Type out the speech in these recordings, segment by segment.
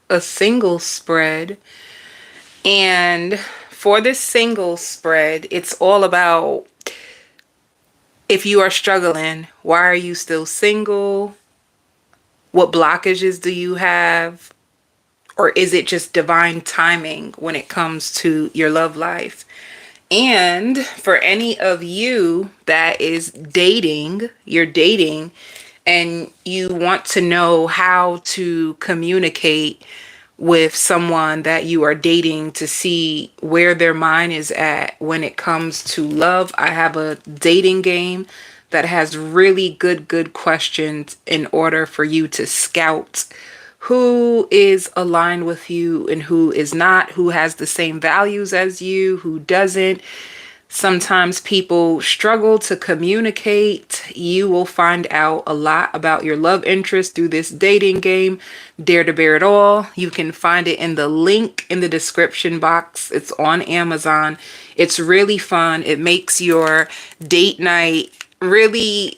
a single spread. And for this single spread, it's all about if you are struggling, why are you still single? What blockages do you have? Or is it just divine timing when it comes to your love life? And for any of you that is dating, you're dating, and you want to know how to communicate with someone that you are dating to see where their mind is at when it comes to love, I have a dating game that has really good questions in order for you to scout who is aligned with you and who is not, who has the same values as you, who doesn't. Sometimes people struggle to communicate. You will find out a lot about your love interest through this dating game, Dare to Bear It All. You can find it in the link in the description box. It's on Amazon. It's really fun. It makes your date night really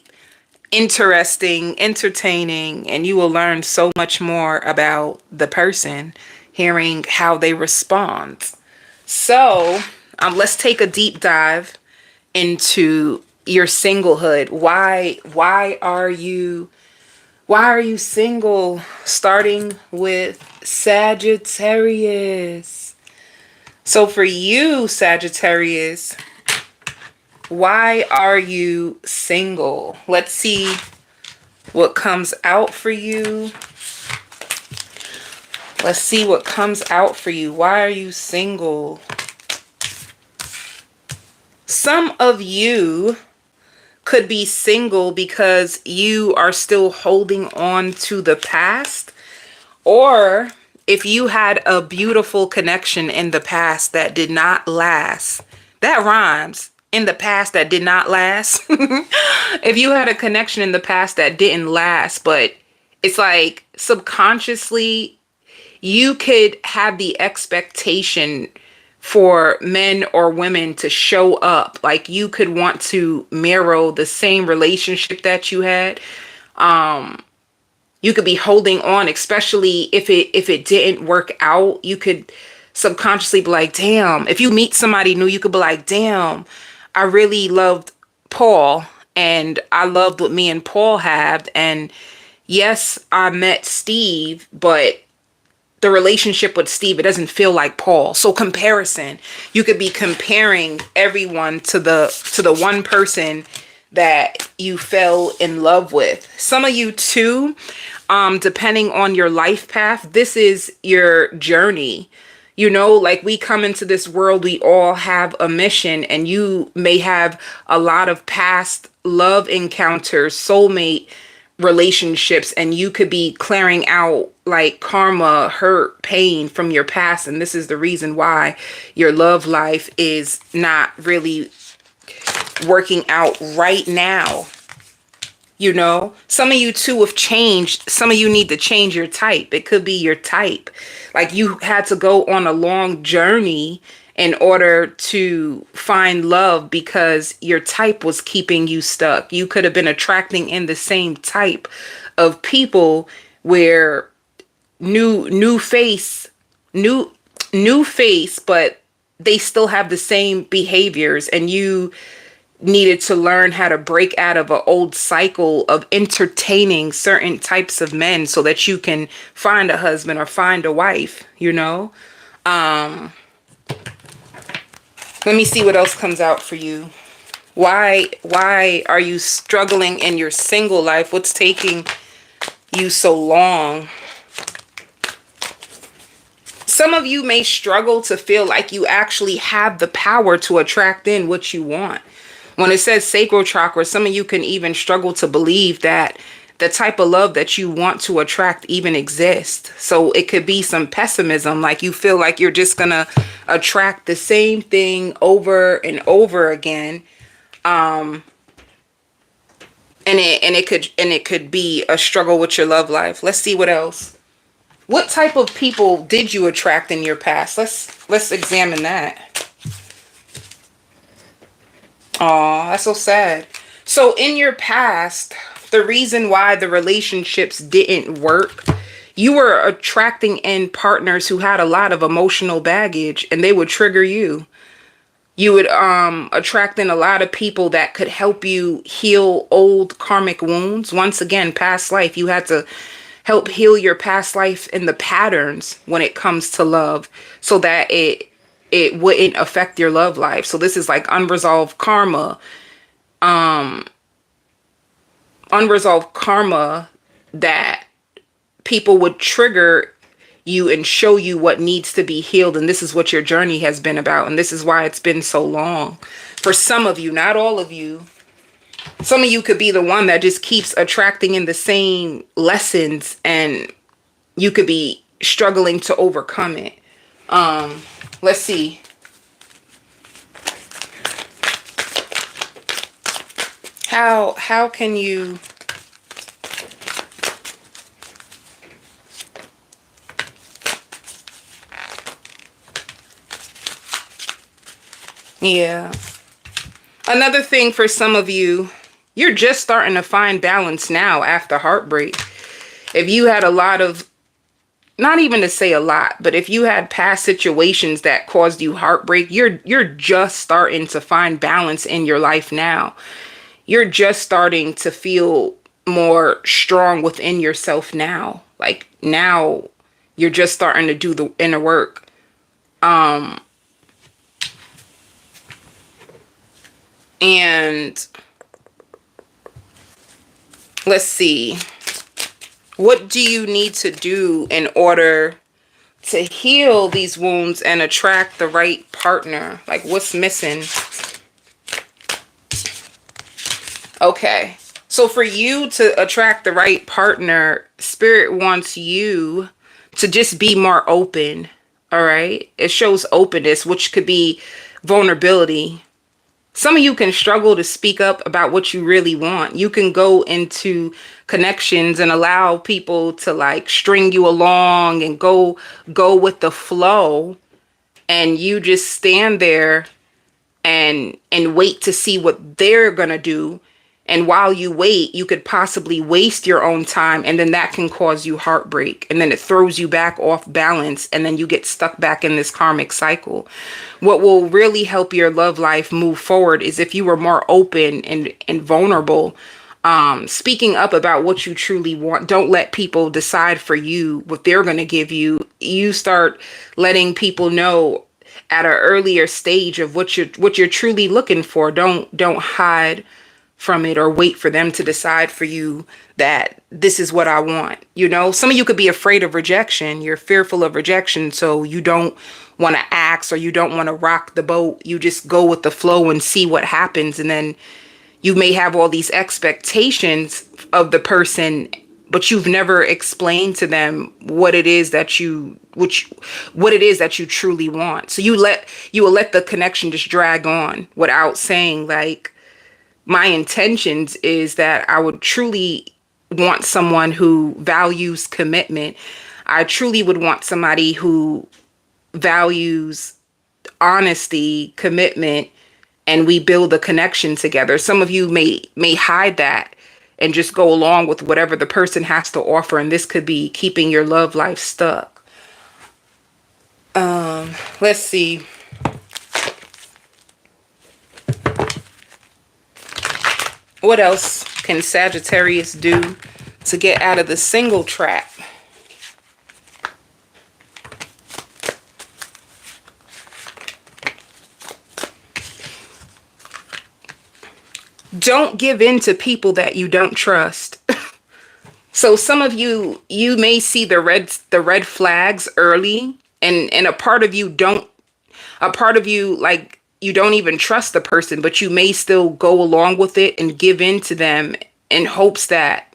interesting, entertaining, and you will learn so much more about the person, hearing how they respond. So, let's take a deep dive into your singlehood. Why are you single? Starting with Sagittarius. So for you, Sagittarius, why are you single? Let's see what comes out for you. Let's see what comes out for you. Why are you single? Some of you could be single because you are still holding on to the past, or if you had a beautiful connection in the past that did not last. That rhymes. In the past that did not last. If you had a connection in the past that didn't last, but it's like subconsciously you could have the expectation for men or women to show up. Like you could want to mirror the same relationship that you had. You could be holding on, especially if it didn't work out. You could subconsciously be like, damn. If you meet somebody new, you could be like, damn, I really loved Paul and I loved what me and Paul had. And yes, I met Steve, but the relationship with Steve, it doesn't feel like Paul. So comparison, you could be comparing everyone to the one person that you fell in love with. Some of you too, depending on your life path, this is your journey. You know, like we come into this world, we all have a mission, and you may have a lot of past love encounters, soulmate relationships, and you could be clearing out like karma, hurt, pain from your past. And this is the reason why your love life is not really working out right now. You know, some of you too have changed. Some of you need to change your type. It could be your type. Like you had to go on a long journey in order to find love because your type was keeping you stuck. You could have been attracting in the same type of people where new face, but they still have the same behaviors, and you needed to learn how to break out of an old cycle of entertaining certain types of men so that you can find a husband or find a wife, you know? Let me see what else comes out for you. Why are you struggling in your single life? What's taking you so long? Some of you may struggle to feel like you actually have the power to attract in what you want. When it says sacral chakra, some of you can even struggle to believe that the type of love that you want to attract even exists. So it could be some pessimism, like you feel like you're just gonna attract the same thing over and over again. And it could be a struggle with your love life. Let's see what else. What type of people did you attract in your past? Let's examine that. Oh, that's so sad. So in your past, the reason why the relationships didn't work, You were attracting in partners who had a lot of emotional baggage, and they would trigger you. You would attract in a lot of people that could help you heal old karmic wounds. Once again, past life, you had to help heal your past life and the patterns when it comes to love, so that it wouldn't affect your love life. So this is like unresolved karma. Unresolved karma that people would trigger you and show you what needs to be healed. And this is what your journey has been about. And this is why it's been so long. For some of you, not all of you. Some of you could be the one that just keeps attracting in the same lessons, and you could be struggling to overcome it. Let's see. How can you yeah. Another thing for some of you, you're just starting to find balance now after heartbreak. If you had a lot of, not even to say a lot, but if you had past situations that caused you heartbreak, you're just starting to find balance in your life now. You're just starting to feel more strong within yourself now. Like now you're just starting to do the inner work. And let's see. What do you need to do in order to heal these wounds and attract the right partner? Like, what's missing? Okay. So for you to attract the right partner, Spirit wants you to just be more open. All right. It shows openness, which could be vulnerability. Some of you can struggle to speak up about what you really want. You can go into connections and allow people to like string you along and go with the flow, and you just stand there and wait to see what they're gonna do. And while you wait, you could possibly waste your own time, and then that can cause you heartbreak, and then it throws you back off balance, and then you get stuck back in this karmic cycle. What will really help your love life move forward is if you were more open and vulnerable, speaking up about what you truly want. Don't let people decide for you what they're going to give you. You start letting people know at an earlier stage of what you're truly looking for. Don't hide from it or wait for them to decide for you that this is what I want. You know, some of you could be afraid of rejection. You're fearful of rejection, so you don't want to ask, or you don't want to rock the boat. You just go with the flow and see what happens. And then you may have all these expectations of the person, but you've never explained to them what it is that you truly want. So you will let the connection just drag on without saying, like, my intentions is that I would truly want someone who values commitment. I truly would want somebody who values honesty, commitment, and we build a connection together. Some of you may hide that and just go along with whatever the person has to offer, and this could be keeping your love life stuck. Let's see. What else can Sagittarius do to get out of the single trap? Don't give in to people that you don't trust. So some of you may see the red flags early, and a part of you like, you don't even trust the person, but you may still go along with it and give in to them in hopes that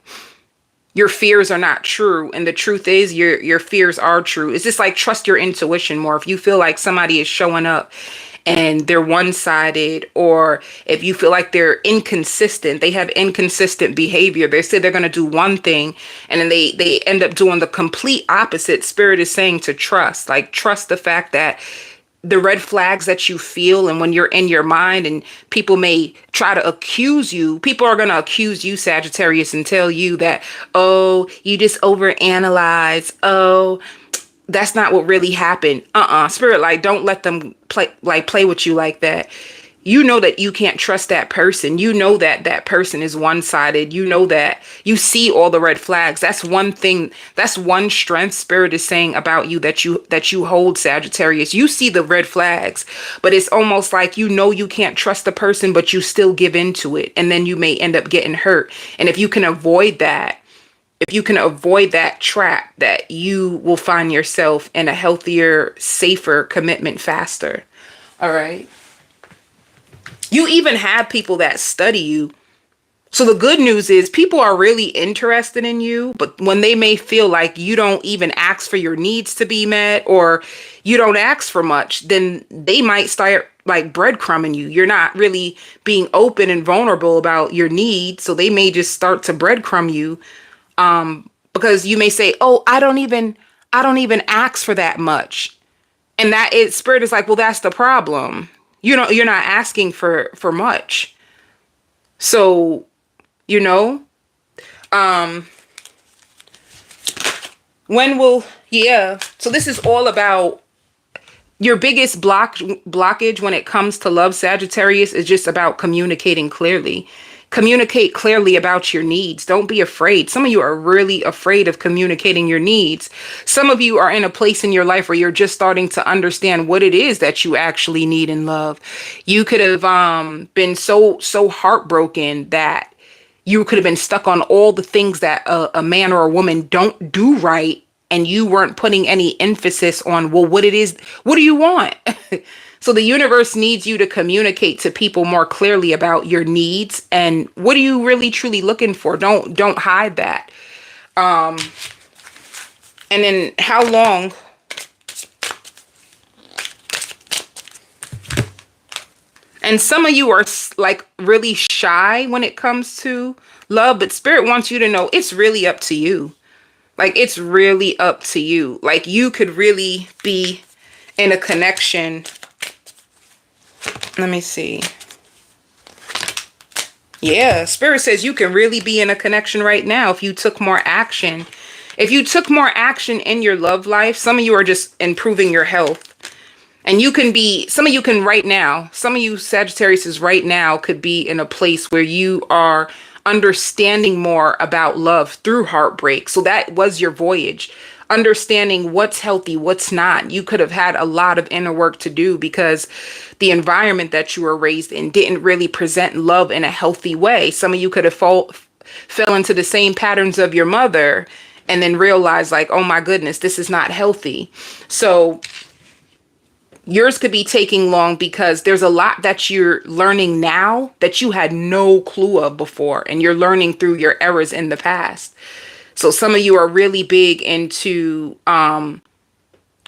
your fears are not true. And the truth is your fears are true. It's just like, trust your intuition more. If you feel like somebody is showing up and they're one-sided, or if you feel like they're inconsistent, they have inconsistent behavior. They say they're going to do one thing and then they end up doing the complete opposite. Spirit is saying to trust, like, trust the fact that the red flags that you feel, and when you're in your mind and people may try to accuse you, people are going to accuse you, Sagittarius, and tell you that, oh, you just overanalyze. Oh, that's not what really happened. Spirit, like, don't let them play with you like that. You know that you can't trust that person. You know that that person is one-sided. You know that you see all the red flags. That's one thing. That's one strength Spirit is saying about you, that you hold, Sagittarius. You see the red flags, but it's almost like you know you can't trust the person, but you still give into it, and then you may end up getting hurt. And if you can avoid that, if you can avoid that trap, that you will find yourself in a healthier, safer commitment faster. All right. You even have people that study you. So the good news is people are really interested in you, but when they may feel like you don't even ask for your needs to be met, or you don't ask for much, then they might start like breadcrumbing you. You're not really being open and vulnerable about your needs. So they may just start to breadcrumb you, because you may say, oh, I don't even ask for that much. And that is, Spirit is like, well, that's the problem. You're not asking for much. So, so this is all about your biggest blockage when it comes to love, Sagittarius, is just about communicating clearly. Communicate clearly about your needs. Don't be afraid. Some of you are really afraid of communicating your needs. Some of you are in a place in your life where you're just starting to understand what it is that you actually need in love. You could have been so heartbroken that you could have been stuck on all the things that a man or a woman don't do right, and you weren't putting any emphasis on, well, what it is, what do you want? So the universe needs you to communicate to people more clearly about your needs and what are you really truly looking for. Don't hide that. And then how long? And some of you are like really shy when it comes to love, but Spirit wants you to know it's really up to you. Like, it's really up to you. Like, you could really be in a connection. Let me see. Yeah, Spirit says you can really be in a connection right now if you took more action. If you took more action in your love life, some of you are just improving your health. And you can be, some of you can right now, some of you Sagittarius right now could be in a place where you are understanding more about love through heartbreak. So that was your voyage. Understanding what's healthy, what's not. You could have had a lot of inner work to do because the environment that you were raised in didn't really present love in a healthy way. Some of you could have fell into the same patterns of your mother and then realized like, oh my goodness, this is not healthy. So yours could be taking long because there's a lot that you're learning now that you had no clue of before, and you're learning through your errors in the past. So some of you are really big into, because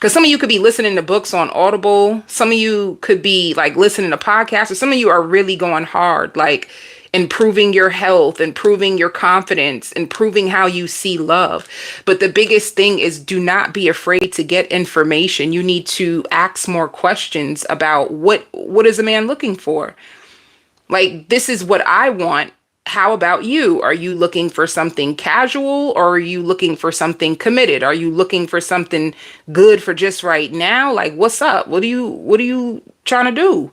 some of you could be listening to books on Audible. Some of you could be like listening to podcasts, or some of you are really going hard, like improving your health, improving your confidence, improving how you see love. But the biggest thing is, do not be afraid to get information. You need to ask more questions about what is a man looking for? Like, this is what I want. How about you? Are you looking for something casual, or are you looking for something committed? Are you looking for something good for just right now? Like, what's up? What are you trying to do?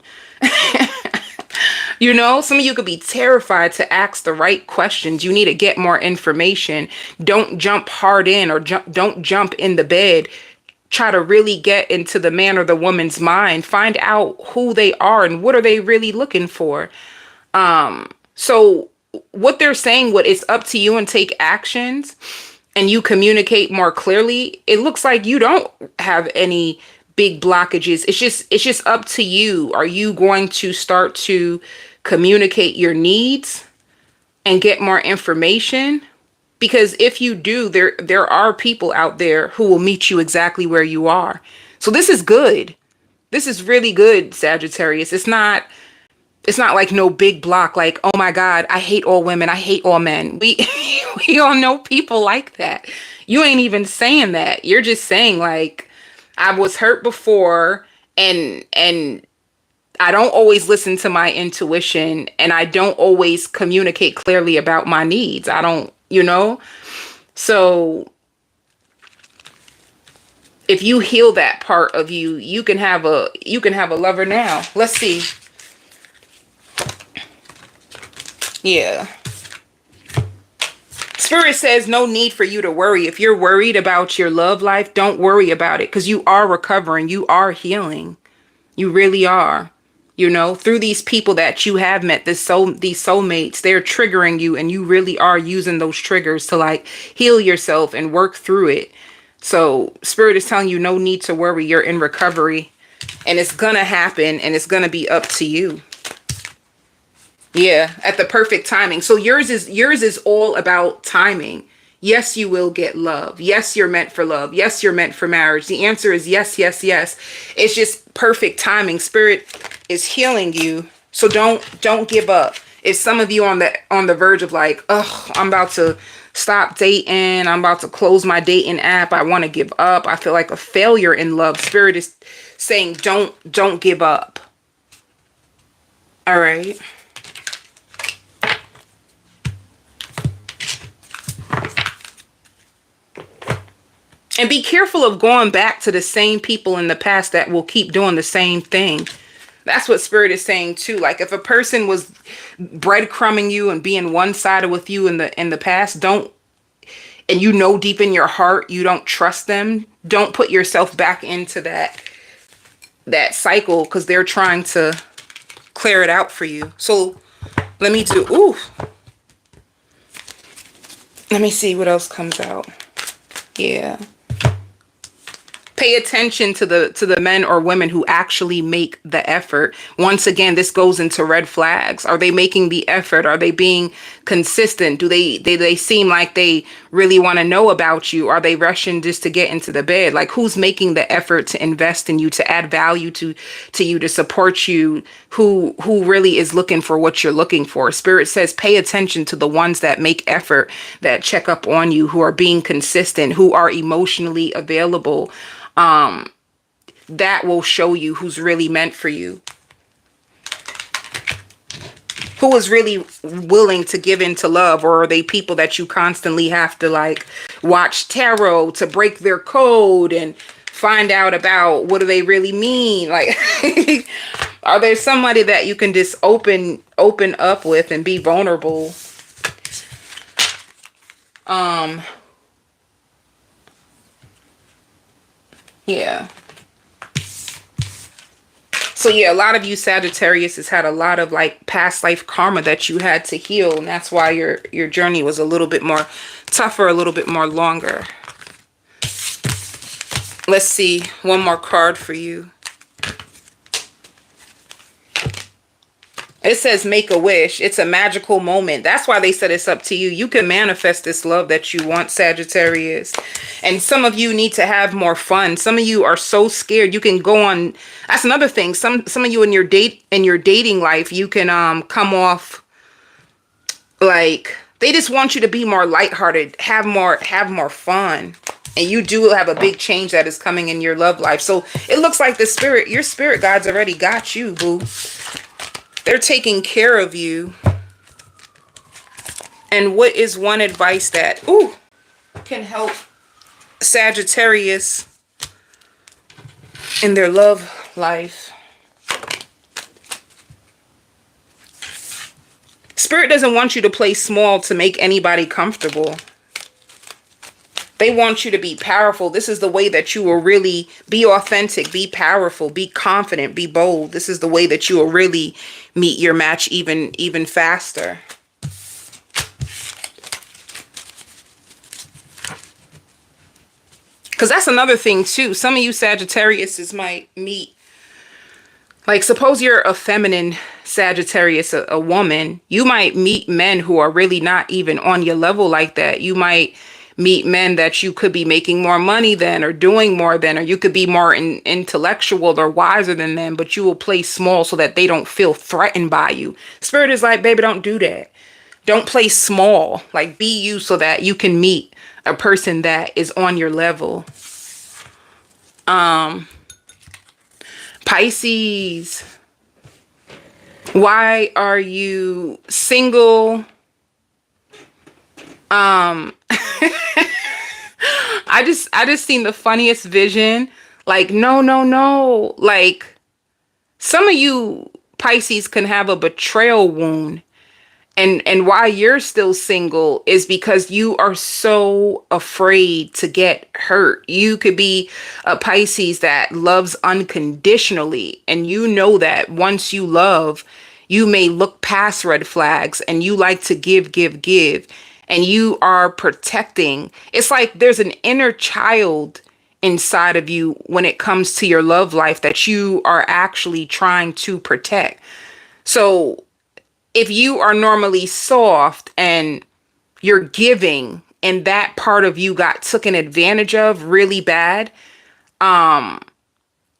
Some of you could be terrified to ask the right questions. You need to get more information. Don't jump hard in, or don't jump in the bed. Try to really get into the man or the woman's mind. Find out who they are and what are they really looking for. So what they're saying, what it's up to you, and take actions, and you communicate more clearly. It looks like you don't have any big blockages. It's just up to you. Are you going to start to communicate your needs and get more information? Because if you do, there are people out there who will meet you exactly where you are. So this is good. This is really good, Sagittarius. It's not like no big block, like, oh my God, I hate all women, I hate all men. We all know people like that. You ain't even saying that. You're just saying like, I was hurt before, And I don't always listen to my intuition, and I don't always communicate clearly about my needs. I don't, you know? So if you heal that part of you, you can have a lover now. Let's see. Yeah. Spirit says no need for you to worry. If you're worried about your love life, don't worry about it, because you are recovering. You are healing. You really are. You know, through these people that you have met, these soulmates, they're triggering you, and you really are using those triggers to like heal yourself and work through it. So Spirit is telling you no need to worry. You're in recovery, and it's gonna happen, and it's gonna be up to you. Yeah, at the perfect timing. So yours is all about timing. Yes, you will get love. Yes, you're meant for love. Yes, you're meant for marriage. The answer is yes, yes, yes. It's just perfect timing. Spirit is healing you. So don't give up. If some of you on the verge of like, oh, I'm about to stop dating, I'm about to close my dating app, I want to give up, I feel like a failure in love, Spirit is saying don't give up. All right. And be careful of going back to the same people in the past that will keep doing the same thing. That's what Spirit is saying too. Like if a person was breadcrumbing you and being one-sided with you in the past, don't, and you know deep in your heart you don't trust them, don't put yourself back into that cycle, because they're trying to clear it out for you. So let me see what else comes out. Yeah. Pay attention to the men or women who actually make the effort. Once again, this goes into red flags. Are they making the effort? Are they being consistent? Do they seem like they really want to know about you? Are they rushing just to get into the bed? Like, who's making the effort to invest in you, to add value to you, to support you? Who really is looking for what you're looking for? Spirit says pay attention to the ones that make effort, that check up on you, who are being consistent, who are emotionally available. That will show you who's really meant for you. Who is really willing to give into love, or are they people that you constantly have to like watch tarot to break their code and find out about what do they really mean? Like, are there somebody that you can just open up with and be vulnerable? Yeah. So yeah, a lot of you Sagittarius has had a lot of like past life karma that you had to heal, and that's why your journey was a little bit more tougher, a little bit more longer. Let's see one more card for you. It says make a wish. It's a magical moment. That's why they said it's up to you. You can manifest this love that you want, Sagittarius. And some of you need to have more fun. Some of you are so scared. You can go on. That's another thing. Some of you in your dating life, you can come off like they just want you to be more lighthearted, have more fun. And you do have a big change that is coming in your love life. So it looks like your spirit guides already got you, boo. They're taking care of you. And what is one advice that can help Sagittarius in their love life? Spirit doesn't want you to play small to make anybody comfortable. They want you to be powerful. This is the way that you will really be authentic, be powerful, be confident, be bold. This is the way that you will really meet your match even faster. Because that's another thing too. Some of you Sagittariuses might meet, like suppose you're a feminine Sagittarius, a woman, you might meet men who are really not even on your level like that. You might meet men that you could be making more money than, or doing more than, or you could be more intellectual or wiser than them, but you will play small so that they don't feel threatened by you. Spirit is like, baby, don't do that. Don't play small. Like, be you so that you can meet a person that is on your level. But Pisces, why are you single? I just seen the funniest vision. Like, no, no, no. Like, some of you Pisces can have a betrayal wound. And why you're still single is because you are so afraid to get hurt. You could be a Pisces that loves unconditionally, and you know that once you love, you may look past red flags and you like to give, give, give, and you are protecting. It's like there's an inner child inside of you when it comes to your love life that you are actually trying to protect. So if you are normally soft and you're giving and that part of you got taken advantage of really bad,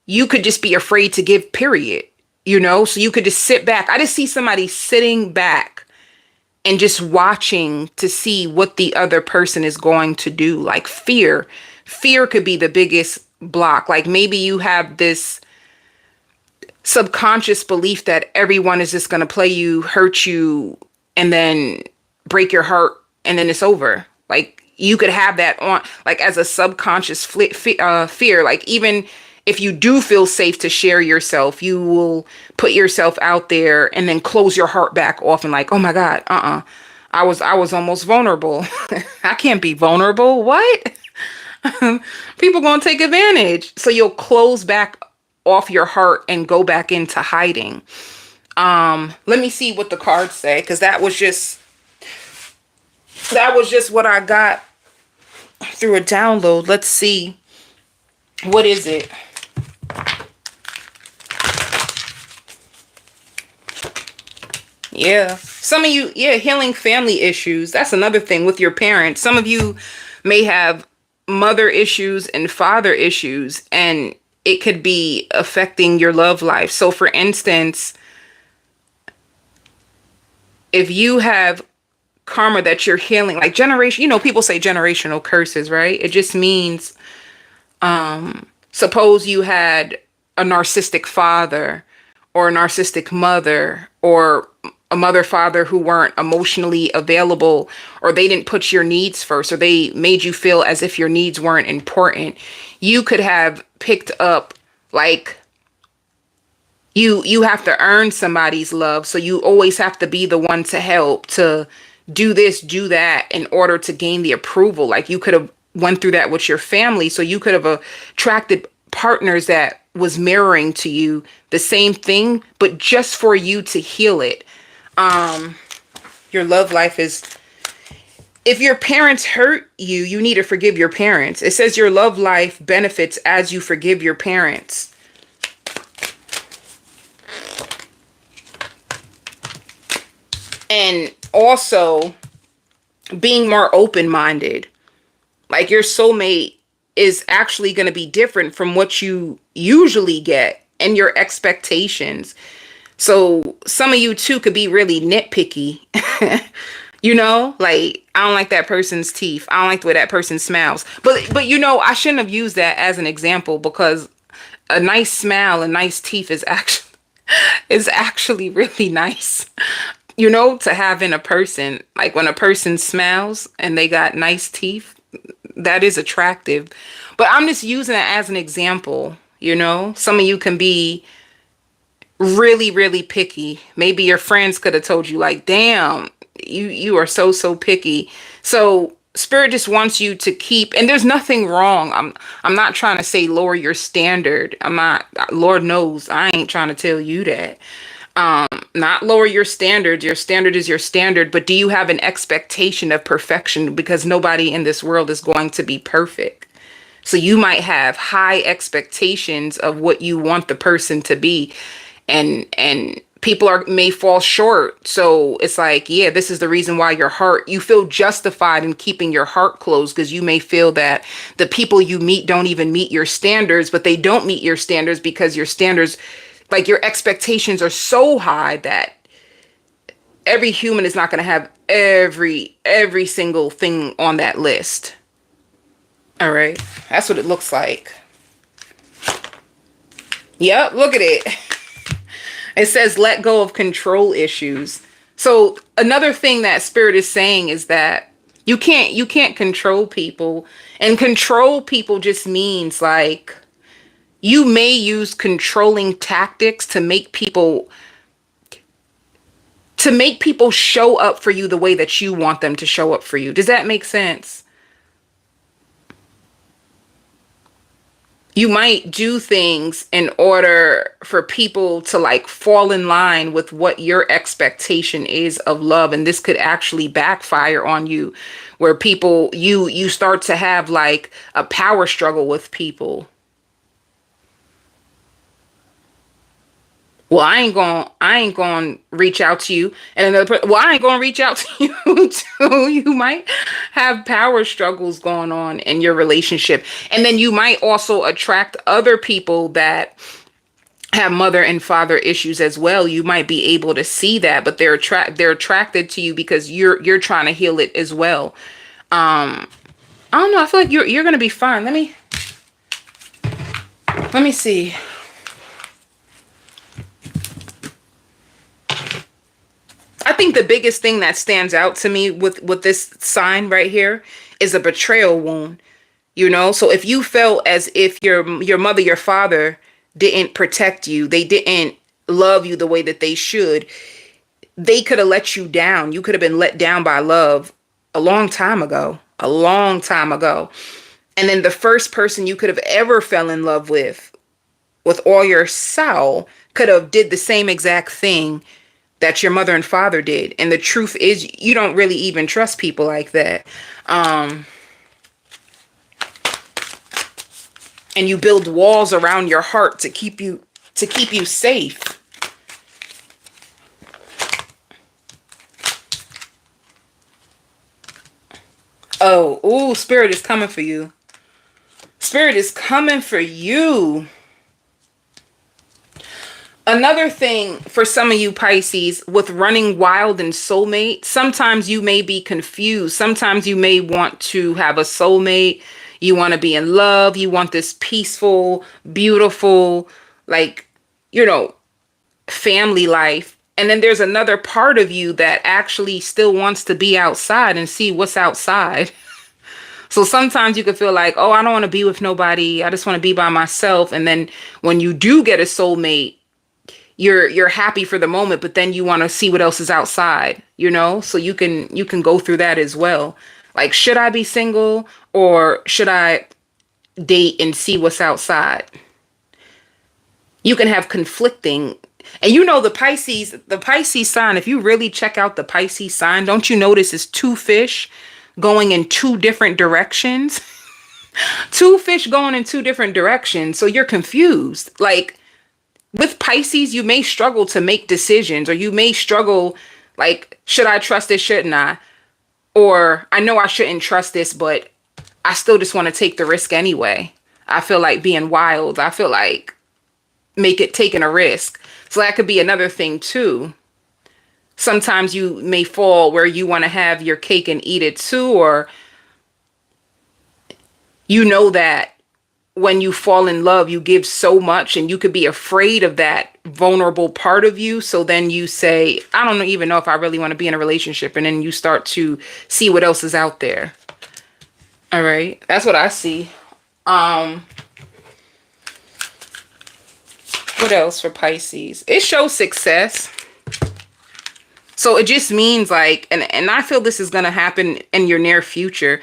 you could just be afraid to give, period. You know, so you could just sit back. I just see somebody sitting back and just watching to see what the other person is going to do. Like fear. Fear could be the biggest block. Like maybe you have this subconscious belief that everyone is just going to play you, hurt you, and then break your heart, and then it's over. Like you could have that on, like as a subconscious fear. Like even if you do feel safe to share yourself, you will put yourself out there and then close your heart back off and like, oh my God, I was almost vulnerable. I can't be vulnerable. What? People gonna take advantage. So you'll close back off your heart and go back into hiding. Let me see what the cards say, because that was just what I got through a download. Let's see. What is it? Yeah. Some of you, yeah, healing family issues. That's another thing with your parents. Some of you may have mother issues and father issues, and it could be affecting your love life. So for instance, if you have karma that you're healing, like generation, you know, people say generational curses, right? It just means, suppose you had a narcissistic father or a narcissistic mother, or a mother, father who weren't emotionally available, or they didn't put your needs first, or they made you feel as if your needs weren't important. You could have picked up, like, you have to earn somebody's love. So you always have to be the one to help, to do this, do that in order to gain the approval. Like you could have went through that with your family. So you could have attracted partners that was mirroring to you the same thing, but just for you to heal it. Your love life is, if your parents hurt you, you need to forgive your parents. It says your love life benefits as you forgive your parents. And also being more open-minded. Like your soulmate is actually going to be different from what you usually get and your expectations. So some of you too could be really nitpicky. You know, like, I don't like that person's teeth. I don't like the way that person smiles. But you know, I shouldn't have used that as an example, because a nice smile and nice teeth is actually really nice. You know, to have in a person. Like when a person smiles and they got nice teeth, that is attractive. But I'm just using it as an example. You know, some of you can be really, really picky. Maybe your friends could have told you, like, damn, you are so picky. So spirit just wants you to keep, and there's nothing wrong. I'm not trying to say lower your standard. I'm not, Lord knows I ain't trying to tell you that. Not lower your standards. Your standard is your standard, but do you have an expectation of perfection? Because nobody in this world is going to be perfect. So you might have high expectations of what you want the person to be, and people may fall short. So it's like, yeah, this is the reason why you feel justified in keeping your heart closed, because you may feel that the people you meet don't even meet your standards, but they don't meet your standards because your standards, like your expectations are so high that every human is not going to have every single thing on that list. All right. That's what it looks like. Yep, look at it. It says let go of control issues. So another thing that spirit is saying is that you can't control people. And control people just means like you may use controlling tactics to make people show up for you the way that you want them to show up for you. Does that make sense? You might do things in order for people to like fall in line with what your expectation is of love, and this could actually backfire on you, where people you start to have like a power struggle with people. Well, I ain't gonna reach out to you, and another person, well, I ain't gonna reach out to you too. You might have power struggles going on in your relationship, and then you might also attract other people that have mother and father issues as well. You might be able to see that, but they're attracted to you because you're trying to heal it as well. I don't know. I feel like you're gonna be fine. Let me see. I think the biggest thing that stands out to me with this sign right here is a betrayal wound. So if you felt as if your mother, your father didn't protect you, they didn't love you the way that they should, they could have let you down. You could have been let down by love a long time ago, a long time ago. And then the first person you could have ever fell in love with all your soul, could have did the same exact thing that your mother and father did. And the truth is, you don't really even trust people like that. And you build walls around your heart to keep you safe. Oh, ooh, spirit is coming for you. Spirit is coming for you. Another thing for some of you Pisces with running wild and soulmate, sometimes you may be confused. Sometimes you may want to have a soulmate. You want to be in love. You want this peaceful, beautiful, like, you know, family life. And then there's another part of you that actually still wants to be outside and see what's outside. So sometimes you could feel like, oh, I don't want to be with nobody. I just want to be by myself. And then when you do get a soulmate, you're happy for the moment, but then you want to see what else is outside. So you can go through that as well. Like, should I be single or should I date and see what's outside? You can have conflicting. And the Pisces sign, if you really check out the Pisces sign, don't you notice it's two fish going in two different directions? Two fish going in two different directions. So you're confused. Like, with Pisces, you may struggle to make decisions, or you may struggle, like, should I trust this? Shouldn't I? Or I know I shouldn't trust this, but I still just want to take the risk anyway. I feel like being wild. I feel like taking a risk. So that could be another thing too. Sometimes you may fall where you want to have your cake and eat it too, or that when you fall in love, you give so much and you could be afraid of that vulnerable part of you. So then you say, I don't even know if I really want to be in a relationship. And then you start to see what else is out there. All right. That's what I see. What else for Pisces? It shows success. So it just means like, and I feel this is going to happen in your near future.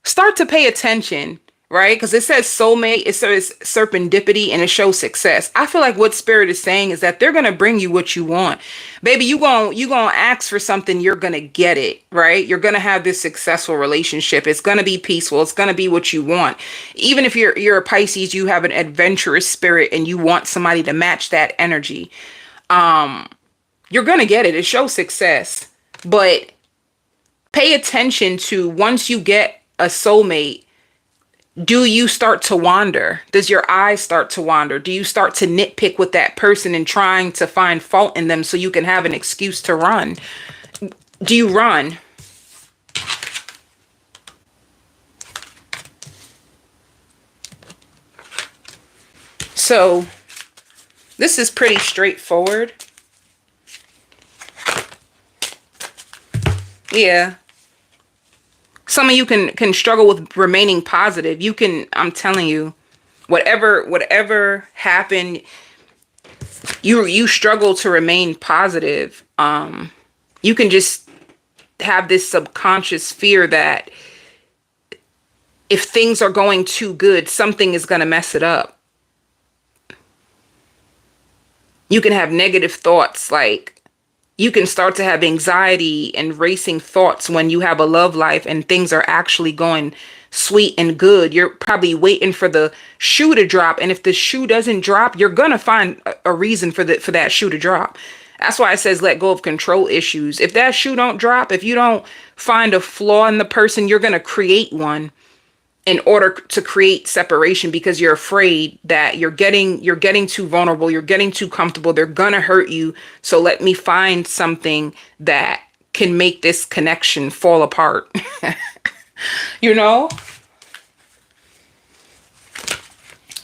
Start to pay attention, right? Because it says soulmate, it says serendipity, and it shows success. I feel like what spirit is saying is that they're gonna bring you what you want, baby. You gonna ask for something, you're gonna get it, right? You're gonna have this successful relationship. It's gonna be peaceful. It's gonna be what you want. Even if you're a Pisces, you have an adventurous spirit, and you want somebody to match that energy. You're gonna get it. It shows success, but pay attention to once you get a soulmate. Do you start to wander? Does your eyes start to wander? Do you start to nitpick with that person and trying to find fault in them so you can have an excuse to run? Do you run? So this is pretty straightforward. Yeah. Some of you can struggle with remaining positive. You can, I'm telling you, whatever happened, you struggle to remain positive. You can just have this subconscious fear that if things are going too good, something is going to mess it up. You can have negative thoughts, like you can start to have anxiety and racing thoughts when you have a love life and things are actually going sweet and good. You're probably waiting for the shoe to drop, and if the shoe doesn't drop, you're gonna find a reason for that shoe to drop. That's why it says let go of control issues. If that shoe don't drop, if you don't find a flaw in the person, you're gonna create one in order to create separation, because you're afraid that you're getting too vulnerable, you're getting too comfortable, they're gonna hurt you. So let me find something that can make this connection fall apart. You know?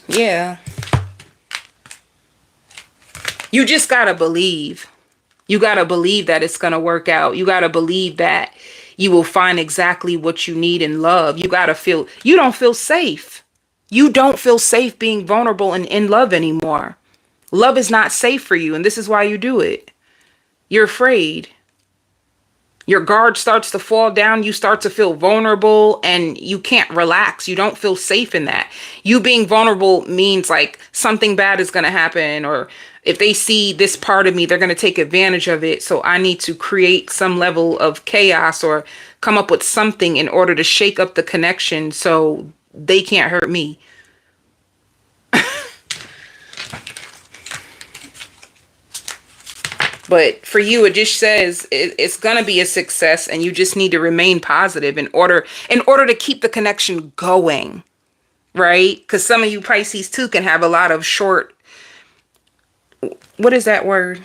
Yeah. You just gotta believe. You gotta believe that it's gonna work out. You gotta believe that you will find exactly what you need in love. You gotta feel, you don't feel safe. You don't feel safe being vulnerable and in love anymore. Love is not safe for you, and this is why you do it. You're afraid. Your guard starts to fall down. You start to feel vulnerable and you can't relax. You don't feel safe in that. You being vulnerable means like something bad is going to happen, or if they see this part of me, they're going to take advantage of it. So I need to create some level of chaos or come up with something in order to shake up the connection so they can't hurt me. But for you, it just says it's going to be a success, and you just need to remain positive in order to keep the connection going, right? Because some of you Pisces too can have a lot of short, what is that word?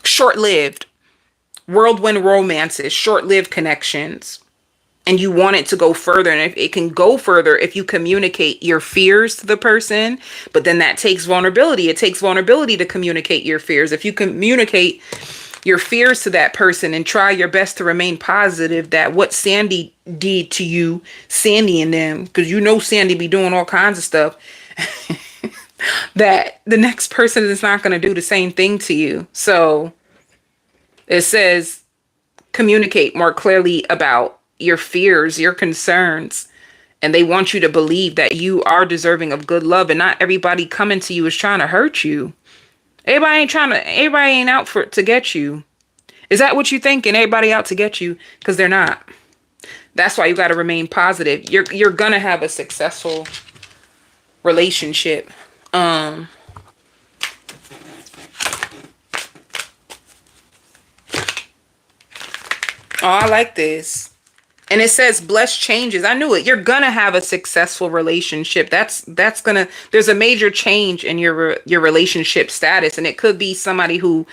Short-lived, whirlwind romances, short-lived connections. And you want it to go further. And if it can go further if you communicate your fears to the person, but then that takes vulnerability. It takes vulnerability to communicate your fears. If you communicate your fears to that person and try your best to remain positive that what Sandy did to you, Sandy and them, because you know Sandy be doing all kinds of stuff, that the next person is not going to do the same thing to you. So it says communicate more clearly about your fears, your concerns, and they want you to believe that you are deserving of good love, and not everybody coming to you is trying to hurt you. Everybody ain't out to get you. Is that what you thinking? Everybody out to get you? Because they're not. That's why you got to remain positive. You're gonna have a successful relationship. Oh, I like this. And it says blessed changes. I knew it. You're gonna have a successful relationship. That's gonna, there's a major change in your relationship status, and it could be somebody who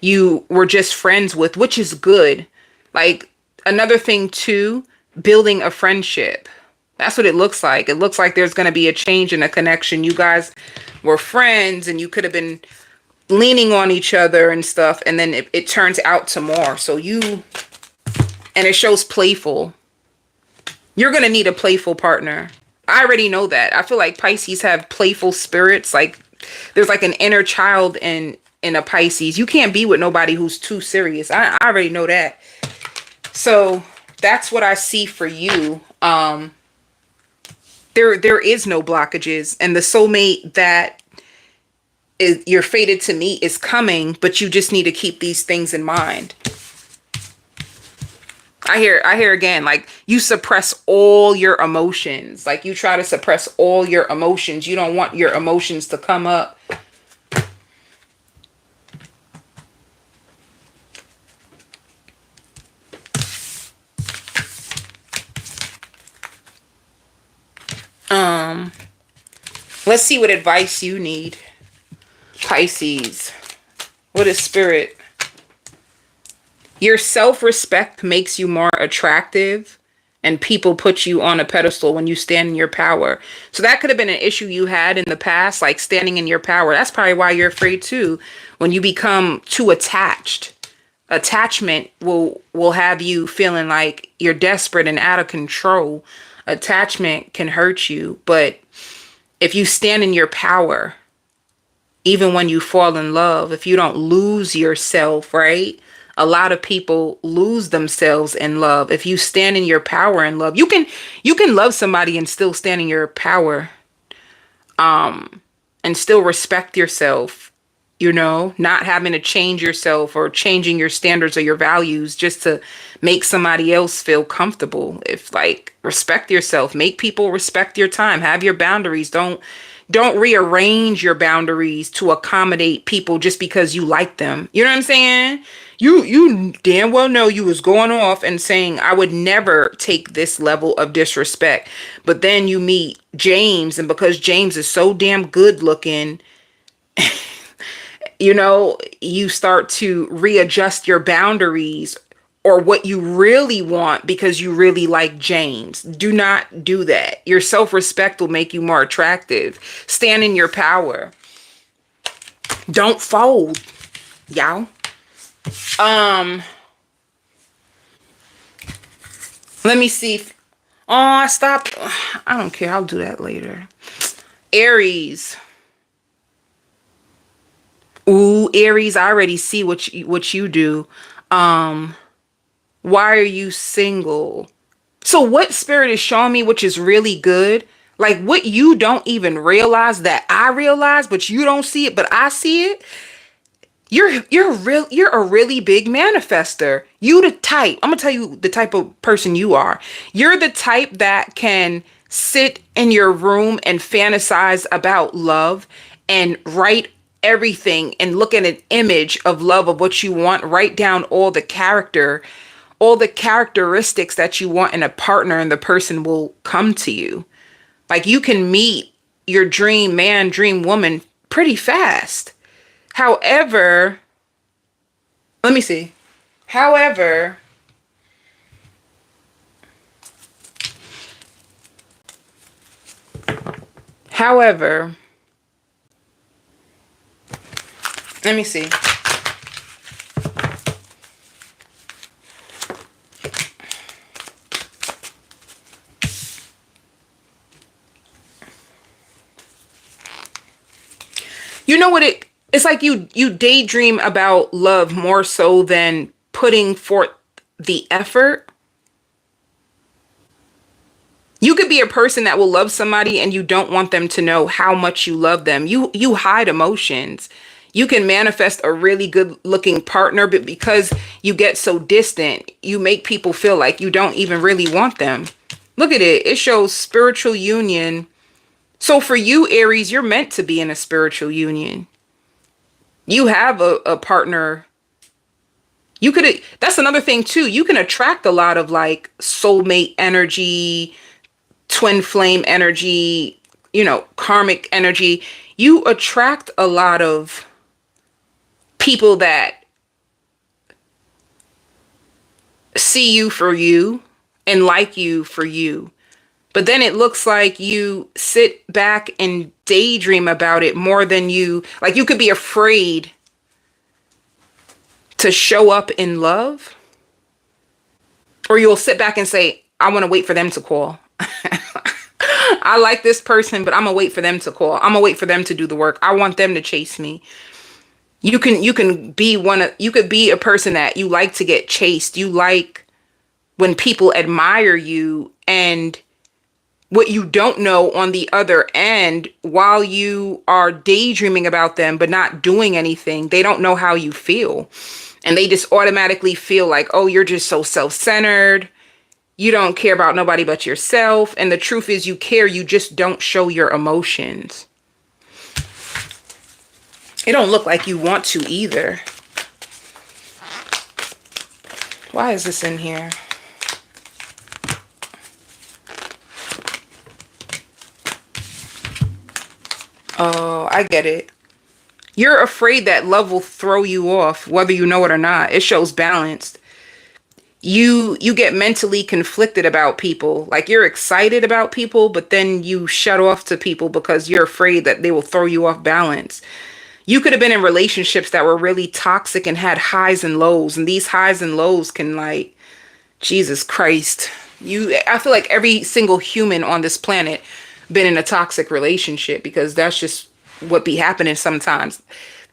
you were just friends with, which is good. Like another thing too, building a friendship. That's what it looks like. It looks like there's gonna be a change in a connection. You guys were friends and you could have been leaning on each other and stuff, and then it turns out to more. So and it shows playful. You're going to need a playful partner. I already know that. I feel like Pisces have playful spirits. Like there's like an inner child in a Pisces. You can't be with nobody who's too serious. I already know that. So that's what I see for you. There is no blockages, and the soulmate that you're fated to meet is coming, but you just need to keep these things in mind. I hear again, like you suppress all your emotions. Like you try to suppress all your emotions. You don't want your emotions to come up. Let's see what advice you need, Pisces. What is spirit? Your self-respect makes you more attractive and people put you on a pedestal when you stand in your power. So that could have been an issue you had in the past, like standing in your power. That's probably why you're afraid too. When you become too attached, attachment will have you feeling like you're desperate and out of control. Attachment can hurt you, but if you stand in your power, even when you fall in love, if you don't lose yourself, right? A lot of people lose themselves in love. If you stand in your power in love, you can love somebody and still stand in your power, and still respect yourself, not having to change yourself or changing your standards or your values just to make somebody else feel comfortable. If like respect yourself, make people respect your time, have your boundaries. Don't rearrange your boundaries to accommodate people just because you like them. You know what I'm saying? You damn well know you was going off and saying I would never take this level of disrespect. But then you meet James, and because James is so damn good looking, you start to readjust your boundaries or what you really want because you really like James. Do not do that. Your self-respect will make you more attractive. Stand in your power. Don't fold, y'all. Let me see if, oh, I stopped. I don't care. I'll do that later. Aries. Ooh, Aries, I already see what you do. Why are you single? So what spirit is showing me, which is really good, like what you don't even realize that I realize, but you don't see it, but I see it. You're a really big manifester. You the type. I'm gonna tell you the type of person you are. You're the type that can sit in your room and fantasize about love and write everything and look at an image of love of what you want, write down all the characteristics that you want in a partner, and the person will come to you. Like you can meet your dream man, dream woman pretty fast. However, let me see. However, let me see. You know what it's like you daydream about love more so than putting forth the effort. You could be a person that will love somebody and you don't want them to know how much you love them. You hide emotions. You can manifest a really good looking partner, but because you get so distant, you make people feel like you don't even really want them. Look at it. It shows spiritual union. So for you, Aries, you're meant to be in a spiritual union. You have a partner. That's another thing too. You can attract a lot of like soulmate energy, twin flame energy, karmic energy. You attract a lot of people that see you for you and like you for you. But then it looks like you sit back and daydream about it more than you could be afraid to show up in love. Or you'll sit back and say, I want to wait for them to call. I like this person, but I'm going to wait for them to call. I'm going to wait for them to do the work. I want them to chase me. You could be a person that you like to get chased. You like when people admire you, and what you don't know on the other end, while you are daydreaming about them but not doing anything, they don't know how you feel. And they just automatically feel like, oh, you're just so self-centered. You don't care about nobody but yourself. And the truth is you care, you just don't show your emotions. It don't look like you want to either. Why is this in here? Oh, I get it. You're afraid that love will throw you off, whether you know it or not. It shows balanced. You get mentally conflicted about people. Like you're excited about people, but then you shut off to people because you're afraid that they will throw you off balance. You could have been in relationships that were really toxic and had highs and lows, and these highs and lows can, like, Jesus Christ. I feel like every single human on this planet been in a toxic relationship, because that's just what be happening sometimes.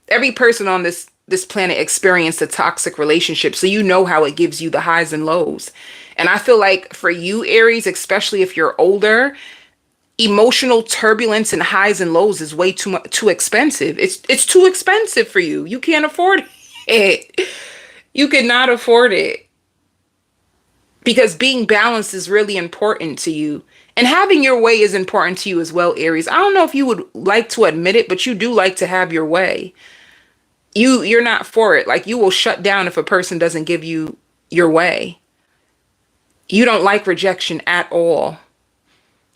Every person on this planet experienced a toxic relationship, so you know how it gives you the highs and lows. And I feel like for you, Aries, especially if you're older, emotional turbulence and highs and lows is way too expensive. It's too expensive for you. You can't afford it. You cannot afford it, because being balanced is really important to you. And having your way is important to you as well, Aries. I don't know if you would like to admit it, but you do like to have your way. You're not for it. Like, you will shut down if a person doesn't give you your way. You don't like rejection at all.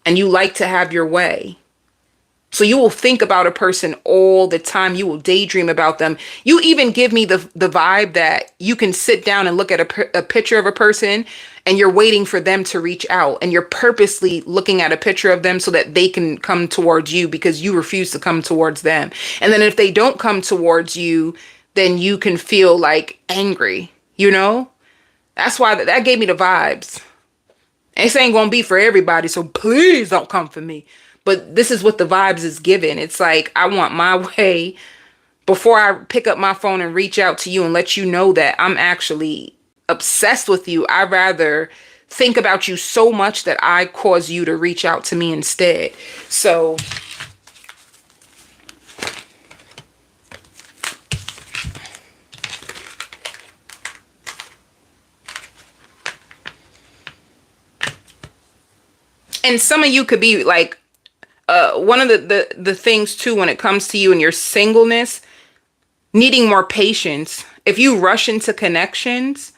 And you like to have your way. So you will think about a person all the time. You will daydream about them. You even give me the vibe that you can sit down and look at a picture of a person and you're waiting for them to reach out. And you're purposely looking at a picture of them so that they can come towards you, because you refuse to come towards them. And then if they don't come towards you, then you can feel like angry, you know? That's why that gave me the vibes. And this ain't gonna be for everybody, so please don't come for me. But this is what the vibes is given. It's like, I want my way. Before I pick up my phone and reach out to you and let you know that I'm actually obsessed with you, I'd rather think about you so much that I cause you to reach out to me instead. So and some of you could be like, one of the things too, when it comes to you and your singleness, needing more patience. If you rush into connections,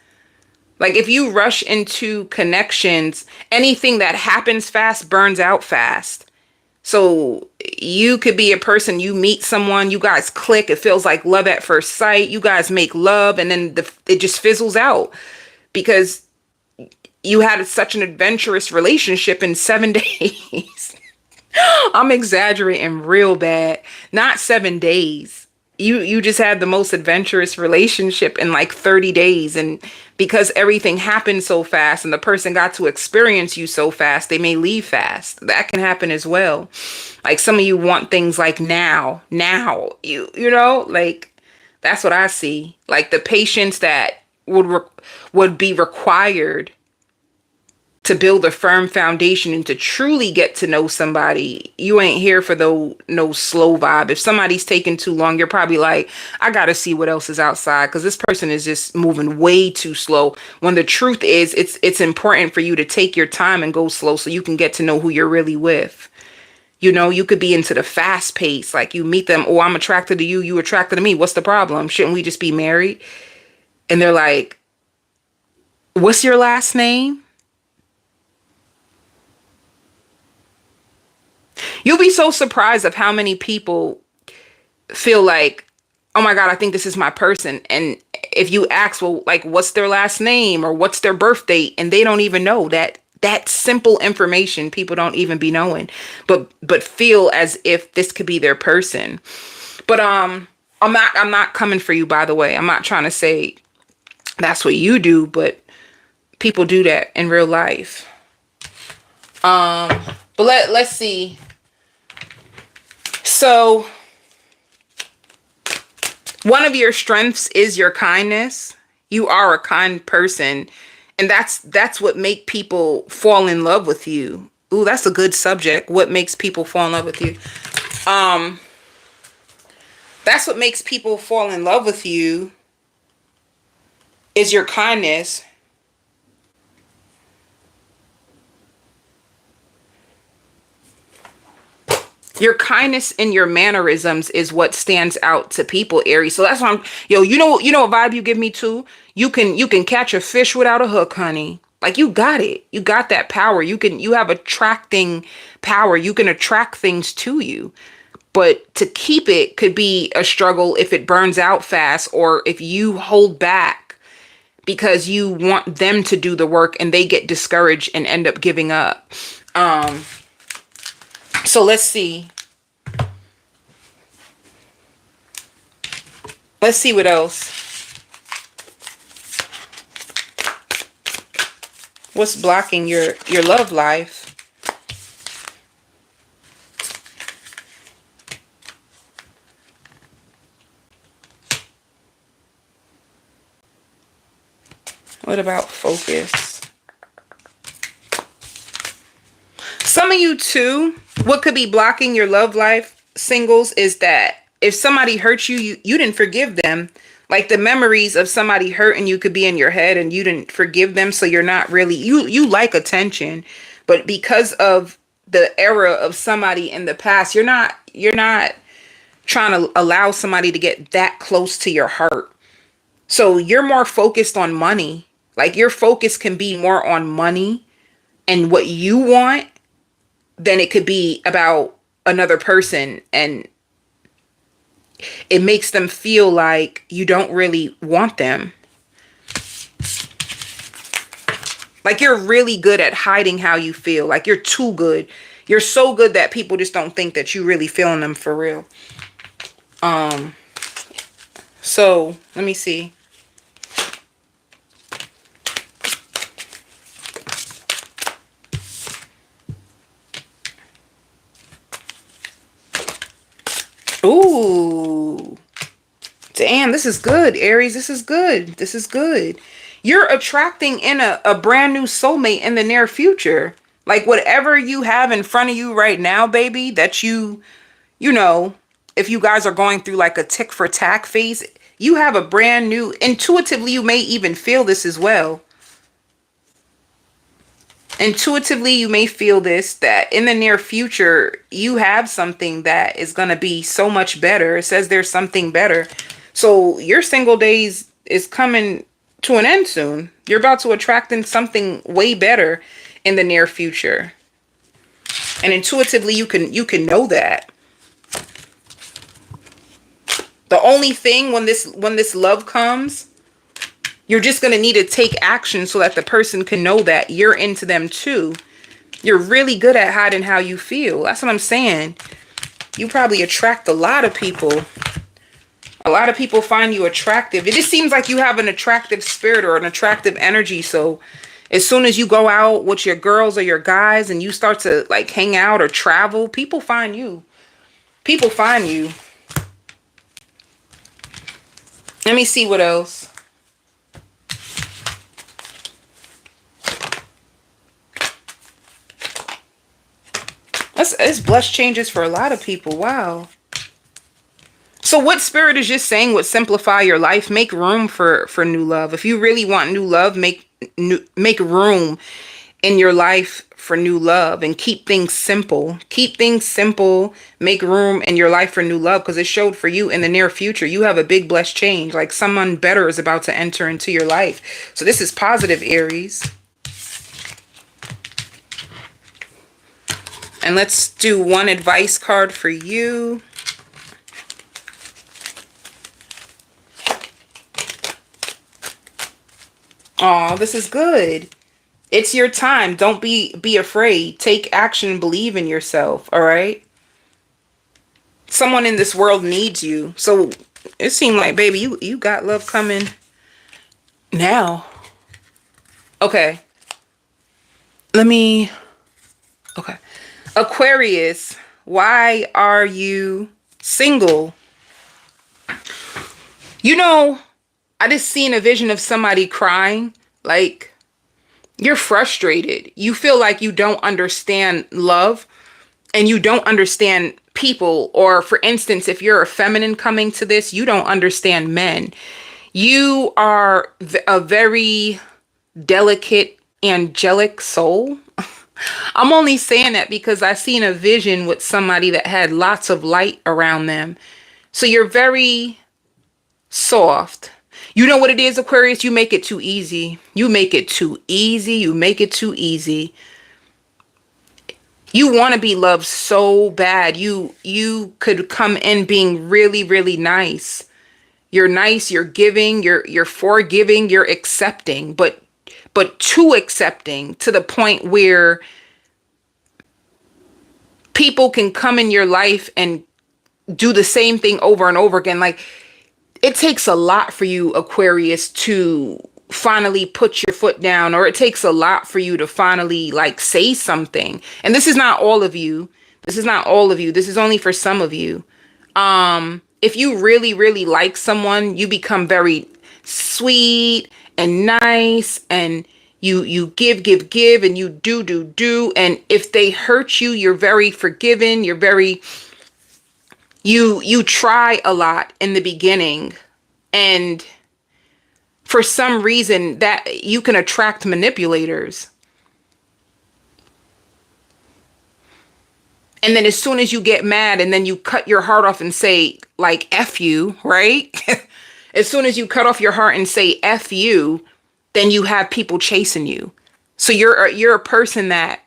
like if you rush into connections, anything that happens fast burns out fast. So you could be a person, you meet someone, you guys click, it feels like love at first sight, you guys make love, and then it just fizzles out because you had such an adventurous relationship in 7 days. I'm exaggerating real bad. Not 7 days. You just had the most adventurous relationship in like 30 days. And because everything happened so fast and the person got to experience you so fast, they may leave fast. That can happen as well. Like some of you want things like now. You know, like that's what I see. Like the patience that would be required to build a firm foundation and to truly get to know somebody. You ain't here for no slow vibe. If somebody's taking too long, you're probably like, I gotta see what else is outside, because this person is just moving way too slow. When the truth is, it's important for you to take your time and go slow so you can get to know who you're really with. You know, you could be into the fast pace. Like you meet them, oh, I'm attracted to you, you attracted to me. What's the problem? Shouldn't we just be married? And they're like, what's your last name? You'll be so surprised of how many people feel like, oh my God, I think this is my person. And if you ask, well, like, what's their last name or what's their birth date? And they don't even know that simple information people don't even be knowing, but feel as if this could be their person. But I'm not coming for you, by the way. I'm not trying to say that's what you do, but people do that in real life. But let's see. So one of your strengths is your kindness. You are a kind person, and that's what make people fall in love with you. Ooh, that's a good subject. What makes people fall in love with you? That's what makes people fall in love with you is your kindness. Your kindness and your mannerisms is what stands out to people, Aries. So that's why you know what vibe you give me too? You can catch a fish without a hook, honey. Like you got it. You got that power. You have attracting power. You can attract things to you. But to keep it could be a struggle if it burns out fast or if you hold back because you want them to do the work and they get discouraged and end up giving up. So let's see. Let's see what else. What's blocking your love life? What about focus? Some of you too, what could be blocking your love life, singles, is that if somebody hurt you, you didn't forgive them. Like the memories of somebody hurting you could be in your head and you didn't forgive them. So you're not really, you like attention, but because of the era of somebody in the past, you're not trying to allow somebody to get that close to your heart. So you're more focused on money. Like your focus can be more on money and what you want than it could be about another person. And it makes them feel like you don't really want them. Like you're really good at hiding how you feel. Like you're too good. You're so good that people just don't think that you really feeling them for real. So let me see. Ooh. Damn, this is good, Aries. This is good. This is good. You're attracting in a brand new soulmate in the near future. Like whatever you have in front of you right now, baby, that you know, if you guys are going through like a tick for tack phase, you have a brand new, intuitively, you may even feel this as well. Intuitively, you may feel this, that in the near future, you have something that is going to be so much better. It says there's something better. So your single days is coming to an end soon. You're about to attract in something way better in the near future. And intuitively, you can know that. The only thing when this love comes, you're just going to need to take action so that the person can know that you're into them too. You're really good at hiding how you feel. That's what I'm saying. You probably attract a lot of people. A lot of people find you attractive. It just seems like you have an attractive spirit or an attractive energy. So as soon as you go out with your girls or your guys and you start to like hang out or travel, people find you. People find you. Let me see what else. It's blessed changes for a lot of people. Wow. So what Spirit is just saying would simplify your life. Make room for new love. If you really want new love, make room in your life for new love and keep things simple. Keep things simple. Make room in your life for new love, because it showed for you in the near future. You have a big blessed change. Like someone better is about to enter into your life. So this is positive, Aries. And let's do one advice card for you. Oh, this is good. It's your time. Don't be afraid. Take action. Believe in yourself. All right. Someone in this world needs you. So it seemed like, baby, you got love coming now. Okay. Okay. Aquarius, why are you single? You know, I just seen a vision of somebody crying. Like, you're frustrated. You feel like you don't understand love and you don't understand people. Or for instance, if you're a feminine coming to this, you don't understand men. You are a very delicate, angelic soul. I'm only saying that because I seen a vision with somebody that had lots of light around them. So you're very soft. You know what it is, Aquarius? You make it too easy. You make it too easy. You make it too easy. You want to be loved so bad. You could come in being really, really nice. You're nice, you're giving, you're forgiving, you're accepting, but too accepting to the point where people can come in your life and do the same thing over and over again. Like, it takes a lot for you, Aquarius, to finally put your foot down, or it takes a lot for you to finally like say something. And this is not all of you. This is not all of you. This is only for some of you. If you really, really like someone, you become very sweet and nice, and you give, and you do. And if they hurt you, you're very forgiving. You're very, you try a lot in the beginning, and for some reason that you can attract manipulators. And then as soon as you get mad and then you cut your heart off and say, like, F you, right? As soon as you cut off your heart and say F you, then you have people chasing you. So you're a person that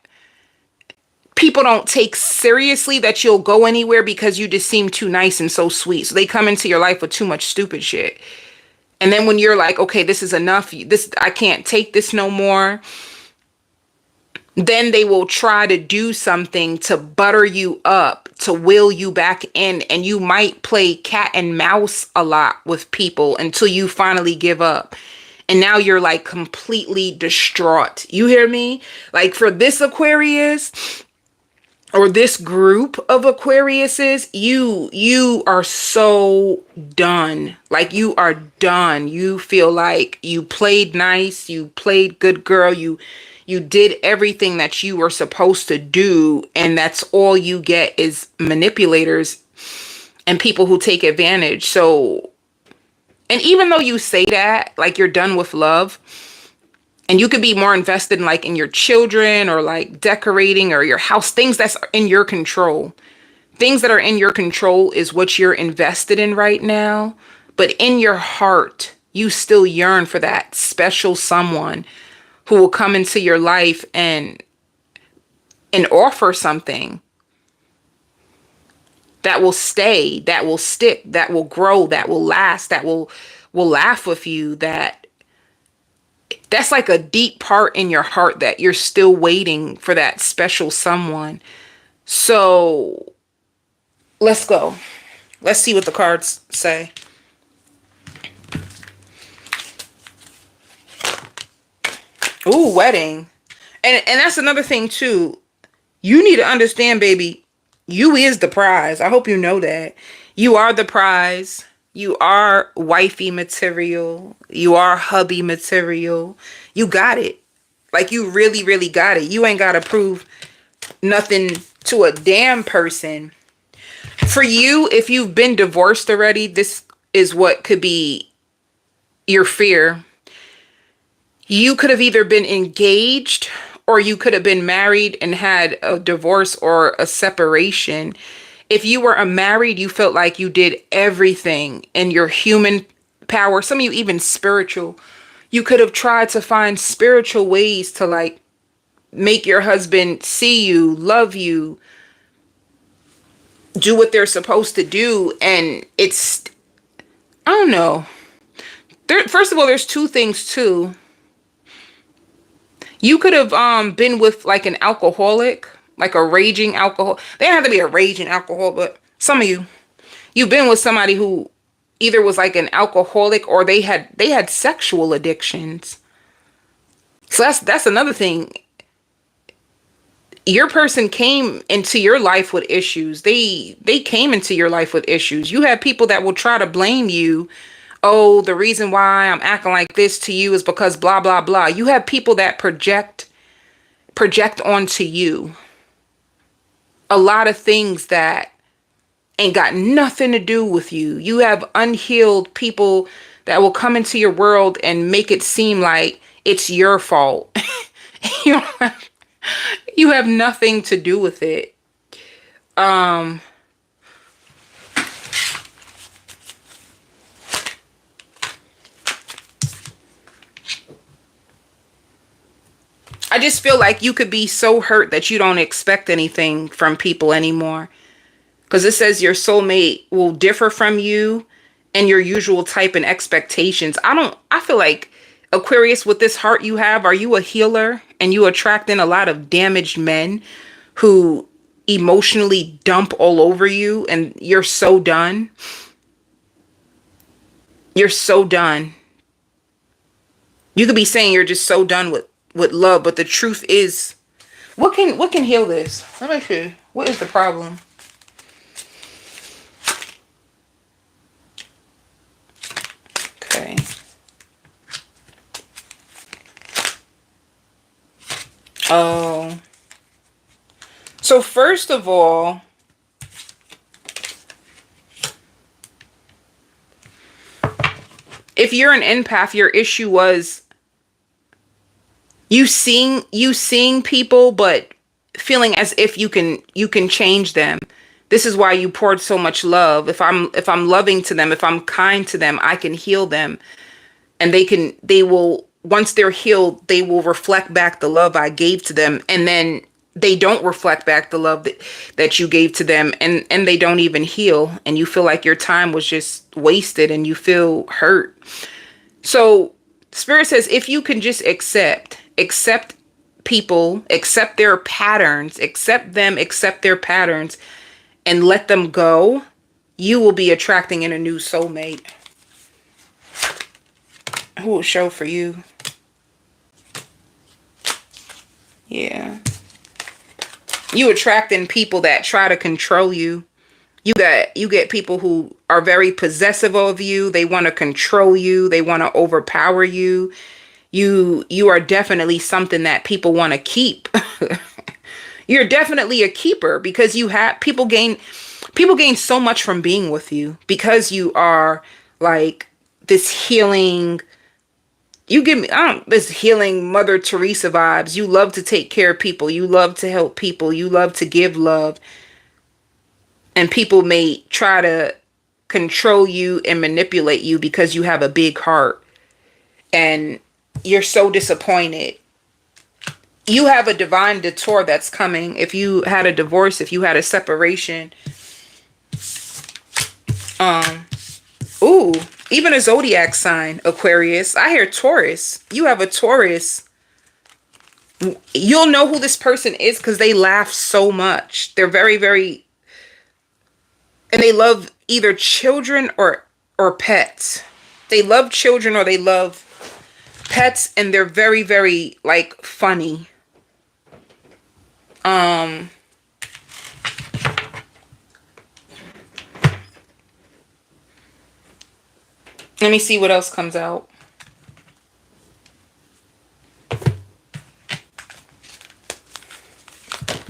people don't take seriously, that you'll go anywhere because you just seem too nice and so sweet. So they come into your life with too much stupid shit. And then when you're like, okay, this is enough, this, I can't take this no more, then they will try to do something to butter you up, to will you back in. And you might play cat and mouse a lot with people until you finally give up. And now you're like completely distraught. You hear me? Like, for this Aquarius, or this group of Aquariuses, you are so done. Like, you are done. You feel like you played nice, you played good girl, you did everything that you were supposed to do, and that's all you get is manipulators and people who take advantage. So, and even though you say that, like, you're done with love, and you could be more invested in, like, in your children, or like decorating, or your house, things that's in your control. Things that are in your control is what you're invested in right now. But in your heart, you still yearn for that special someone who will come into your life and offer something that will stay, that will stick, that will grow, that will last, that will laugh with you. That's like a deep part in your heart that you're still waiting for that special someone. So let's go. Let's see what the cards say. Ooh, wedding. And that's another thing too. You need to understand, baby, you is the prize. I hope you know that. You are the prize. You are wifey material. You are hubby material. You got it. Like, you really, really got it. You ain't got to prove nothing to a damn person. For you, if you've been divorced already, this is what could be your fear. You could have either been engaged, or you could have been married and had a divorce or a separation. If you were married, you felt like you did everything in your human power. Some of you even spiritual. You could have tried to find spiritual ways to, like, make your husband see you, love you, do what they're supposed to do. And it's, I don't know. First of all, there's two things too. You could have been with, like, an alcoholic, like a raging alcohol. They don't have to be a raging alcohol, but some of you've been with somebody who either was like an alcoholic, or they had sexual addictions. So that's another thing. Your person came into your life with issues. They came into your life with issues. You have people that will try to blame you. Oh, the reason why I'm acting like this to you is because blah, blah, blah. You have people that project onto you a lot of things that ain't got nothing to do with you. You have unhealed people that will come into your world and make it seem like it's your fault. you have nothing to do with it. I just feel like you could be so hurt that you don't expect anything from people anymore. Because it says your soulmate will differ from you and your usual type and expectations. I feel like Aquarius, with this heart you have, are you a healer and you attract in a lot of damaged men who emotionally dump all over you and you're so done? You're so done. You could be saying you're just so done with love, but the truth is, what can heal this? Let me see. What is the problem? Okay. Oh. So first of all, if you're an empath, your issue was you seeing people but feeling as if you can change them. This is why you poured so much love. If I'm loving to them, if I'm kind to them, I can heal them. And they will, once they're healed, they will reflect back the love I gave to them. And then they don't reflect back the love that you gave to them, and they don't even heal. And you feel like your time was just wasted and you feel hurt. So Spirit says, if you can just accept people, accept their patterns, accept them, accept their patterns, and let them go, you will be attracting in a new soulmate who will show for you. Yeah. You attract in people that try to control you. You get people who are very possessive of you. They want to control you. They want to overpower you. You are definitely something that people want to keep. You're definitely a keeper because you have people gain so much from being with you because you are like this healing. You give me this healing Mother Teresa vibes. You love to take care of people. You love to help people. You love to give love. And people may try to control you and manipulate you because you have a big heart. And you're so disappointed. You have a divine detour that's coming. If you had a divorce, if you had a separation. Ooh. Even a zodiac sign, Aquarius. I hear Taurus. You have a Taurus. You'll know who this person is because they laugh so much. They're very, very... And they love either children or pets. They love children or they love pets. And they're very, very, like, funny. Let me see what else comes out.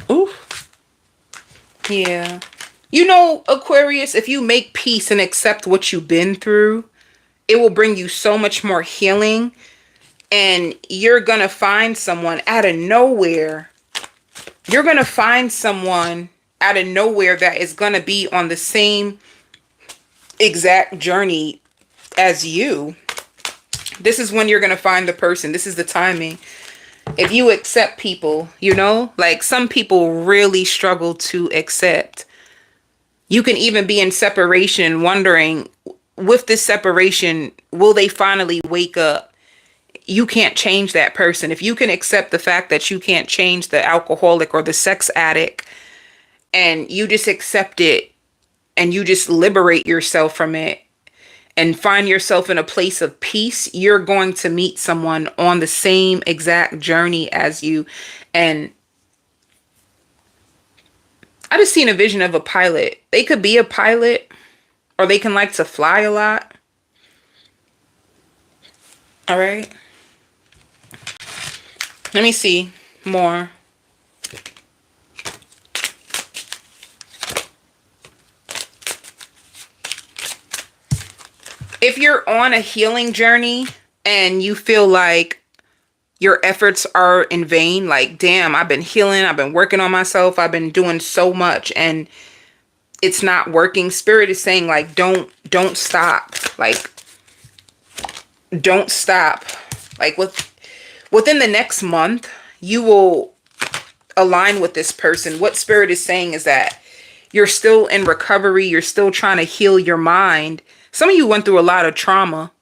Ooh. Yeah. You know, Aquarius, if you make peace and accept what you've been through, it will bring you so much more healing. And you're going to find someone out of nowhere. You're going to find someone out of nowhere that is going to be on the same exact journey as you. This is when you're going to find the person. This is the timing. If you accept people, you know, like some people really struggle to accept. You can even be in separation wondering, with this separation, will they finally wake up? You can't change that person. If you can accept the fact that you can't change the alcoholic or the sex addict, and you just accept it and you just liberate yourself from it, and find yourself in a place of peace, you're going to meet someone on the same exact journey as you. And I just seen a vision of a pilot. They could be a pilot or they can like to fly a lot. All right. Let me see more. If you're on a healing journey and you feel like your efforts are in vain, like, damn, I've been healing, I've been working on myself, I've been doing so much and it's not working. Spirit is saying, like, don't stop. Like, don't stop. Like, within the next month, you will align with this person. What Spirit is saying is that you're still in recovery. You're still trying to heal your mind. Some of you went through a lot of trauma.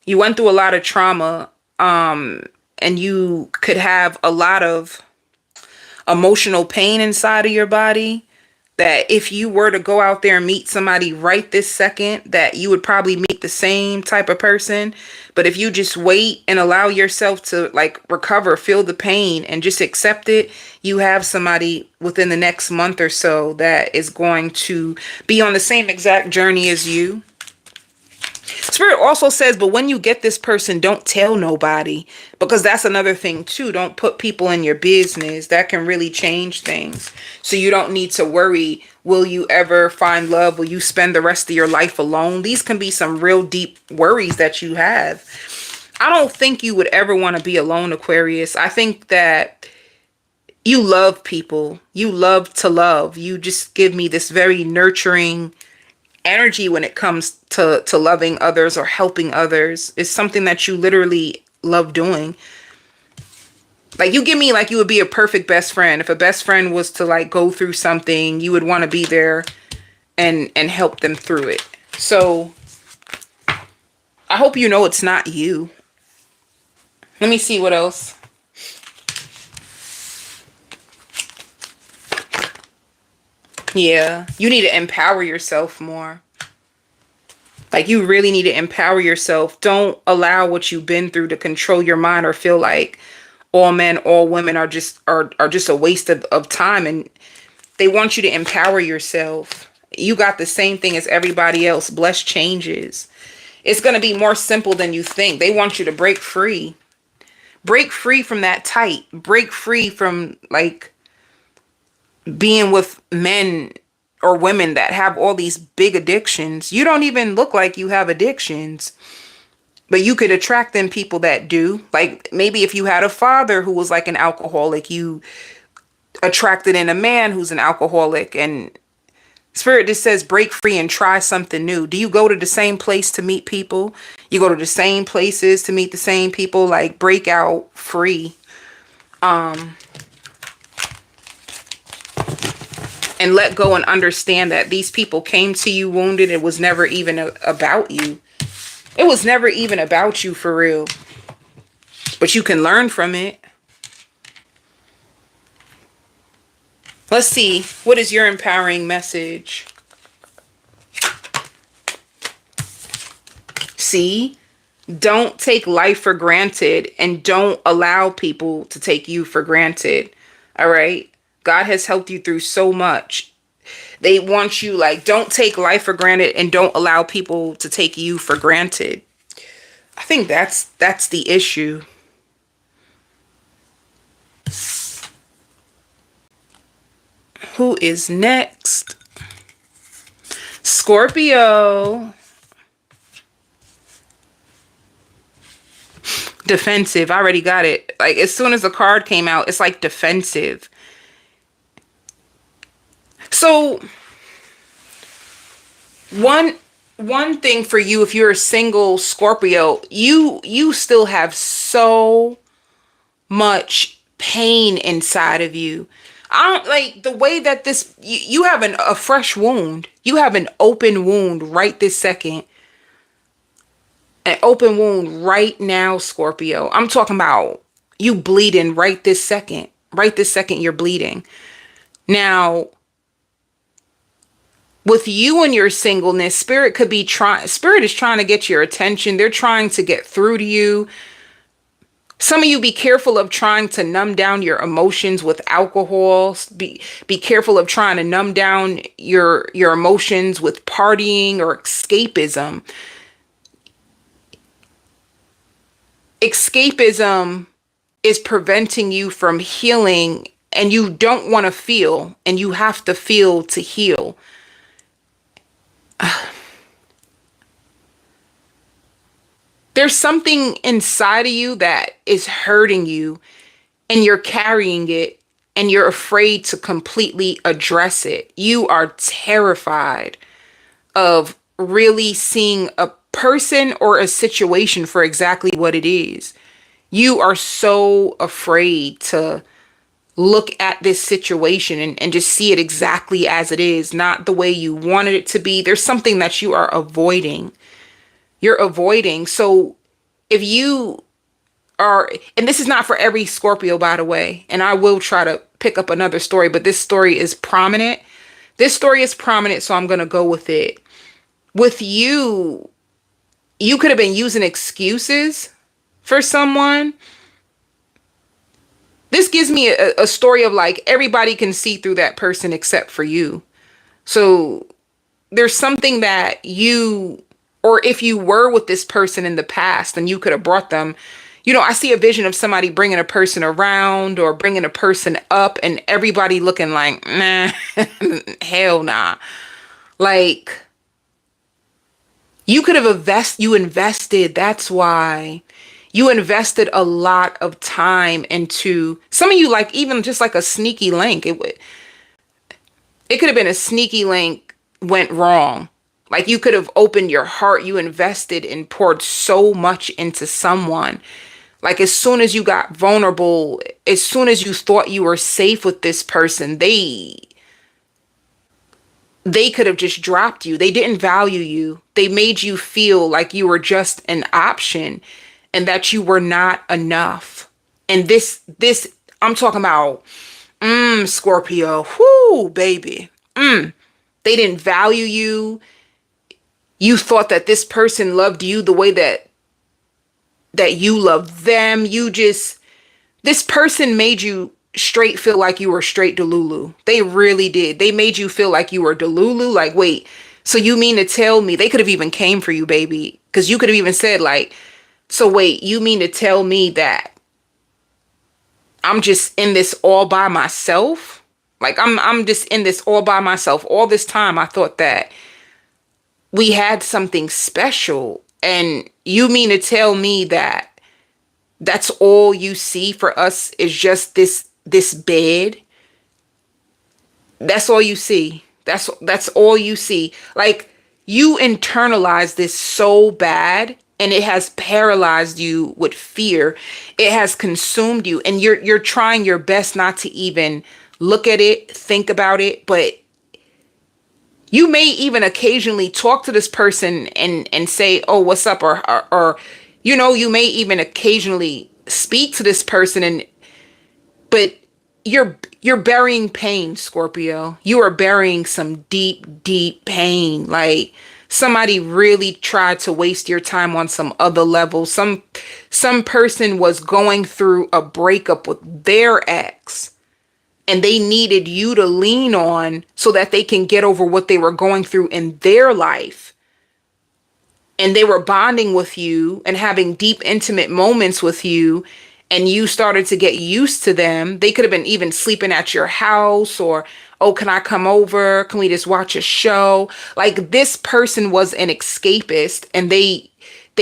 You went through a lot of trauma, and you could have a lot of emotional pain inside of your body, that if you were to go out there and meet somebody right this second, that you would probably meet the same type of person. But if you just wait and allow yourself to like recover, feel the pain, and just accept it, you have somebody within the next month or so that is going to be on the same exact journey as you. Spirit also says, but when you get this person, don't tell nobody, because that's another thing too. Don't put people in your business. That can really change things. So you don't need to worry. Will you ever find love? Will you spend the rest of your life alone? These can be some real deep worries that you have. I don't think you would ever want to be alone, Aquarius. I think that you love people. You love to love. You just give me this very nurturing energy when it comes to loving others or helping others. It's something that you literally love doing. Like, you give me like you would be a perfect best friend. If a best friend was to like go through something, you would want to be there and help them through it. So I hope you know it's not you. Let me see what else. Yeah, you need to empower yourself more. Like, you really need to empower yourself. Don't allow what you've been through to control your mind, or feel like all men, all women are just a waste of time, and they want you to empower yourself. You got the same thing as everybody else. Blessed changes. It's going to be more simple than you think. They want you to break free. Break free from that tight. Break free from like being with men or women that have all these big addictions. You don't even look like you have addictions, but you could attract them people that do. Like, maybe if you had a father who was like an alcoholic, you attracted in a man who's an alcoholic. And Spirit just says break free and try something new. Do you go to the same place to meet people? You go to the same places to meet the same people? Like, break out free. And let go and understand that these people came to you wounded. It was never even about you. It was never even about you for real. But you can learn from it. Let's see. What is your empowering message? See? Don't take life for granted, and don't allow people to take you for granted. All right? God has helped you through so much. They want you, like, don't take life for granted, and don't allow people to take you for granted. I think that's the issue. Who is next? Scorpio. Defensive. I already got it. Like, as soon as the card came out, it's like defensive. So one thing for you, if you're a single Scorpio, you still have so much pain inside of you. I don't like the way that this, you have a fresh wound. You have an open wound right this second. An open wound right now, Scorpio. I'm talking about you bleeding right this second. Right this second, you're bleeding. Now, with you and your singleness, Spirit is trying to get your attention. They're trying to get through to you. Some of you, be careful of trying to numb down your emotions with alcohol. Be careful of trying to numb down your emotions with partying or escapism. Escapism is preventing you from healing, and you don't want to feel, and you have to feel to heal. There's something inside of you that is hurting you, and you're carrying it, and you're afraid to completely address it. You are terrified of really seeing a person or a situation for exactly what it is. You are so afraid to look at this situation and just see it exactly as it is, not the way you wanted it to be. There's something that you are avoiding. You're avoiding. So if you are, and this is not for every Scorpio, by the way, and I will try to pick up another story, but this story is prominent. This story is prominent, so I'm going to go with it. With you, you could have been using excuses for someone. This gives me a story of like everybody can see through that person except for you. So there's something that you, or if you were with this person in the past and you could have brought them, you know, I see a vision of somebody bringing a person around or bringing a person up and everybody looking like, nah, hell nah. Like, you could have invested. That's why you invested a lot of time into some of you, like even just like a sneaky link. It could have been a sneaky link went wrong. Like you could have opened your heart. You invested and poured so much into someone. Like as soon as you got vulnerable, as soon as you thought you were safe with this person, they could have just dropped you. They didn't value you. They made you feel like you were just an option and that you were not enough. And this, I'm talking about, Scorpio, whoo, baby. They didn't value you. You thought that this person loved you the way that you loved them. This person made you straight feel like you were straight Delulu. They really did. They made you feel like you were Delulu. Like, wait, so you mean to tell me they could have even came for you, baby? Because you could have even said like, so wait, you mean to tell me that I'm just in this all by myself? Like I'm just in this all by myself. All this time I thought that we had something special, and you mean to tell me that that's all you see for us is just this bed? That's all you see. That's all you see. Like you internalize this so bad and it has paralyzed you with fear. It has consumed you and you're trying your best not to even look at it, think about it, but you may even occasionally talk to this person and say, "Oh, what's up?" or you know, you may even occasionally speak to this person but you're burying pain, Scorpio. You are burying some deep, deep pain. Like somebody really tried to waste your time on some other level. Some person was going through a breakup with their ex and they needed you to lean on so that they can get over what they were going through in their life. And they were bonding with you and having deep, intimate moments with you. And you started to get used to them. They could have been even sleeping at your house or, oh, can I come over? Can we just watch a show? Like this person was an escapist and they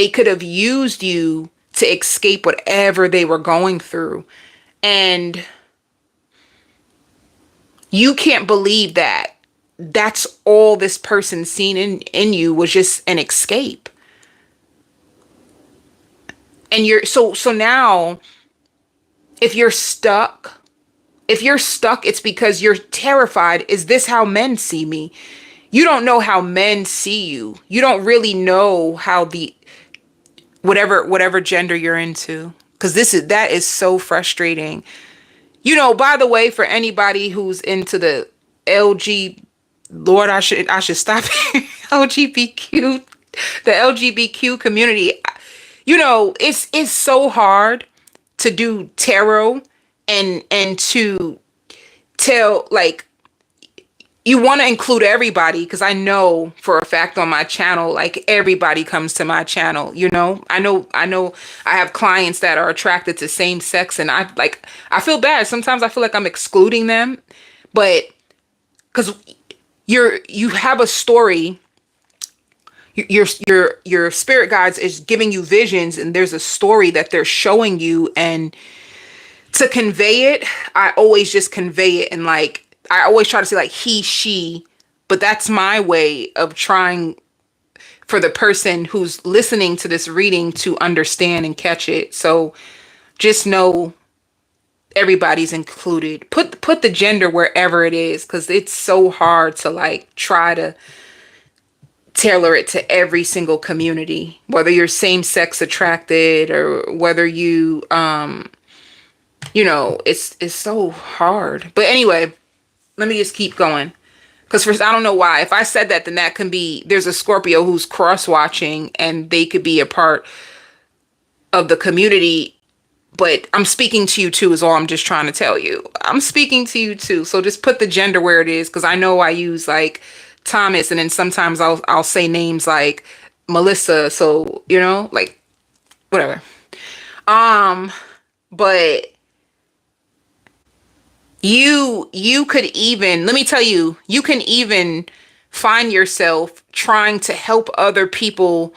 could have used you to escape whatever they were going through. And you can't believe that that's all this person seen in you was just an escape. And you're so now if you're stuck, it's because you're terrified. Is this how men see me? You don't know how men see you. You don't really know how the whatever gender you're into. Because that is so frustrating. You know, by the way, for anybody who's into the Lord, I should stop LGBTQ, the LGBTQ community. You know, it's so hard to do tarot and to tell, like, you want to include everybody, because I know for a fact on my channel, like everybody comes to my channel, you know. I know I have clients that are attracted to same sex, and I feel bad. Sometimes I feel like I'm excluding them, but because you have a story, your spirit guides is giving you visions, and there's a story that they're showing you, and to convey it, I always just convey it, and like I always try to say like he, she, but that's my way of trying for the person who's listening to this reading to understand and catch it. So just know everybody's included. Put the gender wherever it is, because it's so hard to like try to tailor it to every single community, whether you're same-sex attracted or whether you, it's so hard. But anyway, let me just keep going. Because first, I don't know why. If I said that, then that can be, there's a Scorpio who's cross-watching and they could be a part of the community. But I'm speaking to you too is all I'm just trying to tell you. I'm speaking to you too. So just put the gender where it is, because I know I use like Thomas, and then sometimes I'll say names like Melissa. So, like whatever. But you could even, let me tell you, you can even find yourself trying to help other people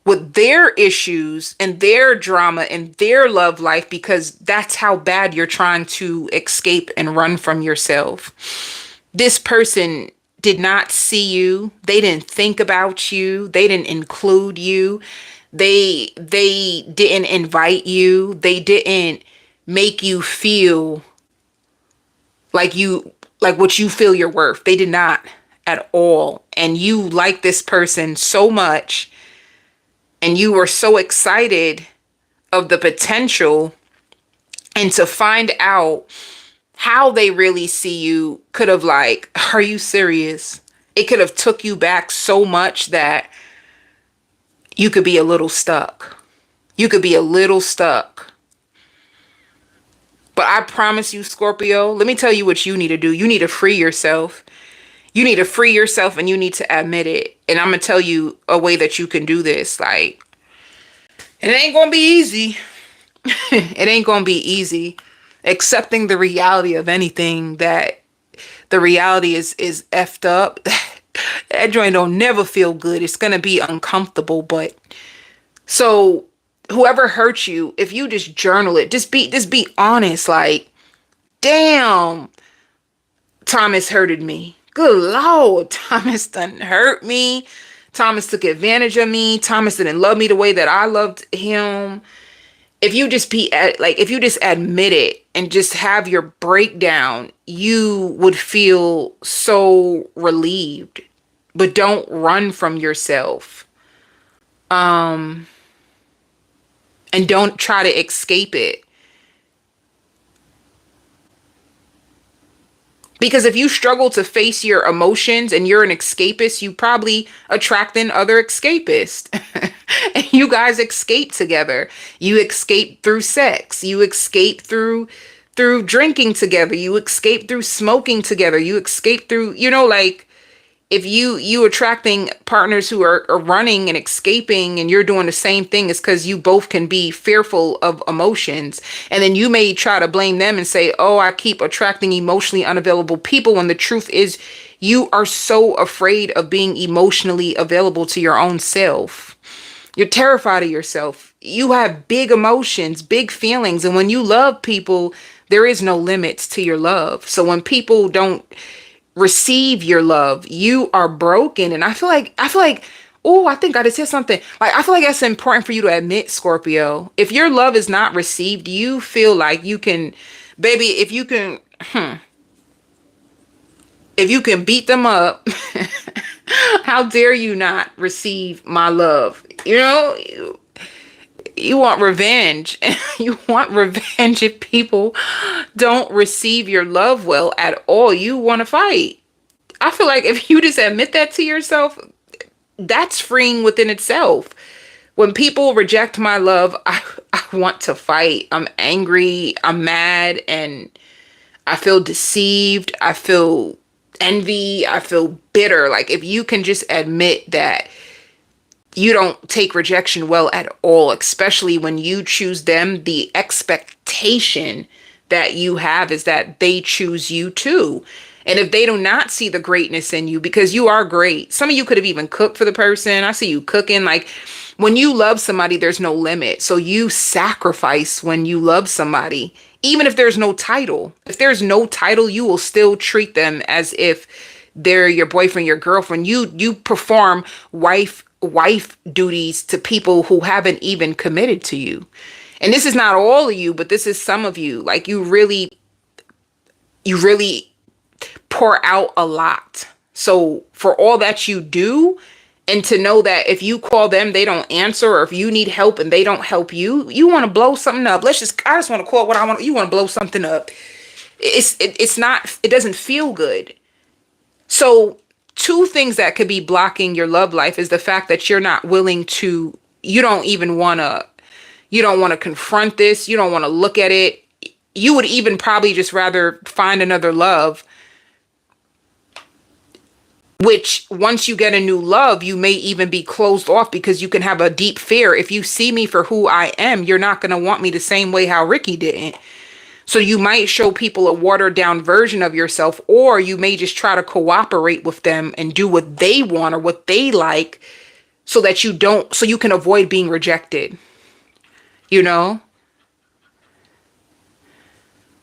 with their issues and their drama and their love life, because that's how bad you're trying to escape and run from yourself. This person did not see you. They didn't think about you. They didn't include you. They didn't invite you. They didn't make you feel like what you feel you're worth. They did not at all. And you like this person so much, and you were so excited of the potential, and to find out how they really see you could have like, are you serious? It could have took you back so much that you could be a little stuck. You could be a little stuck. But I promise you, Scorpio, let me tell you what you need to do. You need to free yourself. You need to free yourself, and you need to admit it. And I'm going to tell you a way that you can do this. Like, it ain't going to be easy. It ain't going to be easy. Accepting the reality of anything, that the reality is effed up. That joint don't never feel good. It's going to be uncomfortable. But so whoever hurt you, if you just journal it, just be honest. Like, damn, Thomas hurted me. Good Lord, Thomas done hurt me. Thomas took advantage of me. Thomas didn't love me the way that I loved him. If you just if you just admit it and just have your breakdown, you would feel so relieved. But don't run from yourself. And don't try to escape it. Because if you struggle to face your emotions and you're an escapist, you probably attracting other escapists. And you guys escape together. You escape through sex. You escape through drinking together. You escape through smoking together. You escape through, like, if you attracting partners who are running and escaping, and you're doing the same thing, is because you both can be fearful of emotions. And then you may try to blame them and say, oh, I keep attracting emotionally unavailable people, when the truth is you are so afraid of being emotionally available to your own self. You're terrified of yourself. You have big emotions, big feelings. And when you love people, there is no limits to your love. So when people don't receive your love, you are broken. And I feel like, oh, I think I just said something. Like, I feel like that's important for you to admit, Scorpio. If your love is not received, you feel like you can, baby, if you can beat them up, how dare you not receive my love? You want revenge. You want revenge if people don't receive your love well at all. You want to fight. I feel like if you just admit that to yourself, that's freeing within itself. When people reject my love, I want to fight. I'm angry. I'm mad. And I feel deceived. I feel envy. I feel bitter. Like, if you can just admit that you don't take rejection well at all, especially when you choose them, the expectation that you have is that they choose you too. And if they do not see the greatness in you, because you are great, some of you could have even cooked for the person. I see you cooking. Like, when you love somebody, there's no limit. So you sacrifice when you love somebody, even if there's no title. If there's no title, you will still treat them as if they're your boyfriend, your girlfriend. You perform wife duties to people who haven't even committed to you. And this is not all of you, but this is some of you. Like, you really pour out a lot. So for all that you do, And to know that if you call them, they don't answer, or if you need help and they don't help you, you want to blow something up. I just want to call what I want. You want to blow something up. It's not, it doesn't feel good. So two things that could be blocking your love life is the fact that you're not willing to, you don't want to confront this. You don't want to look at it. You would even probably just rather find another love, which once you get a new love, you may even be closed off because you can have a deep fear. If you see me for who I am, you're not going to want me the same way how Ricky didn't. So you might show people a watered down version of yourself, or you may just try to cooperate with them and do what they want or what they like so that so you can avoid being rejected. You know?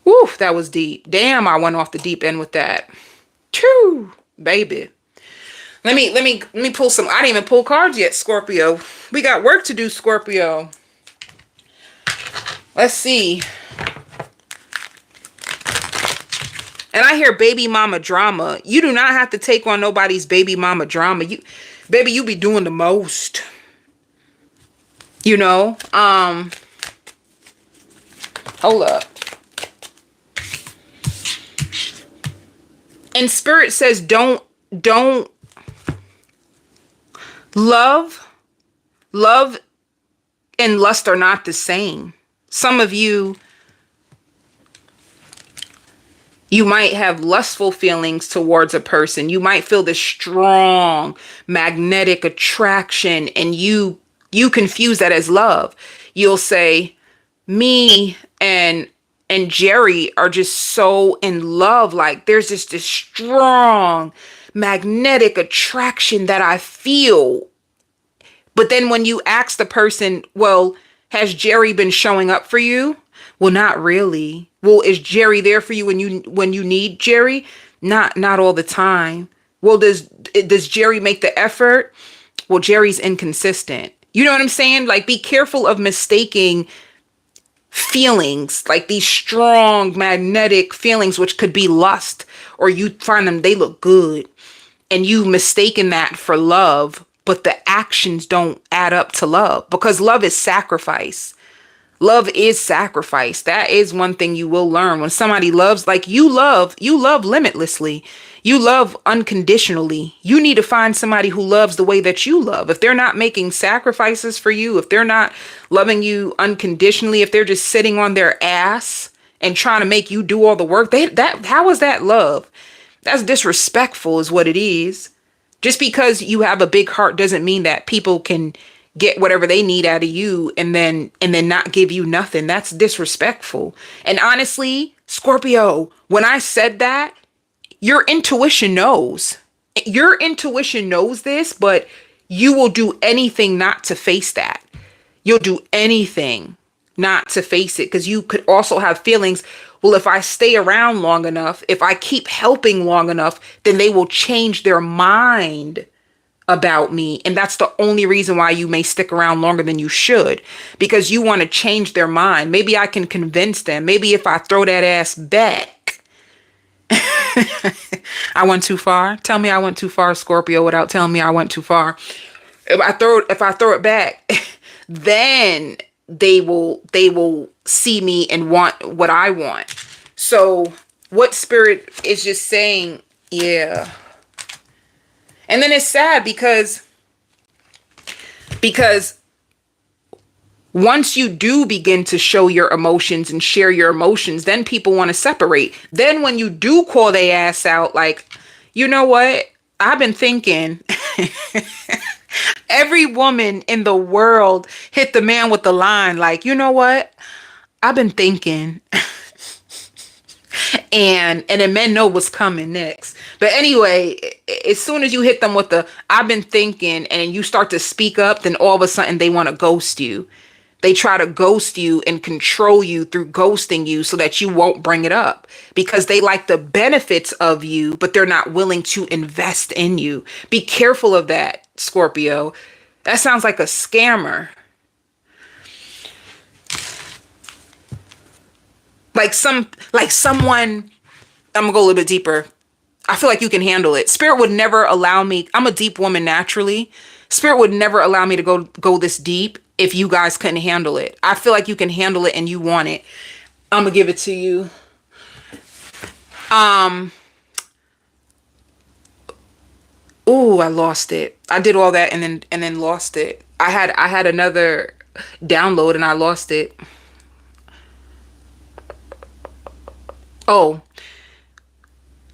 Woo, that was deep. Damn, I went off the deep end with that. Choo, baby. Let me pull some. I didn't even pull cards yet, Scorpio. We got work to do, Scorpio. Let's see. And I hear baby mama drama. You do not have to take on nobody's baby mama drama. Baby, you be doing the most. You know? Hold up. And Spirit says don't love and lust are not the same. Some of you might have lustful feelings towards a person. You might feel this strong magnetic attraction, and you confuse that as love. You'll say, me and Jerry are just so in love. Like there's just this strong magnetic attraction that I feel. But then when you ask the person, well, has Jerry been showing up for you? Well, not really. Well, is Jerry there for you when you need Jerry? Not all the time. Well, does Jerry make the effort? Well, Jerry's inconsistent. You know what I'm saying? Like, be careful of mistaking feelings, like these strong magnetic feelings, which could be lust, or you find them, they look good, and you mistaken that for love, but the actions don't add up to love, because love is sacrifice. Love is sacrifice. That is one thing you will learn when somebody loves, like you love limitlessly. You love unconditionally. You need to find somebody who loves the way that you love. If they're not making sacrifices for you, if they're not loving you unconditionally, if they're just sitting on their ass and trying to make you do all the work, how is that love? That's disrespectful is what it is. Just because you have a big heart doesn't mean that people can get whatever they need out of you and then not give you nothing. That's disrespectful. And honestly, Scorpio, when I said that, your intuition knows. Your intuition knows this, but you will do anything not to face that. You'll do anything not to face it, because you could also have feelings. Well, if I stay around long enough, if I keep helping long enough, then they will change their mind about me. And that's the only reason why you may stick around longer than you should, because you want to change their mind. Maybe I can convince them. Maybe if I throw that ass back. I went too far. Tell me I went too far, Scorpio, without telling me I went too far. If I throw it back, then they will see me and want what I want. So what Spirit is just saying, yeah. And then it's sad because once you do begin to show your emotions and share your emotions, then people want to separate. Then when you do call their ass out, like, you know what? I've been thinking. Every woman in the world hit the man with the line, like, you know what? I've been thinking. And then men know what's coming next. But anyway, as soon as you hit them with the I've been thinking, and you start to speak up, then all of a sudden they want to ghost you. They try to ghost you and control you through ghosting you so that you won't bring it up, because they like the benefits of you, but they're not willing to invest in you. Be careful of that, Scorpio. That sounds like a scammer. Like someone, I'm gonna go a little bit deeper. I feel like you can handle it. Spirit would never allow me. I'm a deep woman naturally. Spirit would never allow me to go this deep if you guys couldn't handle it. I feel like you can handle it and you want it. I'm gonna give it to you. Ooh, I lost it. I did all that and then lost it. I had another download and I lost it. Oh,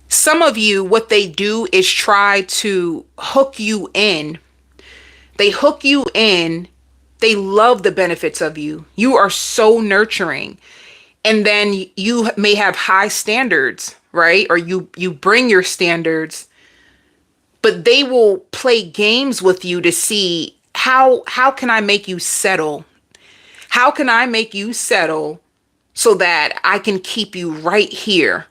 some of you, what they do is try to hook you in. They hook you in. They love the benefits of you. You are so nurturing. And then you may have high standards, right? Or you bring your standards, but they will play games with you to see how can I make you settle? How can I make you settle so that I can keep you right here,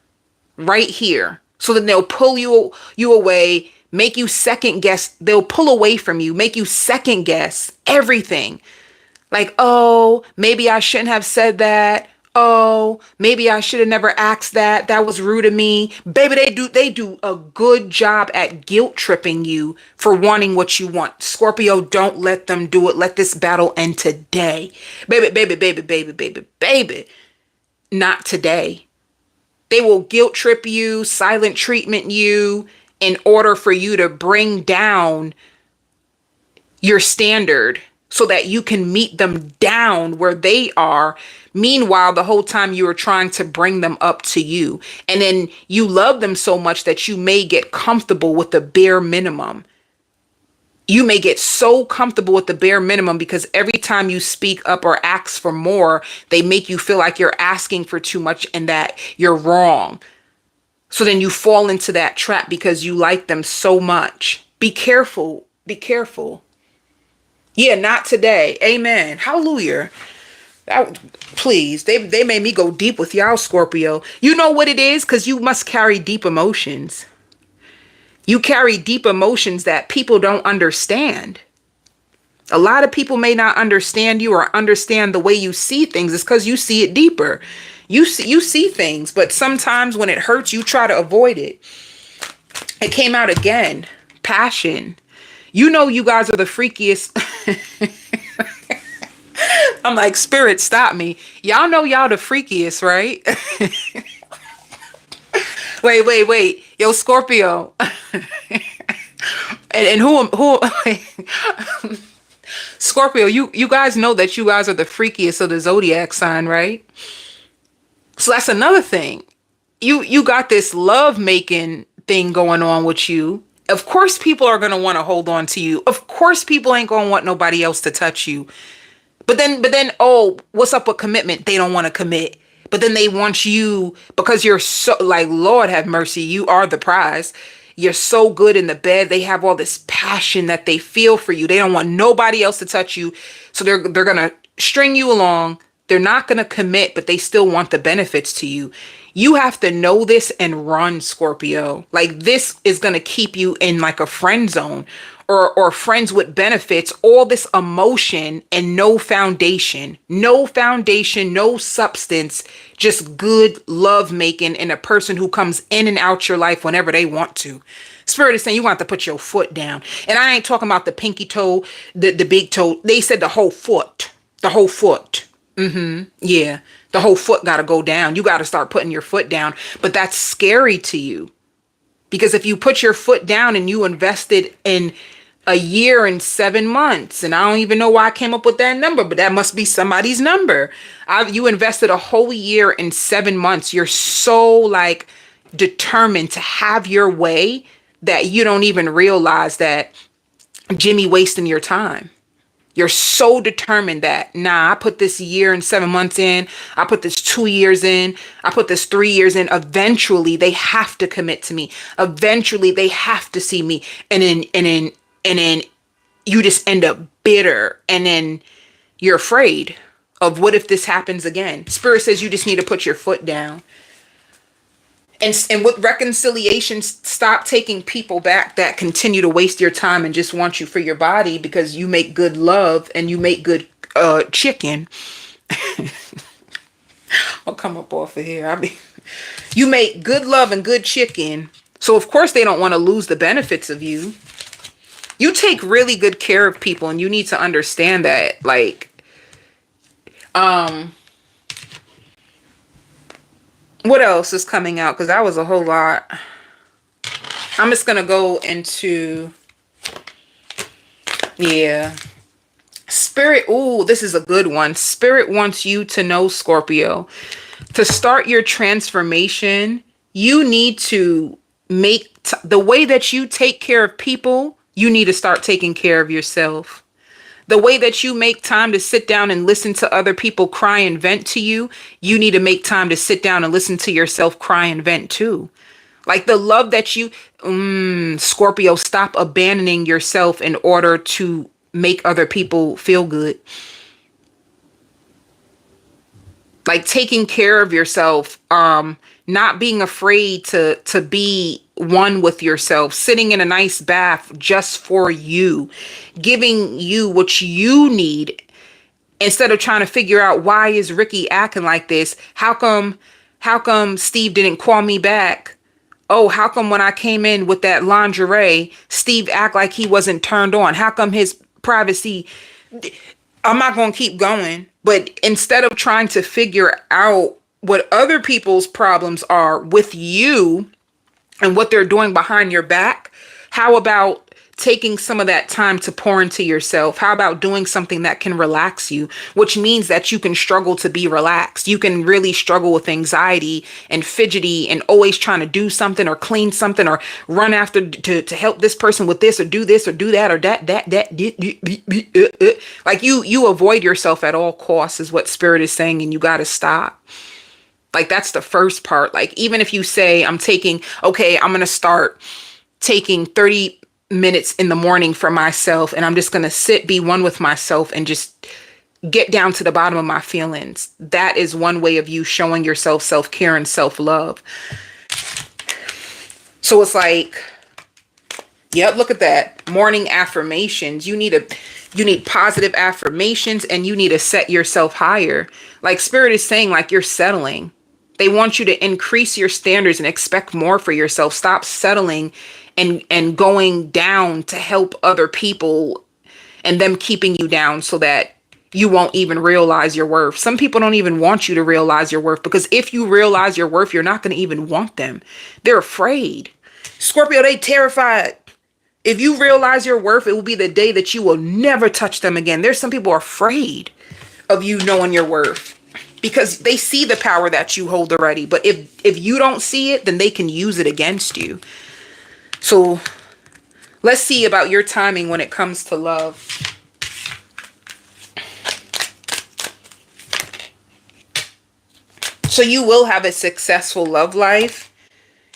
right here? So that they'll pull you away, make you second guess. They'll pull away from you, make you second guess everything. Like, oh, maybe I shouldn't have said that. Oh, maybe I should have never asked that. That was rude of me. Baby, they do a good job at guilt tripping you for wanting what you want. Scorpio, don't let them do it. Let this battle end today. Baby, baby, baby, baby, baby, baby. Not today. They will guilt trip you, silent treatment you in order for you to bring down your standard so that you can meet them down where they are. Meanwhile, the whole time you are trying to bring them up to you. And then you love them so much that you may get comfortable with the bare minimum. You may get so comfortable with the bare minimum because every time you speak up or ask for more, they make you feel like you're asking for too much and that you're wrong. So then you fall into that trap because you like them so much. Be careful. Be careful. Yeah, not today. Amen. Hallelujah. Please, they made me go deep with y'all, Scorpio. You know what it is? Because you must carry deep emotions. You carry deep emotions that people don't understand. A lot of people may not understand you or understand the way you see things. It's because you see it deeper. You see things, but sometimes when it hurts, you try to avoid it. It came out again. Passion. You know you guys are the freakiest. I'm like, Spirit, stop me. Y'all know y'all the freakiest, right? Wait. Yo, Scorpio. and who Scorpio, you guys know that you guys are the freakiest of the zodiac sign, right? So that's another thing. You got this love making thing going on with you. Of course people are going to want to hold on to you. Of course people ain't going to want nobody else to touch you. But then, oh, what's up with commitment? They don't want to commit. But then they want you because you're so, like, Lord have mercy, you are the prize. You're so good in the bed. They have all this passion that they feel for you. They don't want nobody else to touch you. So they're going to string you along. They're not going to commit, but they still want the benefits to you. You have to know this and run, Scorpio. Like, this is going to keep you in like a friend zone or friends with benefits, all this emotion and no foundation, no substance, just good love making and a person who comes in and out your life whenever they want to. Spirit is saying you want to put your foot down. And I ain't talking about the pinky toe, the big toe. They said the whole foot. Yeah. The whole foot got to go down. You got to start putting your foot down. But that's scary to you. Because if you put your foot down and you invested in a year and 7 months, and I don't even know why I came up with that number, but that must be somebody's number. You invested a whole year and 7 months. You're so like determined to have your way that you don't even realize that Jimmy wasting your time. You're so determined that, nah, I put this year and 7 months in. I put this 2 years in. I put this 3 years in. Eventually, they have to commit to me. Eventually, they have to see me. And then you just end up bitter. And then you're afraid of what if this happens again. Spirit says you just need to put your foot down. And with reconciliation, stop taking people back that continue to waste your time and just want you for your body because you make good love and you make good chicken. I'll come up off of here. You make good love and good chicken. So of course they don't want to lose the benefits of you. You take really good care of people, and you need to understand that. Like, what else is coming out? Because that was a whole lot. I'm just gonna go into, yeah. Spirit, ooh, this is a good one. Spirit wants you to know, Scorpio, to start your transformation, you need to make the way that you take care of people, you need to start taking care of yourself. The way that you make time to sit down and listen to other people cry and vent to you, you need to make time to sit down and listen to yourself cry and vent too. Like the love that you, Scorpio, stop abandoning yourself in order to make other people feel good. Like taking care of yourself, not being afraid to be one with yourself, sitting in a nice bath just for you, giving you what you need instead of trying to figure out, why is Ricky acting like this? How come Steve didn't call me back? Oh, how come when I came in with that lingerie, Steve act like he wasn't turned on? How come his privacy? I'm not going to keep going. But instead of trying to figure out what other people's problems are with you and what they're doing behind your back, how about taking some of that time to pour into yourself? How about doing something that can relax you, which means that you can struggle to be relaxed. You can really struggle with anxiety and fidgety and always trying to do something or clean something or run after to help this person with this or do that or that. Like you avoid yourself at all costs is what Spirit is saying, and you got to stop. Like that's the first part. Like even if you say, I'm going to start taking 30 minutes in the morning for myself, and I'm just going to sit, be one with myself, and just get down to the bottom of my feelings. That is one way of you showing yourself self-care and self-love. So it's like, yep, look at that. Morning affirmations. You need positive affirmations, and you need to set yourself higher. Like Spirit is saying, like you're settling. They want you to increase your standards and expect more for yourself. Stop settling and going down to help other people and them keeping you down so that you won't even realize your worth. Some people don't even want you to realize your worth, because if you realize your worth, you're not going to even want them. They're afraid. Scorpio, they terrified. If you realize your worth, it will be the day that you will never touch them again. There's some people afraid of you knowing your worth because they see the power that you hold already. But if you don't see it, then they can use it against you. So let's see about your timing when it comes to love. So you will have a successful love life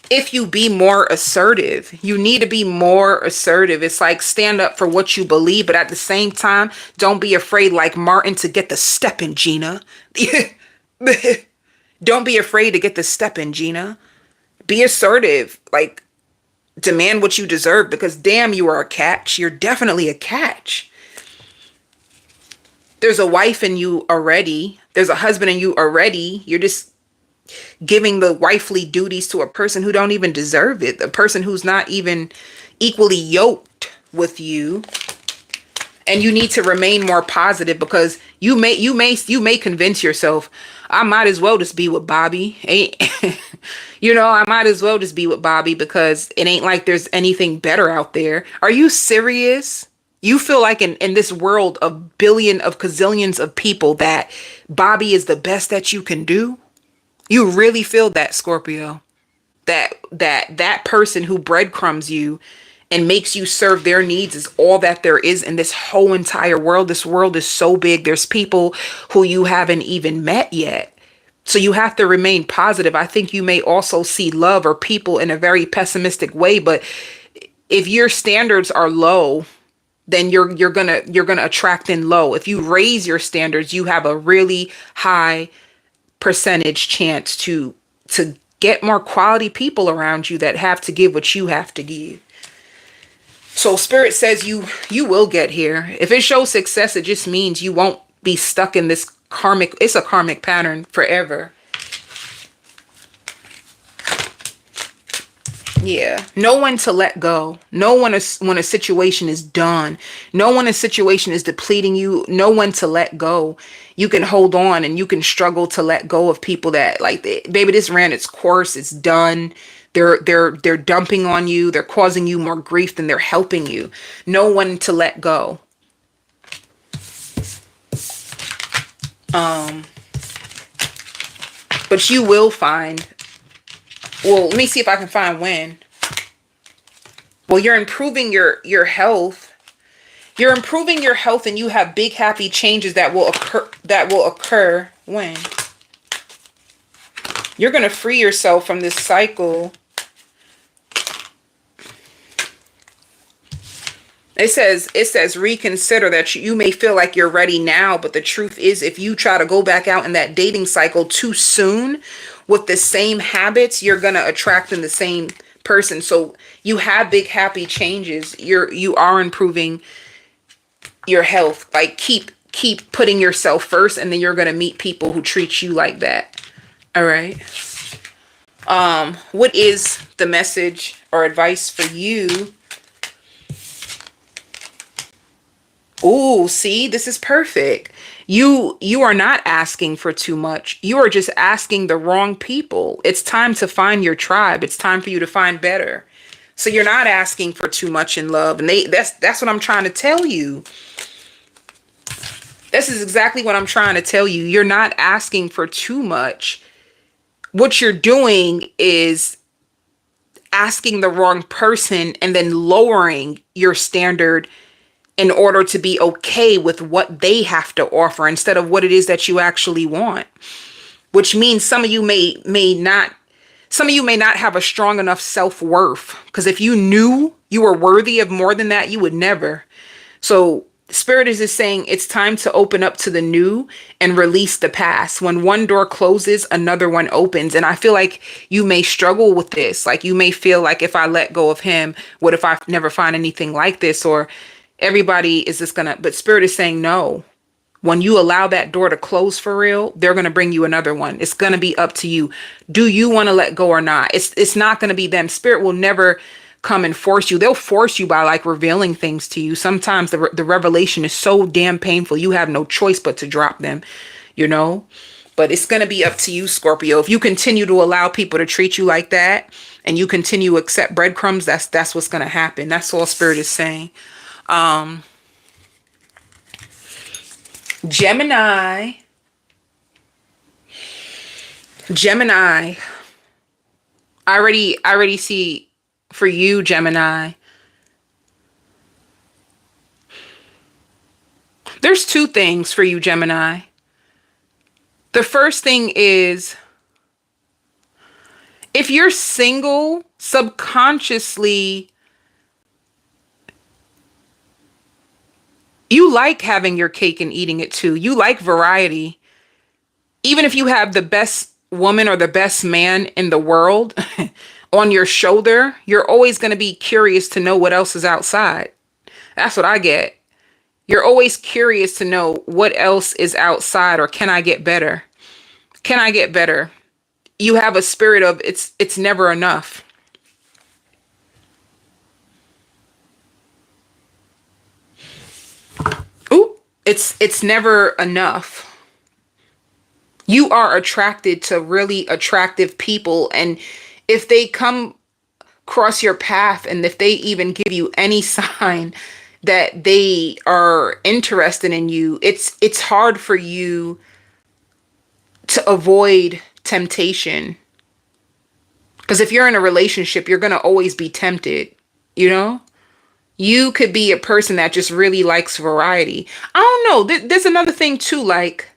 if you be more assertive. You need to be more assertive. It's like stand up for what you believe, but at the same time, don't be afraid like Martin to get the step in, Gina. Don't be afraid to get the step in, Gina. Be assertive. Like, demand what you deserve, because damn, you are a catch. You're definitely a catch. There's a wife in you already. There's a husband in you already. You're just giving the wifely duties to a person who don't even deserve it. A person who's not even equally yoked with you. And you need to remain more positive, because you may convince yourself, I might as well just be with Bobby. I might as well just be with Bobby because it ain't like there's anything better out there. Are you serious? You feel like in this world of gazillions of people that Bobby is the best that you can do? You really feel that, Scorpio? That person who breadcrumbs you and makes you serve their needs is all that there is in this whole entire world. This world is so big. There's people who you haven't even met yet. So you have to remain positive. I think you may also see love or people in a very pessimistic way, but if your standards are low, then you're gonna attract in low. If you raise your standards, you have a really high percentage chance to get more quality people around you that have to give what you have to give. So Spirit says you will get here. If it shows success, it just means you won't be stuck in this it's a karmic pattern forever. Yeah. Know when to let go. Know when a situation is done. Know when a situation is depleting you. Know when to let go. You can hold on and you can struggle to let go of people that like, baby, this ran its course. It's done. They're dumping on you. They're causing you more grief than they're helping you. Know when to let go. But you will find, well, let me see if I can find when. Well, you're improving your health. You're improving your health and you have big happy changes that will occur when you're going to free yourself from this cycle. It says reconsider that you may feel like you're ready now, but the truth is if you try to go back out in that dating cycle too soon with the same habits, you're going to attract in the same person. So you have big happy changes. You are improving your health. Like keep putting yourself first, and then you're going to meet people who treat you like that. All right. What is the message or advice for you? Oh, see, this is perfect. You are not asking for too much. You are just asking the wrong people. It's time to find your tribe. It's time for you to find better. So you're not asking for too much in love. And that's what I'm trying to tell you. This is exactly what I'm trying to tell you. You're not asking for too much. What you're doing is asking the wrong person and then lowering your standard in order to be okay with what they have to offer instead of what it is that you actually want. Which means some of you may not have a strong enough self-worth, because if you knew you were worthy of more than that, you would never. So Spirit is just saying it's time to open up to the new and release the past. When one door closes, another one opens. And I feel like you may struggle with this. Like you may feel like, if I let go of him, what if I never find anything like this? Or everybody is just gonna, but Spirit is saying no. When you allow that door to close for real, they're going to bring you another one. It's going to be up to you. Do you want to let go or not? It's not going to be them. Spirit will never come and force you. They'll force you by like revealing things to you. Sometimes the revelation is so damn painful. You have no choice but to drop them, you know? But it's going to be up to you, Scorpio. If you continue to allow people to treat you like that and you continue to accept breadcrumbs, that's what's going to happen. That's all Spirit is saying. Gemini. I already see for you, Gemini. There's two things for you, Gemini. The first thing is, if you're single, subconsciously, you like having your cake and eating it too. You like variety. Even if you have the best woman or the best man in the world on your shoulder, you're always going to be curious to know what else is outside. That's what I get. You're always curious to know what else is outside, or can I get better? Can I get better? You have a spirit of it's never enough. Ooh, it's never enough. You are attracted to really attractive people, and if they come cross your path, and if they even give you any sign that they are interested in you, it's hard for you to avoid temptation. Because if you're in a relationship, you're going to always be tempted, you know? You could be a person that just really likes variety. I don't know. There's another thing too. Like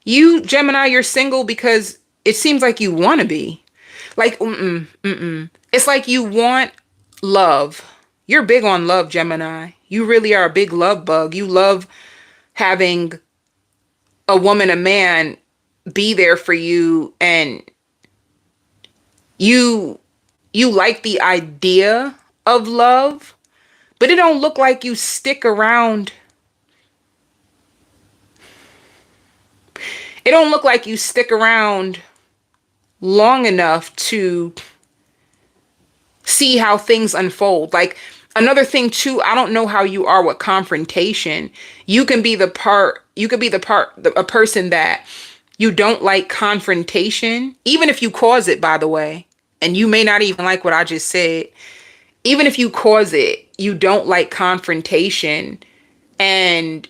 you, Gemini, you're single because it seems like you want to be. Like, it's like you want love. You're big on love, Gemini. You really are a big love bug. You love having a woman, a man be there for you, and you like the idea of love, but it don't look like you stick around. It don't look like you stick around long enough to, see how things unfold. Like, another thing too, I don't know how you are with confrontation. You can be a person that you don't like confrontation, even if you cause it, by the way. And you may not even like what I just said. Even if you cause it, you don't like confrontation. And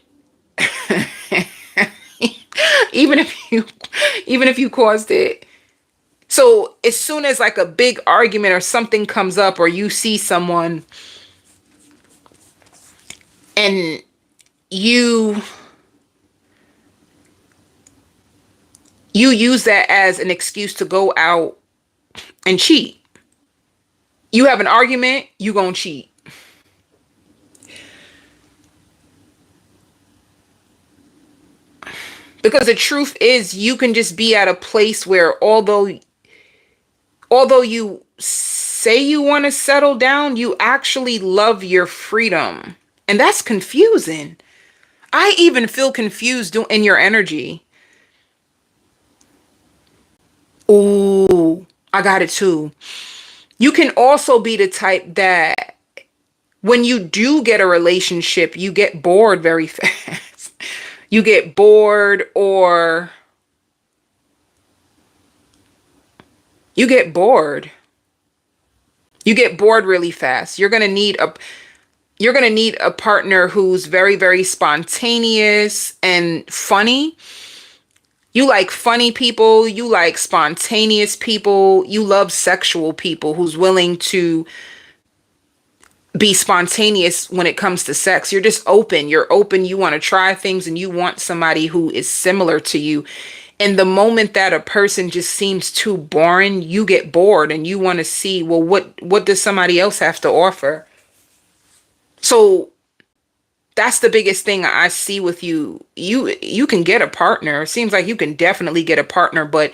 even if you caused it. So as soon as like a big argument or something comes up, or you see someone and you use that as an excuse to go out and cheat. You have an argument, you gonna cheat. Because the truth is, you can just be at a place where although you say you want to settle down, you actually love your freedom. And that's confusing. I even feel confused in your energy. Ooh, I got it too. You can also be the type that when you do get a relationship, you get bored very fast. You get bored, or you get bored. You get bored really fast. You're going to need a partner who's very, very spontaneous and funny. You like funny people, you like spontaneous people, you love sexual people who's willing to be spontaneous when it comes to sex. You're just open. You're open. You want to try things, and you want somebody who is similar to you. And the moment that a person just seems too boring, you get bored and you want to see, well, what does somebody else have to offer? So that's the biggest thing I see with you. You can get a partner. It seems like you can definitely get a partner, but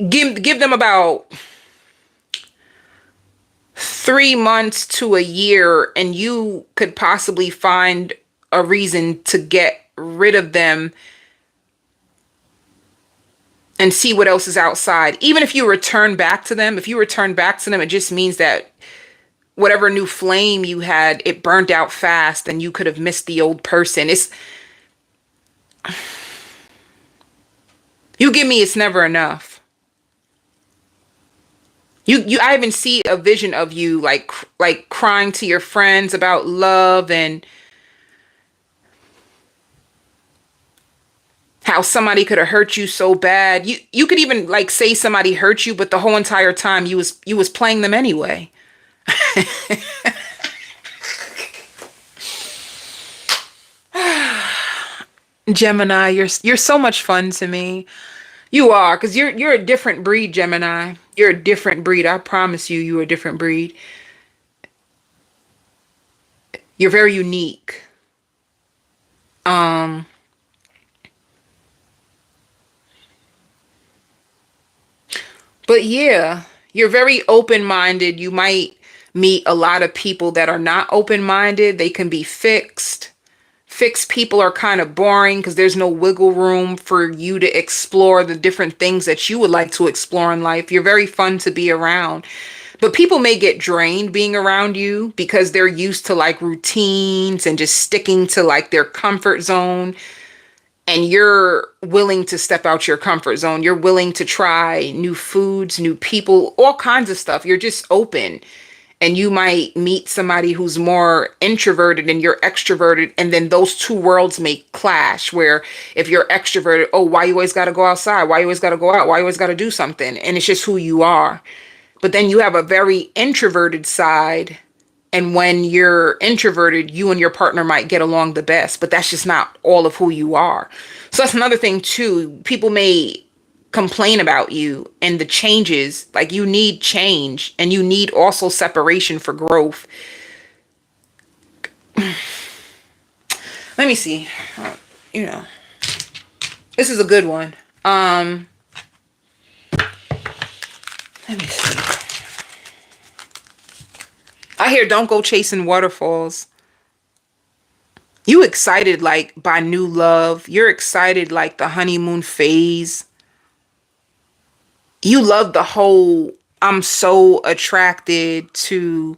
give them about 3 months to a year, and you could possibly find a reason to get rid of them and see what else is outside. Even if you return back to them, it just means that whatever new flame you had, it burned out fast and you could have missed the old person. You give me, it's never enough. I even see a vision of you like crying to your friends about love and how somebody could have hurt you so bad. You could even like say somebody hurt you, but the whole entire time you was playing them anyway. Gemini, you're so much fun to me. You are, because you're a different breed, Gemini. You're a different breed. I promise you, you're a different breed. You're very unique. Um, but yeah, you're very open-minded. You might meet a lot of people that are not open-minded. They can be fixed. Fixed people are kind of boring because there's no wiggle room for you to explore the different things that you would like to explore in life. You're very fun to be around. But people may get drained being around you because they're used to like routines and just sticking to like their comfort zone. And you're willing to step out your comfort zone. You're willing to try new foods, new people, all kinds of stuff. You're just open. And you might meet somebody who's more introverted and you're extroverted, and then those two worlds may clash, where if you're extroverted, oh, why you always got to go outside? Why you always got to go out? Why you always got to do something? And it's just who you are. But then you have a very introverted side, and when you're introverted, you and your partner might get along the best, but that's just not all of who you are. So that's another thing too. People may complain about you and the changes. Like, you need change, and you need also separation for growth. Let me see. You know, this is a good one. Let me see. I hear don't go chasing waterfalls. You excited like by new love. You're excited like the honeymoon phase. You love the whole I'm so attracted to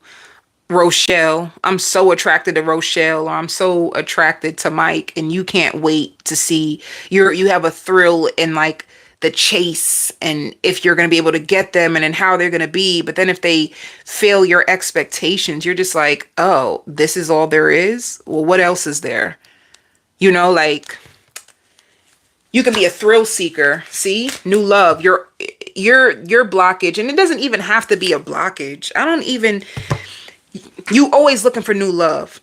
Rochelle. I'm so attracted to Rochelle, or I'm so attracted to Mike, and you can't wait to see you have a thrill in like the chase and if you're going to be able to get them and then how they're going to be. But then if they fail your expectations, you're just like, oh, this is all there is. Well, what else is there? You know, like you can be a thrill seeker. See, new love. Your blockage, and it doesn't even have to be a blockage. I don't even. You always looking for new love.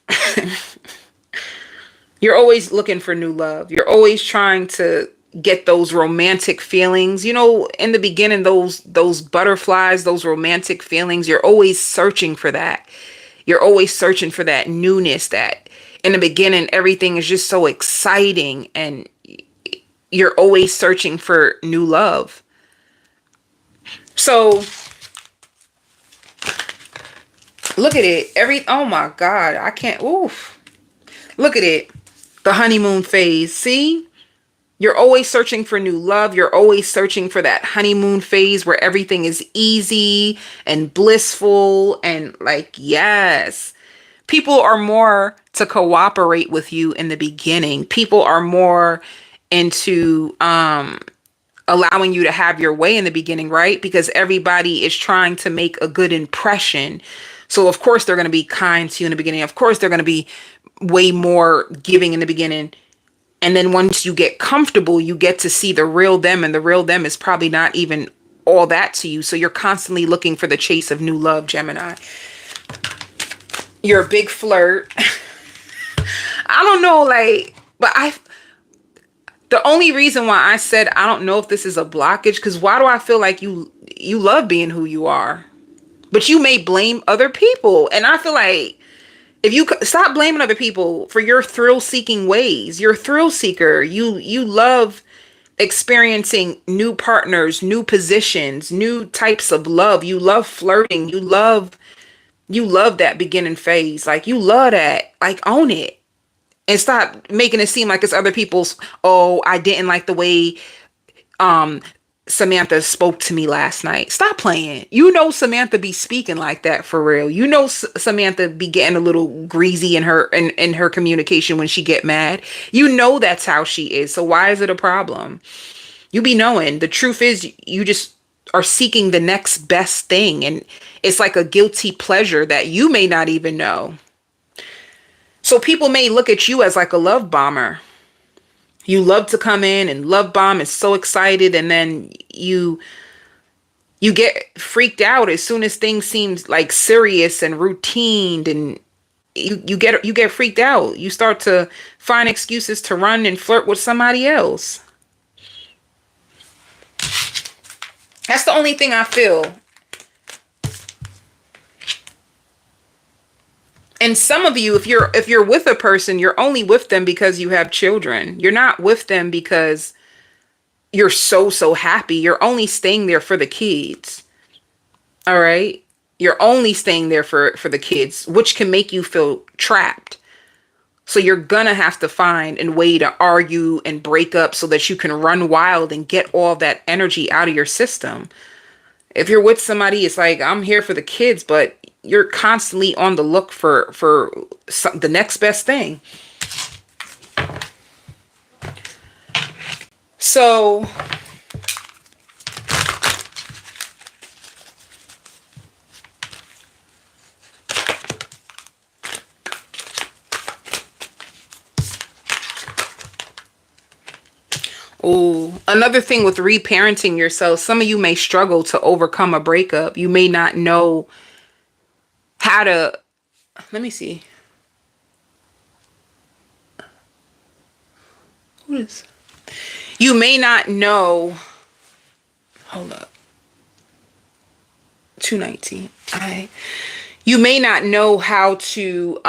You're always looking for new love. You're always trying to get those romantic feelings. You know, in the beginning, those butterflies, those romantic feelings, you're always searching for that. You're always searching for that newness, that in the beginning everything is just so exciting, and you're always searching for new love. So look at it. Oh my God, I can't. Oof. Look at it. The honeymoon phase. See? You're always searching for new love. You're always searching for that honeymoon phase where everything is easy and blissful and like, yes. People are more to cooperate with you in the beginning. People are more into allowing you to have your way in the beginning, right? Because everybody is trying to make a good impression. So of course they're going to be kind to you in the beginning. Of course they're going to be way more giving in the beginning. And then once you get comfortable, you get to see the real them, and the real them is probably not even all that to you. So you're constantly looking for the chase of new love, Gemini. You're a big flirt. I don't know, like, but the only reason why I said I don't know if this is a blockage, because why do I feel like you love being who you are, but you may blame other people, and I feel like if you stop blaming other people for your thrill-seeking ways, you're a thrill seeker. You love experiencing new partners, new positions, new types of love. You love flirting. You love that beginning phase. Like you love that. Like own it. And stop making it seem like it's other people's, oh, I didn't like the way Samantha spoke to me last night. Stop playing. You know Samantha be speaking like that for real. You know Samantha be getting a little greasy in her communication when she get mad. You know that's how she is. So why is it a problem? You be knowing. The truth is you just are seeking the next best thing, and it's like a guilty pleasure that you may not even know. So people may look at you as like a love bomber. You love to come in and love bomb, is so excited, and then you get freaked out as soon as things seem like serious and routine, and you get freaked out. You start to find excuses to run and flirt with somebody else. That's the only thing I feel. And some of you, if you're with a person, you're only with them because you have children. You're not with them because you're so happy. You're only staying there for the kids. All right? You're only staying there for the kids, which can make you feel trapped. So you're gonna have to find a way to argue and break up so that you can run wild and get all that energy out of your system. If you're with somebody, it's like, I'm here for the kids, but you're constantly on the look for the next best thing. So another thing with reparenting yourself, some of you may struggle to overcome a breakup. You may not know how to, let me see. What is, you may not know, hold up. 219. You may not know how to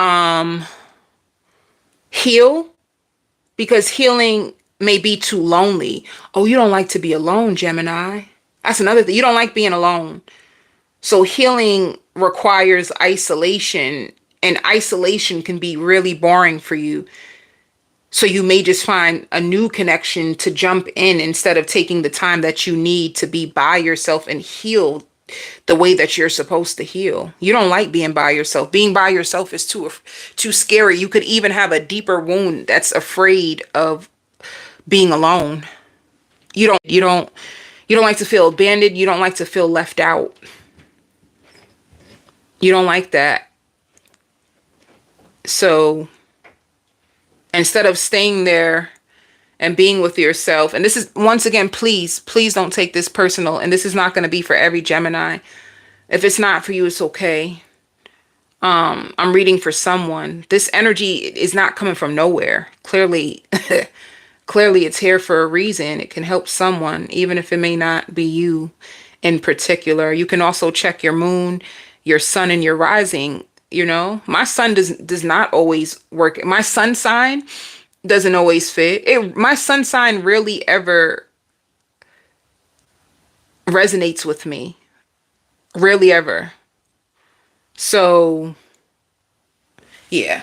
heal, because healing may be too lonely. Oh, you don't like to be alone, Gemini. That's another thing. You don't like being alone. So healing requires isolation, and isolation can be really boring for you. So you may just find a new connection to jump in instead of taking the time that you need to be by yourself and heal the way that you're supposed to heal. You don't like being by yourself. Being by yourself is too scary. You could even have a deeper wound that's afraid of being alone. You don't like to feel abandoned. You don't like to feel left out. You don't like that. So instead of staying there and being with yourself, and this is, once again, please don't take this personal, and this is not going to be for every Gemini. If it's not for you, it's okay. I'm reading for someone. This energy is not coming from nowhere. Clearly, clearly it's here for a reason. It can help someone, even if it may not be you in particular. You can also check your moon, your sun, and your rising. You know, my sun does not always work. My sun sign doesn't always fit. My sun sign rarely ever resonates with me. Rarely ever. So, yeah.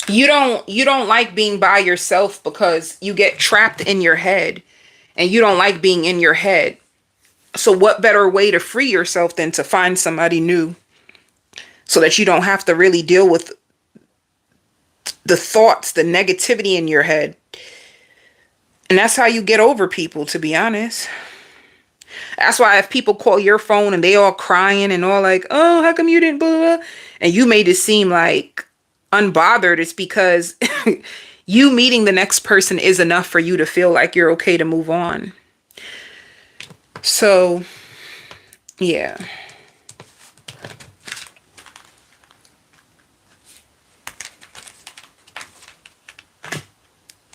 You don't like being by yourself because you get trapped in your head, and you don't like being in your head. So what better way to free yourself than to find somebody new, so that you don't have to really deal with the thoughts, the negativity in your head. And that's how you get over people, to be honest. That's why if people call your phone and they all crying and all like, oh, how come you didn't blah, blah, blah, and you made it seem like unbothered, it's because you meeting the next person is enough for you to feel like you're okay to move on. So, yeah.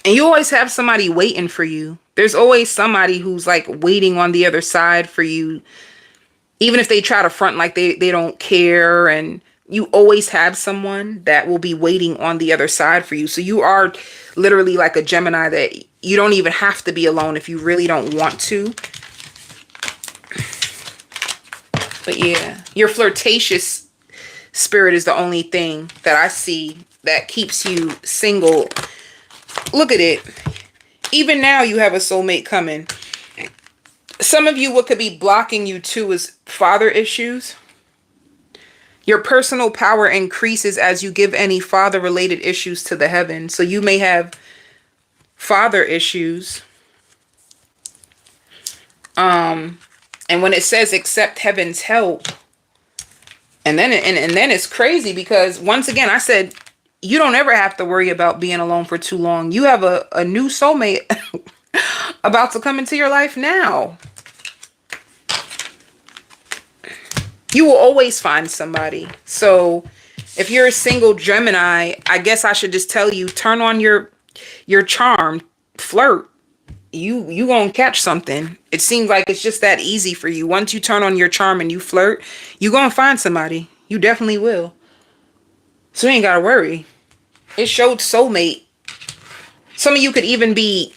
And you always have somebody waiting for you. There's always somebody who's like waiting on the other side for you. Even if they try to front like they don't care. And you always have someone that will be waiting on the other side for you. So you are literally like a Gemini that you don't even have to be alone if you really don't want to. But yeah, your flirtatious spirit is the only thing that I see that keeps you single. Look at it. Even now you have a soulmate coming. Some of you, what could be blocking you too is father issues. Your personal power increases as you give any father related issues to the heavens. So you may have father issues. And when it says accept heaven's help, and then it's crazy because once again, I said, you don't ever have to worry about being alone for too long. You have a new soulmate about to come into your life now. You will always find somebody. So if you're a single Gemini, I guess I should just tell you, turn on your charm, flirt. You gonna catch something. It seems like it's just that easy for you. Once you turn on your charm and you flirt, you gonna find somebody. You definitely will. So you ain't gotta worry. It showed soulmate. Some of you could even be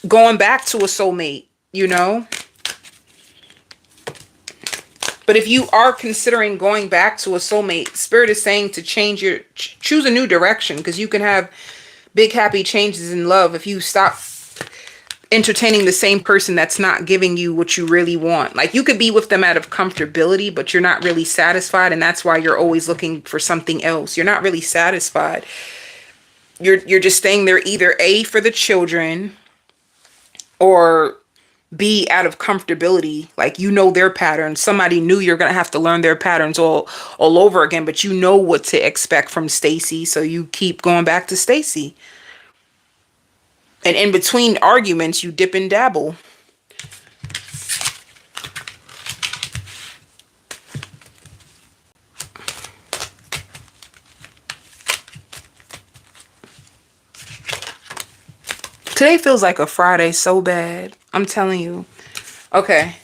going back to a soulmate, you know. But if you are considering going back to a soulmate, Spirit is saying to choose a new direction, because you can have big happy changes in love if you stop entertaining the same person that's not giving you what you really want. Like you could be with them out of comfortability, but you're not really satisfied, and that's why you're always looking for something else. You're not really satisfied. You're just staying there either A, for the children, or B, out of comfortability. Like you know their patterns. Somebody new, you're gonna have to learn their patterns all over again, but you know what to expect from Stacy, so you keep going back to Stacy. And in between arguments, you dip and dabble. Today feels like a Friday so bad. I'm telling you. Okay.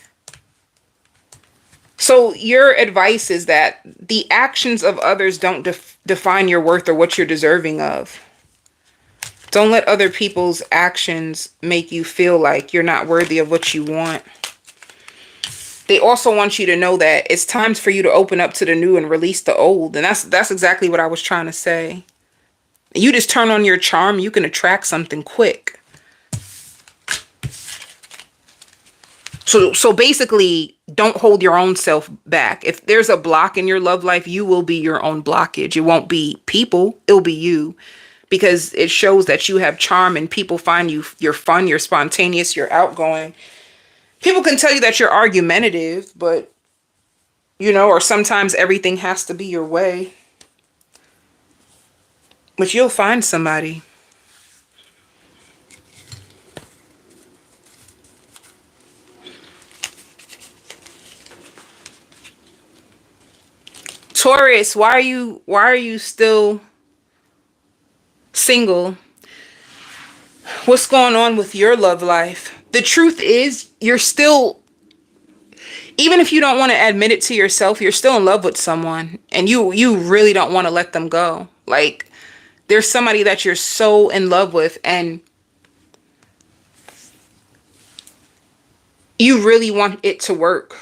So your advice is that the actions of others don't define your worth or what you're deserving of. Don't let other people's actions make you feel like you're not worthy of what you want. They also want you to know that it's time for you to open up to the new and release the old. And that's exactly what I was trying to say. You just turn on your charm, you can attract something quick. So basically, don't hold your own self back. If there's a block in your love life, you will be your own blockage. It won't be people, it'll be you. Because it shows that you have charm and people find you're fun, you're spontaneous, you're outgoing. People can tell you that you're argumentative, but or sometimes everything has to be your way. But you'll find somebody. Taurus, why are you still single? What's going on with your love life? The truth is, you're still, even if you don't want to admit it to yourself, you're still in love with someone and you really don't want to let them go. Like, there's somebody that you're so in love with and you really want it to work.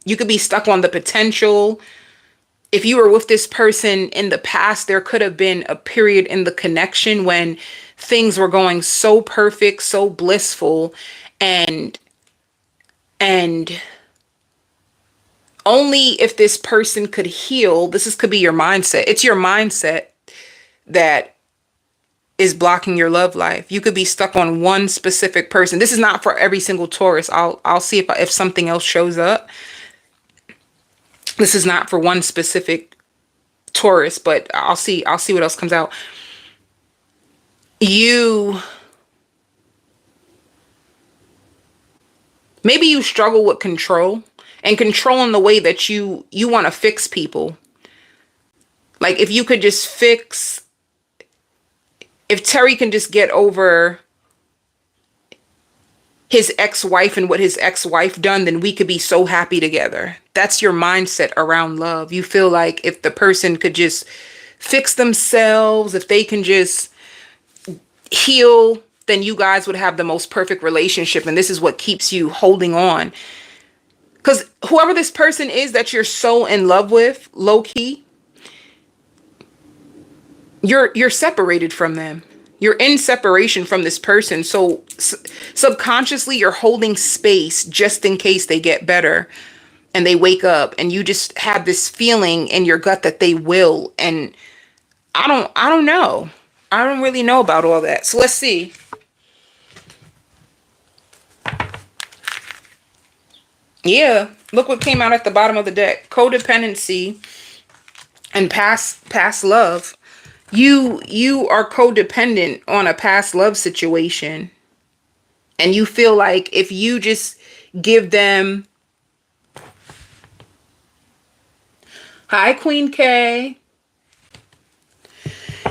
You could be stuck on the potential. If you were with this person in the past, there could have been a period in the connection when things were going so perfect, so blissful, and only if this person could heal, could be your mindset. It's your mindset that is blocking your love life. You could be stuck on one specific person. This is not for every single Taurus. I'll see if something else shows up. This is not for one specific Taurus, but I'll see what else comes out. Maybe you struggle with control and control in the way that you want to fix people. Like, if you could just if Terry can just get over his ex-wife and what his ex-wife done, then we could be so happy together. That's your mindset around love. You feel like if the person could just fix themselves, if they can just heal, then you guys would have the most perfect relationship. And this is what keeps you holding on. Because whoever this person is that you're so in love with, low key, you're separated from them. You're in separation from this person. So subconsciously, you're holding space just in case they get better and they wake up, and you just have this feeling in your gut that they will. And I don't know. I don't really know about all that. So let's see. Yeah, look what came out at the bottom of the deck. Codependency and past love. You are codependent on a past love situation. And you feel like if you just give them... Hi, Queen K.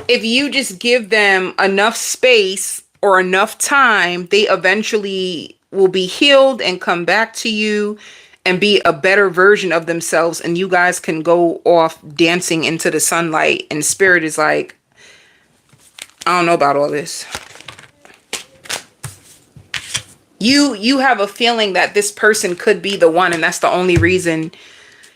If you just give them enough space or enough time, they eventually will be healed and come back to you and be a better version of themselves, and you guys can go off dancing into the sunlight. And spirit is like, I don't know about all this. You have a feeling that this person could be the one, and that's the only reason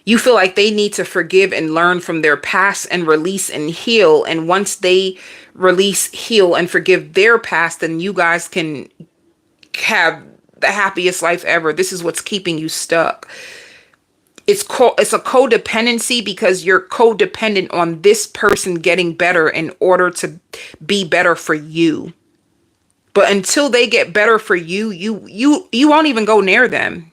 you feel like they need to forgive and learn from their past and release and heal. And once they release, heal, and forgive their past, then you guys can have the happiest life ever. This is what's keeping you stuck. It's a codependency because you're codependent on this person getting better in order to be better for you. But until they get better for you, you won't even go near them.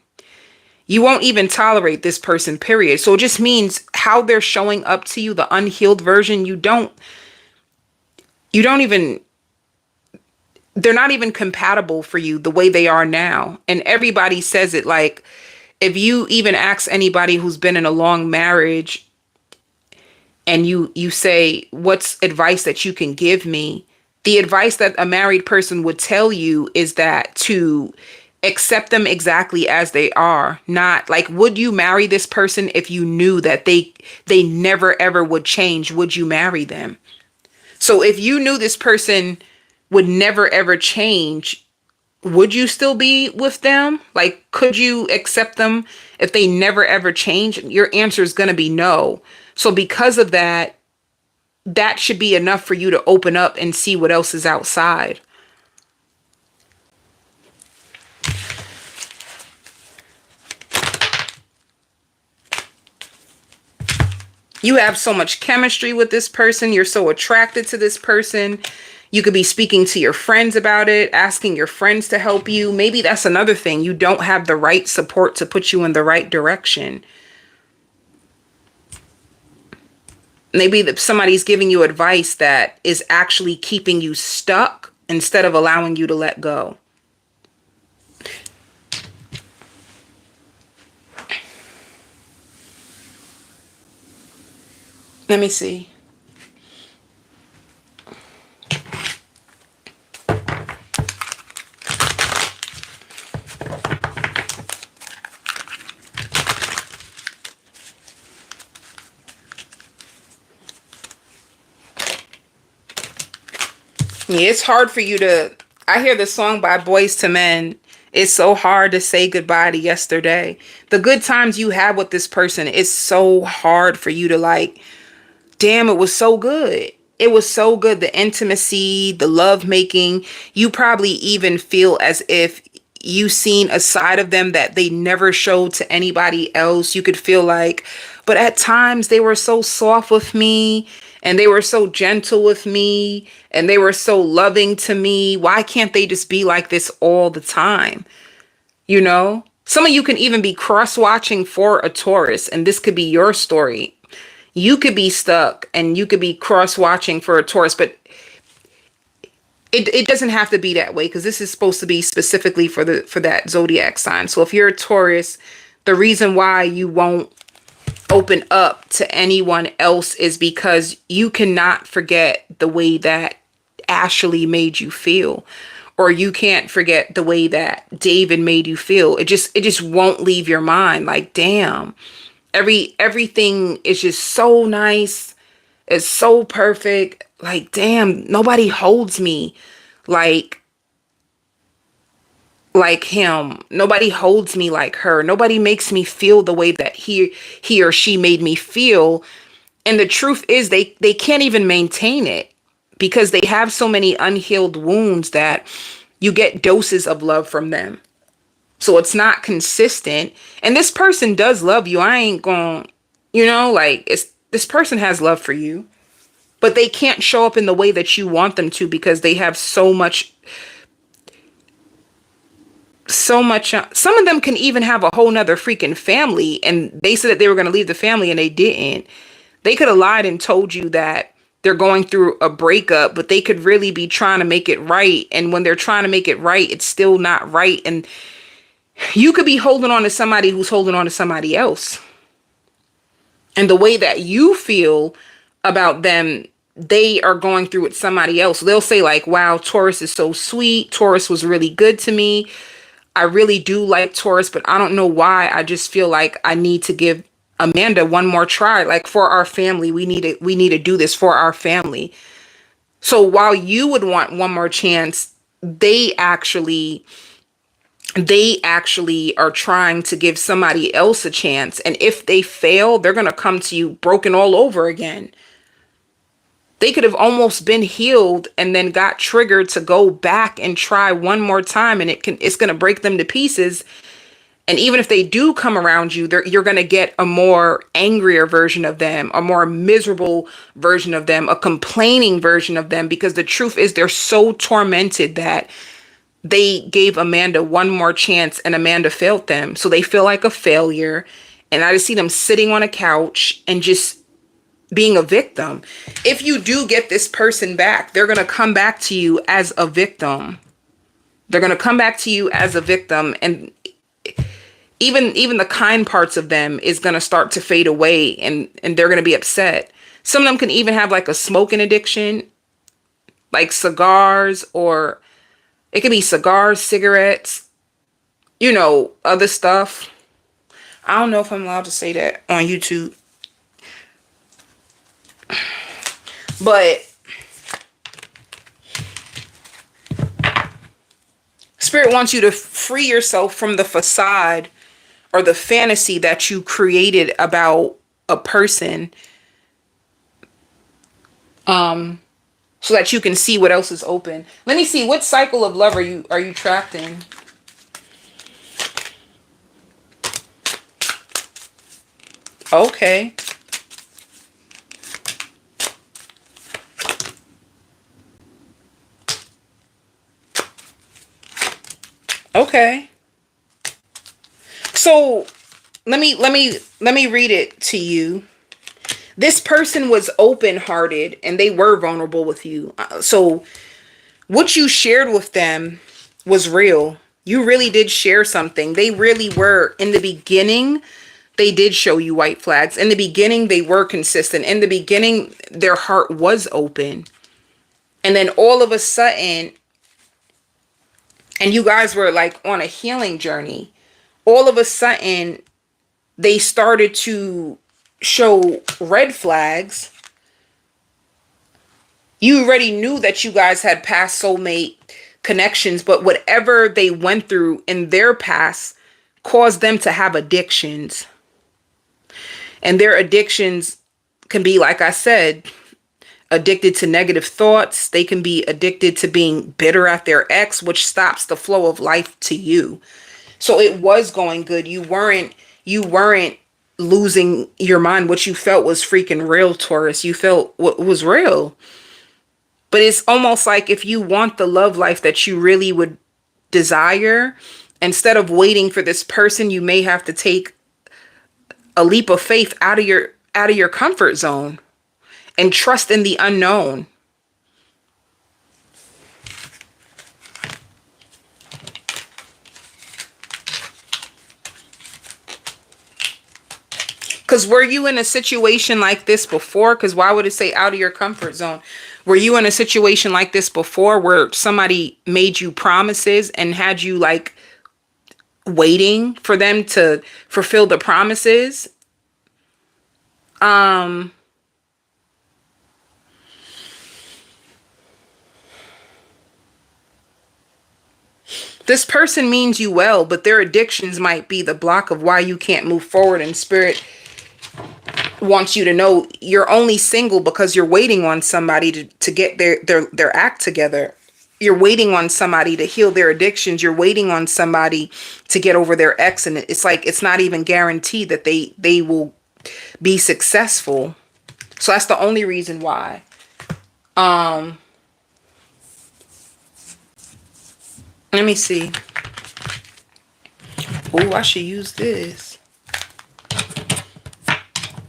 You won't even tolerate this person, period. So it just means how they're showing up to you, the unhealed version, they're not even compatible for you the way they are now. And everybody says it. Like, if you even ask anybody who's been in a long marriage and you say, what's advice that you can give me? The advice that a married person would tell you is that to accept them exactly as they are. Not like, would you marry this person if you knew that they never ever would change? Would you marry them? So if you knew this person would never ever change, would you still be with them? Like, could you accept them if they never ever change? Your answer is going to be no. So because of that, that should be enough for you to open up and see what else is outside. You have so much chemistry with this person. You're so attracted to this person. You could be speaking to your friends about it, asking your friends to help you. Maybe that's another thing. You don't have the right support to put you in the right direction. Maybe that somebody's giving you advice that is actually keeping you stuck instead of allowing you to let go. Let me see. Yeah, it's hard for you to... I hear the song by Boys to Men. It's so hard to say goodbye to yesterday. The good times you have with this person, it's so hard for you to like, damn, it was so good. It was so good. The intimacy, the love making. You probably even feel as if you seen a side of them that they never showed to anybody else. You could feel like, but at times they were so soft with me and they were so gentle with me and they were so loving to me. Why can't they just be like this all the time? You know, some of you can even be cross-watching for a Taurus, and this could be your story. You could be stuck and you could be cross-watching for a Taurus, but it doesn't have to be that way because this is supposed to be specifically for that zodiac sign. So if you're a Taurus, the reason why you won't open up to anyone else is because you cannot forget the way that Ashley made you feel, or you can't forget the way that David made you feel. It just won't leave your mind. Like, damn, everything is just so nice. It's so perfect. Like, damn, nobody holds me like him. Nobody holds me like her. Nobody makes me feel the way that he or she made me feel. And the truth is they can't even maintain it because they have so many unhealed wounds that you get doses of love from them. So it's not consistent. And this person does love you. I ain't going, like this person has love for you, but they can't show up in the way that you want them to because they have so much. Some of them can even have a whole nother freaking family, and they said that they were going to leave the family and they didn't. They could have lied and told you that they're going through a breakup, but they could really be trying to make it right. And when they're trying to make it right, it's still not right. And you could be holding on to somebody who's holding on to somebody else. And the way that you feel about them, they are going through with somebody else. They'll say like, wow, Taurus is so sweet. Taurus was really good to me. I really do like Taurus, but I don't know why. I just feel like I need to give Amanda one more try. Like, for our family, we need to do this for our family. So while you would want one more chance, they actually are trying to give somebody else a chance. And if they fail, they're going to come to you broken all over again. They could have almost been healed and then got triggered to go back and try one more time, and it's going to break them to pieces. And even if they do come around you, you're going to get a more angrier version of them, a more miserable version of them, a complaining version of them, because the truth is they're so tormented that they gave Amanda one more chance and Amanda failed them. So they feel like a failure. And I just see them sitting on a couch and just being a victim. If you do get this person back, they're going to come back to you as a victim. They're going to come back to you as a victim. And even the kind parts of them is going to start to fade away, and they're going to be upset. Some of them can even have like a smoking addiction, like cigars, or it could be cigars, cigarettes, other stuff. I don't know if I'm allowed to say that on YouTube. But Spirit wants you to free yourself from the facade or the fantasy that you created about a person, so that you can see what else is open. Let me see, what cycle of love are you trapped in? Okay. Okay. So let me read it to you. This person was open-hearted and they were vulnerable with you. So what you shared with them was real. You really did share something. They really were, in the beginning, they did show you white flags. In the beginning, they were consistent. In the beginning, their heart was open. And then all of a sudden, and you guys were like on a healing journey, all of a sudden, they started to show red flags. You already knew that you guys had past soulmate connections, but whatever they went through in their past caused them to have addictions. And their addictions can be, like I said, addicted to negative thoughts. They can be addicted to being bitter at their ex, which stops the flow of life to you. So it was going good. You weren't losing your mind. What you felt was freaking real, Taurus. You felt what was real. But it's almost like if you want the love life that you really would desire, instead of waiting for this person, you may have to take a leap of faith out of your comfort zone and trust in the unknown. Because were you in a situation like this before? Because why would it say out of your comfort zone? Were you in a situation like this before where somebody made you promises and had you like waiting for them to fulfill the promises? This person means you well, but their addictions might be the block of why you can't move forward. And Spirit wants you to know you're only single because you're waiting on somebody to get their act together. You're waiting on somebody to heal their addictions. You're waiting on somebody to get over their ex. And it's like, it's not even guaranteed that they will be successful. So that's the only reason why. Let me see. Oh, I should use this.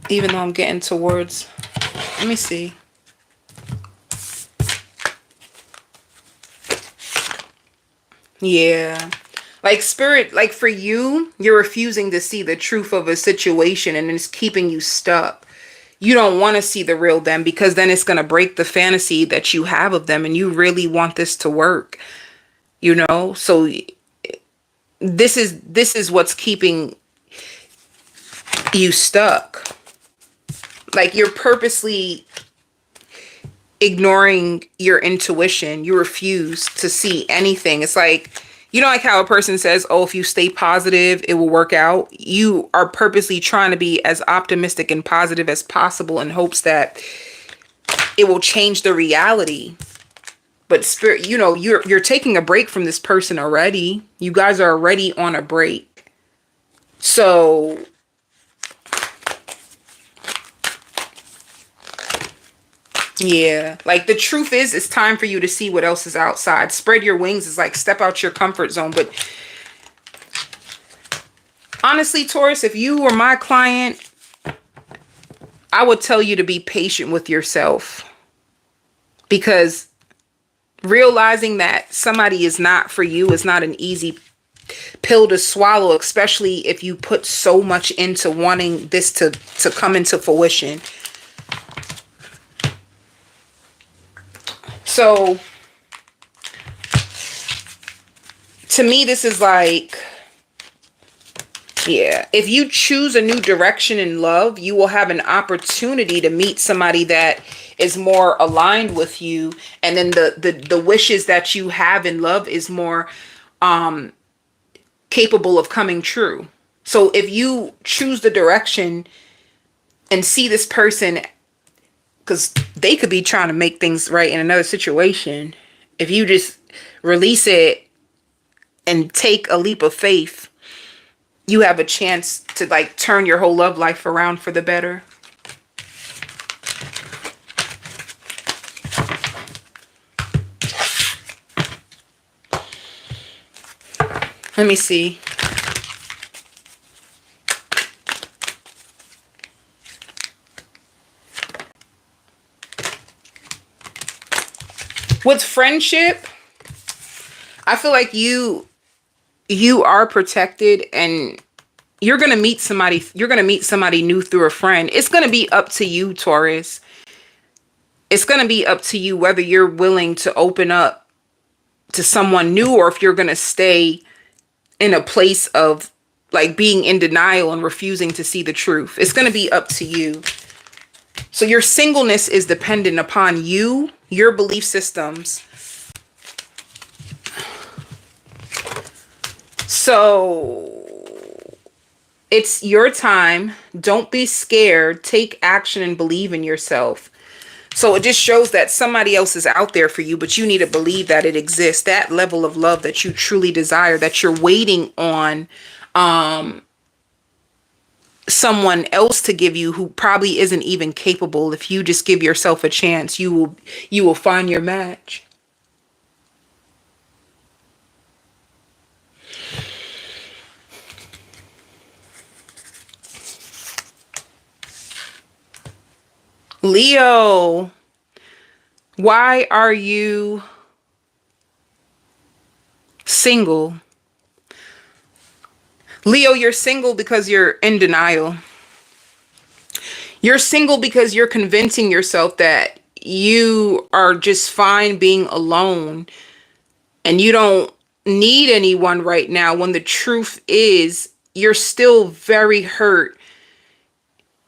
Even though I'm getting towards, let me see. Yeah. Like Spirit, like for you, you're refusing to see the truth of a situation and it's keeping you stuck. You don't want to see the real them because then it's going to break the fantasy that you have of them and you really want this to work. You know? So this is what's keeping you stuck. Like you're purposely ignoring your intuition. You refuse to see anything. It's like, you know, like how a person says, oh, if you stay positive, it will work out. You are purposely trying to be as optimistic and positive as possible in hopes that it will change the reality. But Spirit, you know, you're taking a break from this person already. You guys are already on a break. So yeah, like the truth is, it's time for you to see what else is outside. Spread your wings is like step out your comfort zone. But honestly, Taurus, if you were my client, I would tell you to be patient with yourself. Because realizing that somebody is not for you is not an easy pill to swallow, especially if you put so much into wanting this to come into fruition. So to me, this is like, yeah, if you choose a new direction in love, you will have an opportunity to meet somebody that is more aligned with you. And then the wishes that you have in love is more capable of coming true. So if you choose the direction and see this person, because they could be trying to make things right in another situation. If you just release it and take a leap of faith, you have a chance to like turn your whole love life around for the better. Let me see. With friendship, I feel like you are protected, and you're going to meet somebody. You're going to meet somebody new through a friend. It's going to be up to you, Taurus. It's going to be up to you whether you're willing to open up to someone new, or if you're going to stay in a place of like being in denial and refusing to see the truth. It's going to be up to you. So your singleness is dependent upon you, your belief systems. So it's your time. Don't be scared. Take action and believe in yourself. So it just shows that somebody else is out there for you, but you need to believe that it exists. That level of love that you truly desire, that you're waiting on someone else to give you, who probably isn't even capable. If you just give yourself a chance, you will find your match. Leo, why are you single? Leo, you're single because you're in denial. You're single because you're convincing yourself that you are just fine being alone and you don't need anyone right now, when the truth is you're still very hurt.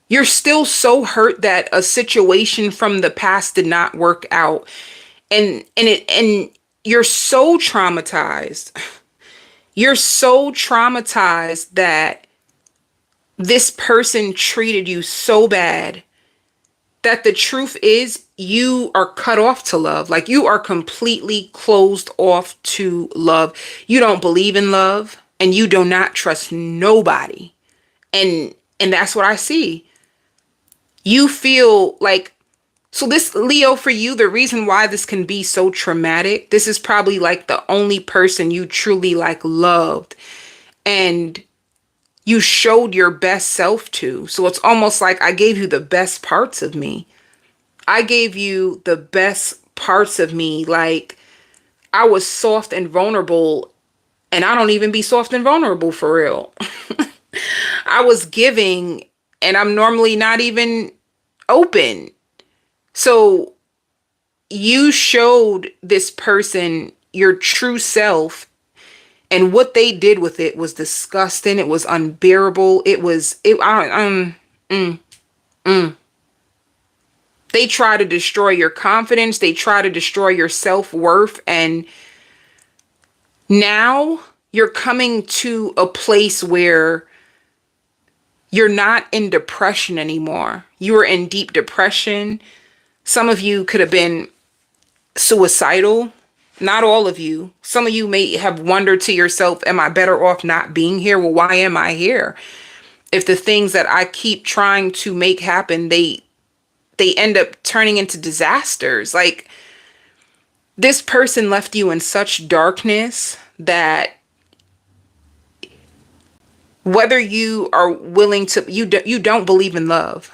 You're still so hurt that a situation from the past did not work out. And you're so traumatized. You're so traumatized that this person treated you so bad that the truth is you are cut off to love. Like, you are completely closed off to love. You don't believe in love, and you do not trust nobody. And that's what I see. You feel like, so this, Leo, for you, the reason why this can be so traumatic, this is probably like the only person you truly like loved and you showed your best self to. So it's almost like I gave you the best parts of me. I gave you the best parts of me. Like, I was soft and vulnerable, and I don't even be soft and vulnerable for real. I was giving, and I'm normally not even open. So you showed this person your true self, and what they did with it was disgusting. It was unbearable. They try to destroy your confidence. They try to destroy your self-worth. And now you're coming to a place where you're not in depression anymore. You were in deep depression. Some of you could have been suicidal. Not all of you. Some of you may have wondered to yourself, am I better off not being here? Well, why am I here? If the things that I keep trying to make happen, they end up turning into disasters. Like, this person left you in such darkness that whether you are willing to, you don't believe in love.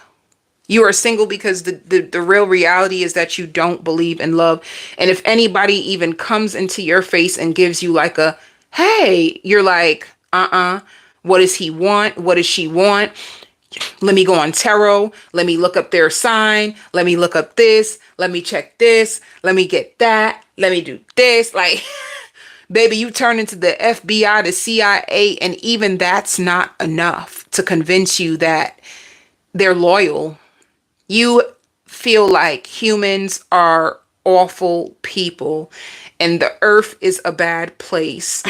You are single because the real reality is that you don't believe in love. And if anybody even comes into your face and gives you like a, hey, you're like, what does he want? What does she want? Let me go on tarot. Let me look up their sign. Let me look up this. Let me check this. Let me get that. Let me do this. Like, baby, you turn into the FBI, the CIA, and even that's not enough to convince you that they're loyal. You feel like humans are awful people and the earth is a bad place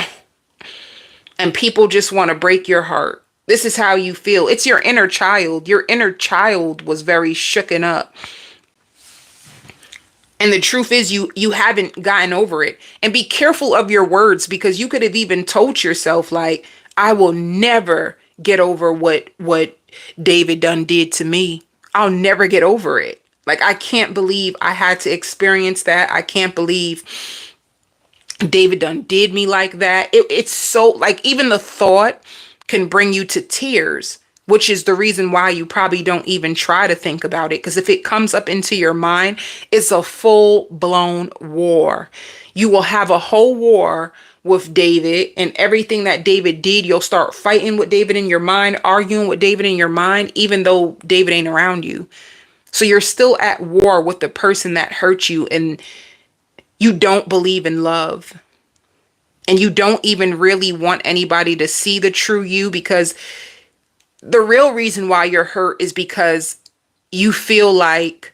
and people just want to break your heart. This is how you feel. It's your inner child. Your inner child was very shooken up. And the truth is you haven't gotten over it. And be careful of your words, because you could have even told yourself like, I will never get over what David Dunn did to me. I'll never get over it. Like, I can't believe I had to experience that. I can't believe David done did me like that. It's so like even the thought can bring you to tears, which is the reason why you probably don't even try to think about it. Because if it comes up into your mind, it's a full blown war. You will have a whole war with David, and everything that David did, you'll start fighting with David in your mind, arguing with David in your mind, even though David ain't around you. So you're still at war with the person that hurt you, and you don't believe in love. And you don't even really want anybody to see the true you, because the real reason why you're hurt is because you feel like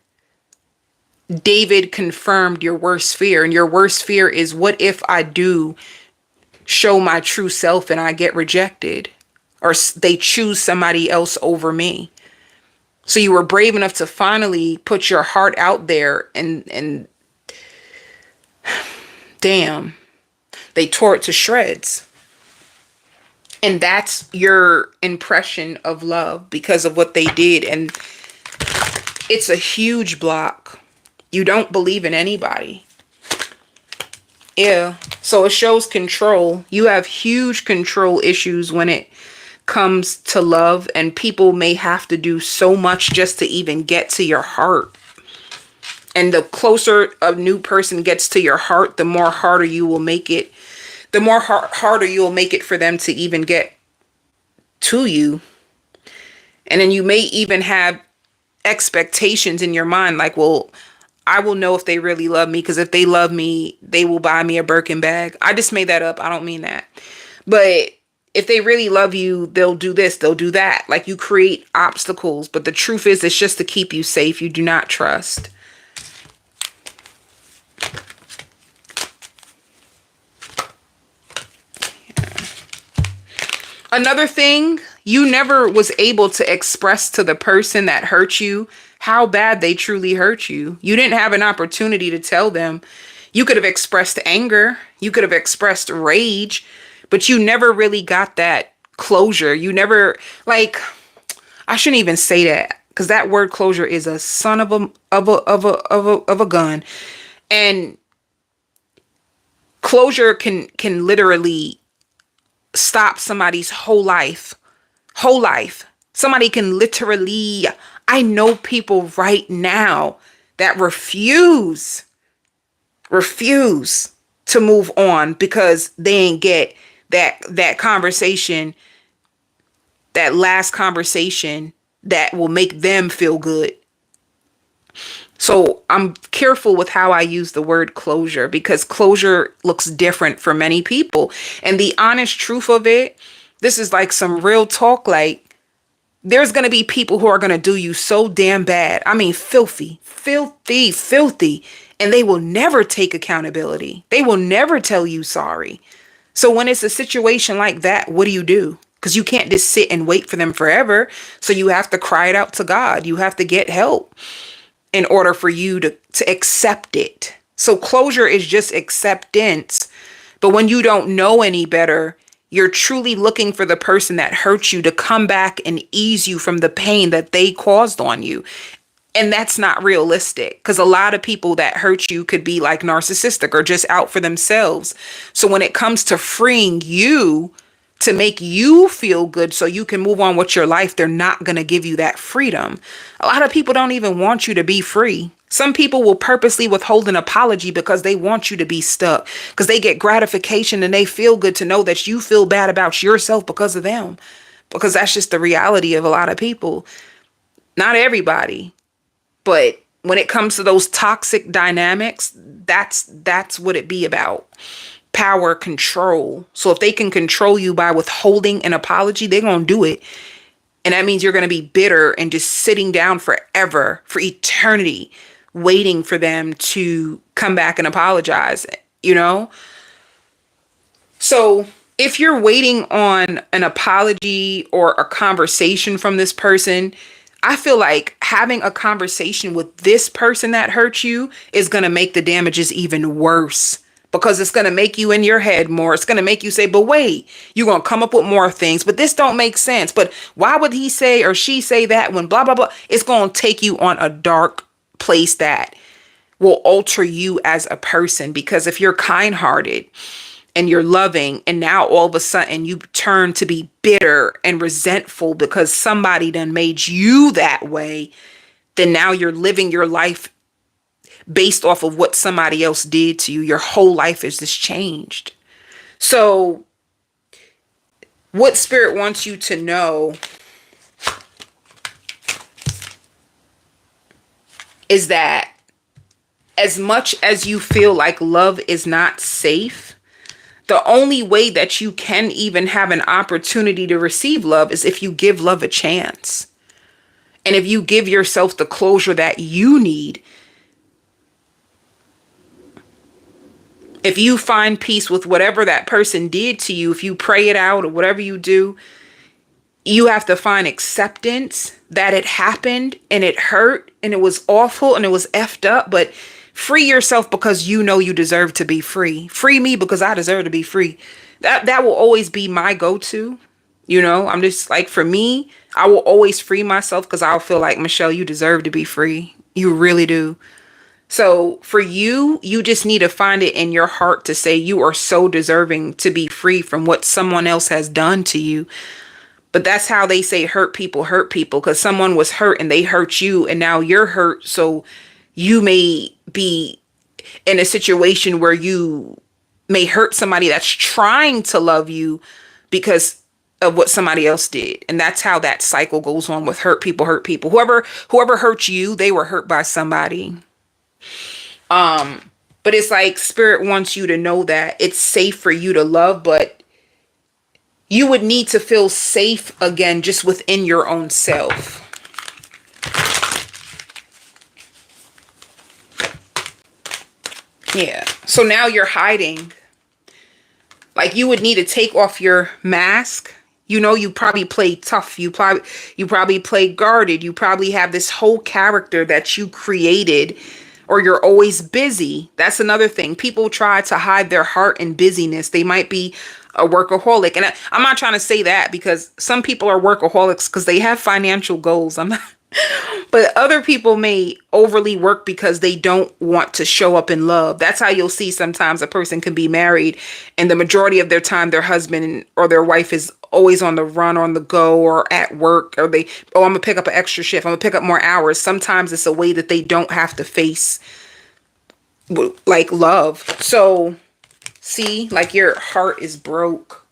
David confirmed your worst fear. And your worst fear is, what if I do show my true self and I get rejected, or they choose somebody else over me? So you were brave enough to finally put your heart out there, and damn, they tore it to shreds. And that's your impression of love because of what they did. And it's a huge block. You don't believe in anybody. Yeah. So it shows control. You have huge control issues when it comes to love, and people may have to do so much just to even get to your heart. And the closer a new person gets to your heart, the more harder you will make it. The more harder you will make it for them to even get to you. And then you may even have expectations in your mind like, well, I will know if they really love me, because if they love me, they will buy me a Birkin bag. I just made that up. I don't mean that. But if they really love you, they'll do this, they'll do that. Like, you create obstacles. But the truth is, it's just to keep you safe. You do not trust. Another thing, you never was able to express to the person that hurt you how bad they truly hurt you. You didn't have an opportunity to tell them. You could have expressed anger. You could have expressed rage, but you never really got that closure. You never, like, I shouldn't even say that, because that word closure is a son of a gun. And closure can literally stop somebody's whole life. Somebody can literally, I know people right now that refuse to move on because they ain't get that conversation, that last conversation that will make them feel good. So I'm careful with how I use the word closure, because closure looks different for many people. And the honest truth of it, this is like some real talk. Like, there's going to be people who are going to do you so damn bad. I mean, filthy. And they will never take accountability. They will never tell you sorry. So when it's a situation like that, what do? Because you can't just sit and wait for them forever. So you have to cry it out to God. You have to get help in order for you to accept it. So closure is just acceptance. But when you don't know any better, you're truly looking for the person that hurt you to come back and ease you from the pain that they caused on you. And that's not realistic, because a lot of people that hurt you could be like narcissistic or just out for themselves. So when it comes to freeing you to make you feel good so you can move on with your life, they're not going to give you that freedom. A lot of people don't even want you to be free. Some people will purposely withhold an apology because they want you to be stuck, because they get gratification and they feel good to know that you feel bad about yourself because of them, because that's just the reality of a lot of people. Not everybody, but when it comes to those toxic dynamics, that's what it be about. Power, control. So if they can control you by withholding an apology, they're going to do it. And that means you're going to be bitter and just sitting down forever, for eternity, waiting for them to come back and apologize, you know? So if you're waiting on an apology or a conversation from this person, I feel like having a conversation with this person that hurt you is going to make the damages even worse. Because it's going to make you in your head more. It's going to make you say, but wait, you're going to come up with more things. But this don't make sense. But why would he say or she say that when blah, blah, blah? It's going to take you on a dark place that will alter you as a person. Because if you're kind-hearted and you're loving, and now all of a sudden you turn to be bitter and resentful because somebody done made you that way, then now you're living your life based off of what somebody else did to you. Your whole life is just changed. So what Spirit wants you to know is that as much as you feel like love is not safe, the only way that you can even have an opportunity to receive love is if you give love a chance. And if you give yourself the closure that you need. If you find peace with whatever that person did to you, if you pray it out or whatever you do, you have to find acceptance that it happened and it hurt and it was awful and it was effed up, but free yourself because you know you deserve to be free. Free me because I deserve to be free. That will always be my go-to. You know, I'm just like, for me, I will always free myself because I'll feel like, Michelle, you deserve to be free. You really do. So for you, you just need to find it in your heart to say you are so deserving to be free from what someone else has done to you. But that's how they say hurt people, because someone was hurt and they hurt you and now you're hurt. So you may be in a situation where you may hurt somebody that's trying to love you because of what somebody else did. And that's how that cycle goes on with hurt people. Whoever hurt you, they were hurt by somebody. But it's like Spirit wants you to know that it's safe for you to love, but you would need to feel safe again just within your own self. Yeah. So now you're hiding. Like, you would need to take off your mask. You know, you probably play tough. You probably play guarded. You probably have this whole character that you created, or you're always busy. That's another thing. People try to hide their heart in busyness. They might be a workaholic. And I'm not trying to say that, because some people are workaholics because they have financial goals. I'm not. But other people may overly work because they don't want to show up in love. That's how you'll see sometimes a person can be married and the majority of their time their husband or their wife is always on the run, on the go, or at work, or I'm gonna pick up an extra shift, I'm gonna pick up more hours. Sometimes it's a way that they don't have to face like love. So see, like, your heart is broke.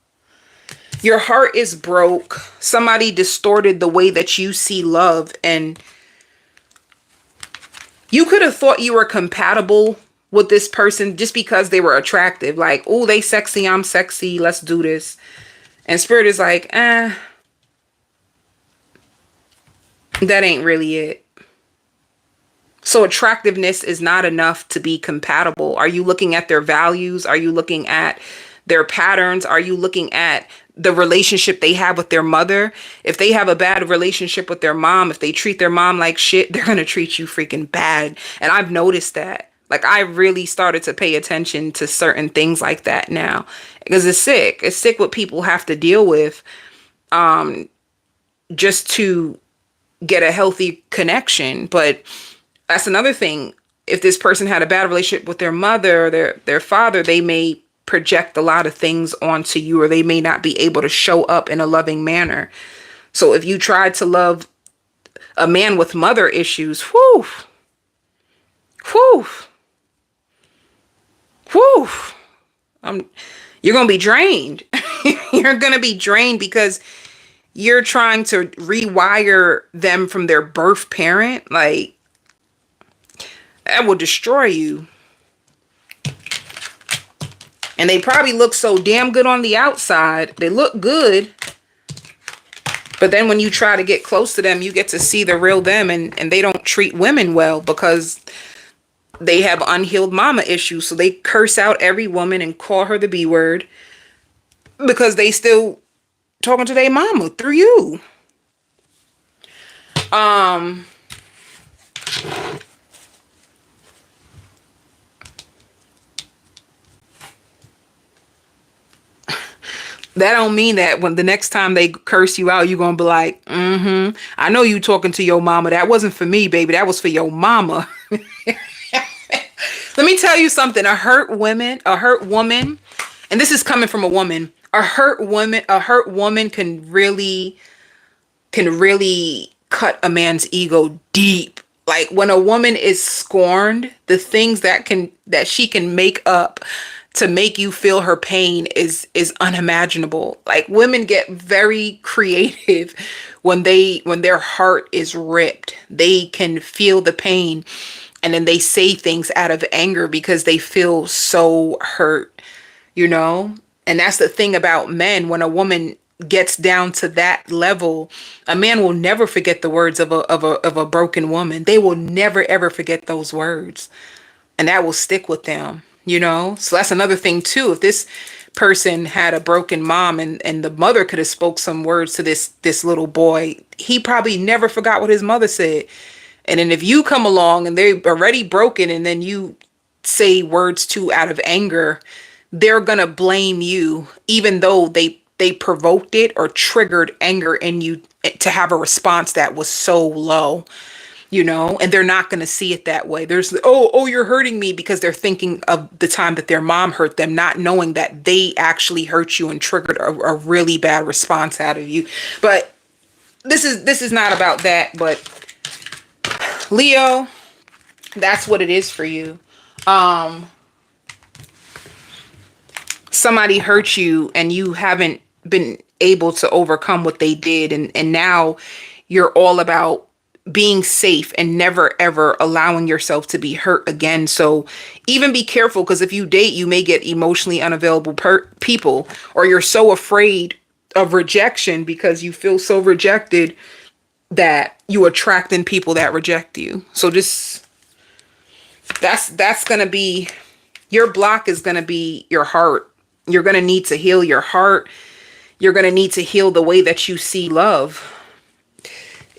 Your heart is broke. Somebody distorted the way that you see love, and you could have thought you were compatible with this person just because they were attractive. Like, oh, they sexy, I'm sexy, let's do this. And Spirit is like, that ain't really it. So attractiveness is not enough to be compatible. Are you looking at their values? Are you looking at their patterns? Are you looking at the relationship they have with their mother? If they have a bad relationship with their mom, if they treat their mom like shit, they're going to treat you freaking bad. And I've noticed that. Like, I really started to pay attention to certain things like that now, because it's sick. It's sick what people have to deal with just to get a healthy connection. But that's another thing. If this person had a bad relationship with their mother or their father, they may project a lot of things onto you, or they may not be able to show up in a loving manner. So if you tried to love a man with mother issues, whew, you're going to be drained. You're going to be drained because you're trying to rewire them from their birth parent. Like, that will destroy you. And they probably look so damn good on the outside. They look good. But then when you try to get close to them, you get to see the real them. And they don't treat women well because they have unhealed mama issues. So they curse out every woman and call her the B word because they still talking to their mama through you. That don't mean that when the next time they curse you out, you're going to be like, I know you talking to your mama. That wasn't for me, baby. That was for your mama. Let me tell you something. A hurt woman, and this is coming from a woman. A hurt woman can really cut a man's ego deep. Like when a woman is scorned, the things that she can make up to make you feel her pain is unimaginable. Like women get very creative when their heart is ripped. They can feel the pain and then they say things out of anger because they feel so hurt, you know? And that's the thing about men. When a woman gets down to that level, a man will never forget the words of a broken woman. They will never ever forget those words. And that will stick with them, you know? So that's another thing too. If this person had a broken mom and the mother could have spoke some words to this little boy, he probably never forgot what his mother said. And then if you come along and they're already broken and then you say words too out of anger, they're gonna blame you, even though they provoked it or triggered anger in you to have a response that was so low, you know, and they're not gonna see it that way. There's oh you're hurting me because they're thinking of the time that their mom hurt them, not knowing that they actually hurt you and triggered a really bad response out of you. But this is not about that, but Leo, that's what it is for you. Somebody hurt you and you haven't been able to overcome what they did, and now you're all about being safe and never ever allowing yourself to be hurt again. So even be careful, because if you date, you may get emotionally unavailable people, or you're so afraid of rejection because you feel so rejected that you attract in people that reject you. So just that's gonna be your block, is gonna be your heart. You're gonna need to heal your heart. You're gonna need to heal the way that you see love.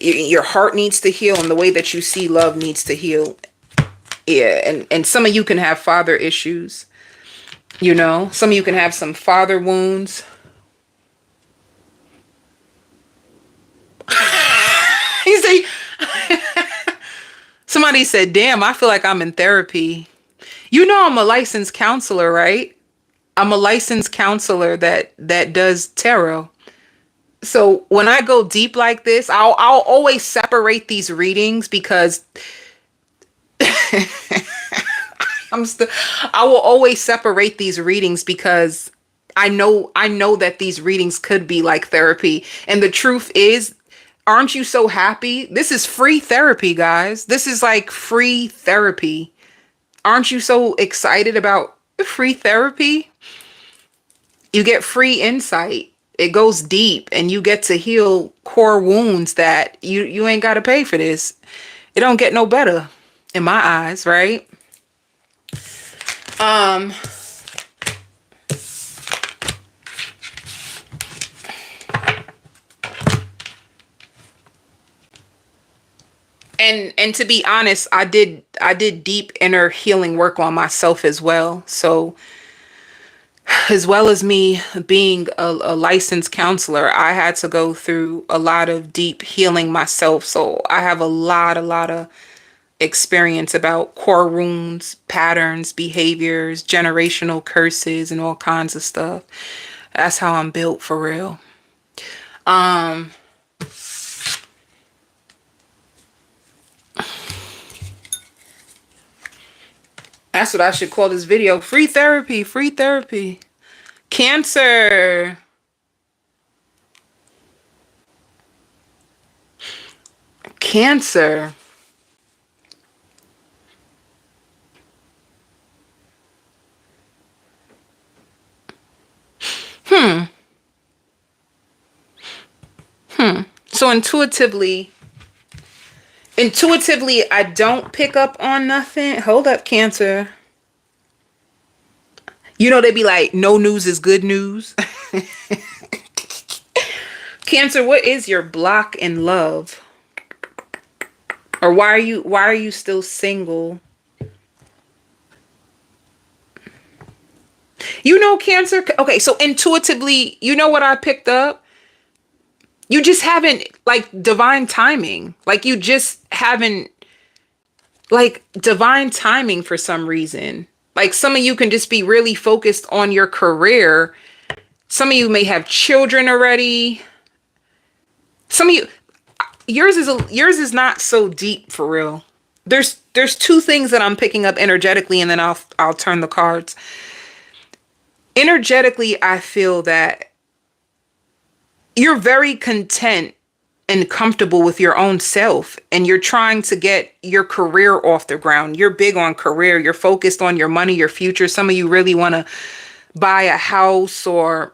Your heart needs to heal, and the way that you see love needs to heal. Yeah, and some of you can have father issues. You know, some of you can have some father wounds. You see, somebody said, damn, I feel like I'm in therapy. You know, I'm a licensed counselor, right? I'm a licensed counselor that does tarot. So when I go deep like this, I'll always separate these readings, because I will always separate these readings, because I know that these readings could be like therapy. And the truth is, aren't you so happy? This is free therapy, guys. This is like free therapy. Aren't you so excited about free therapy? You get free insight. It goes deep, and you get to heal core wounds that you ain't got to pay for this. It don't get no better in my eyes, right? And to be honest, I did deep inner healing work on myself as well. So as well as me being a licensed counselor, I had to go through a lot of deep healing myself. So I have a lot of experience about core wounds, patterns, behaviors, generational curses, and all kinds of stuff. That's how I'm built, for real. That's what I should call this video. Free therapy, free therapy. Cancer. Cancer. So intuitively, I don't pick up on nothing. Hold up, Cancer. You know, they be like, no news is good news. Cancer, what is your block in love? Or why are you still single? You know, Cancer. Okay, so intuitively, you know what I picked up? You just haven't, like, divine timing. Like, you just haven't like divine timing for some reason. Like some of you can just be really focused on your career. Some of you may have children already. Some of you, yours is not so deep for real. There's two things that I'm picking up energetically, and then I'll turn the cards. Energetically, I feel that you're very content and comfortable with your own self, and you're trying to get your career off the ground. You're big on career. You're focused on your money, your future. Some of you really want to buy a house, or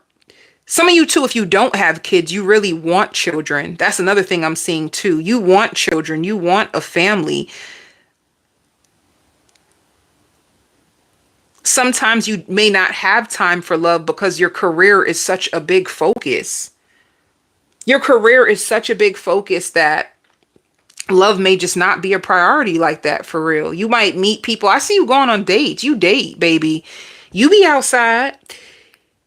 some of you too, if you don't have kids, you really want children. That's another thing I'm seeing too. You want children. You want a family. Sometimes you may not have time for love because your career is such a big focus. Your career is such a big focus that love may just not be a priority like that for real. You might meet people. I see you going on dates. You date, baby. You be outside.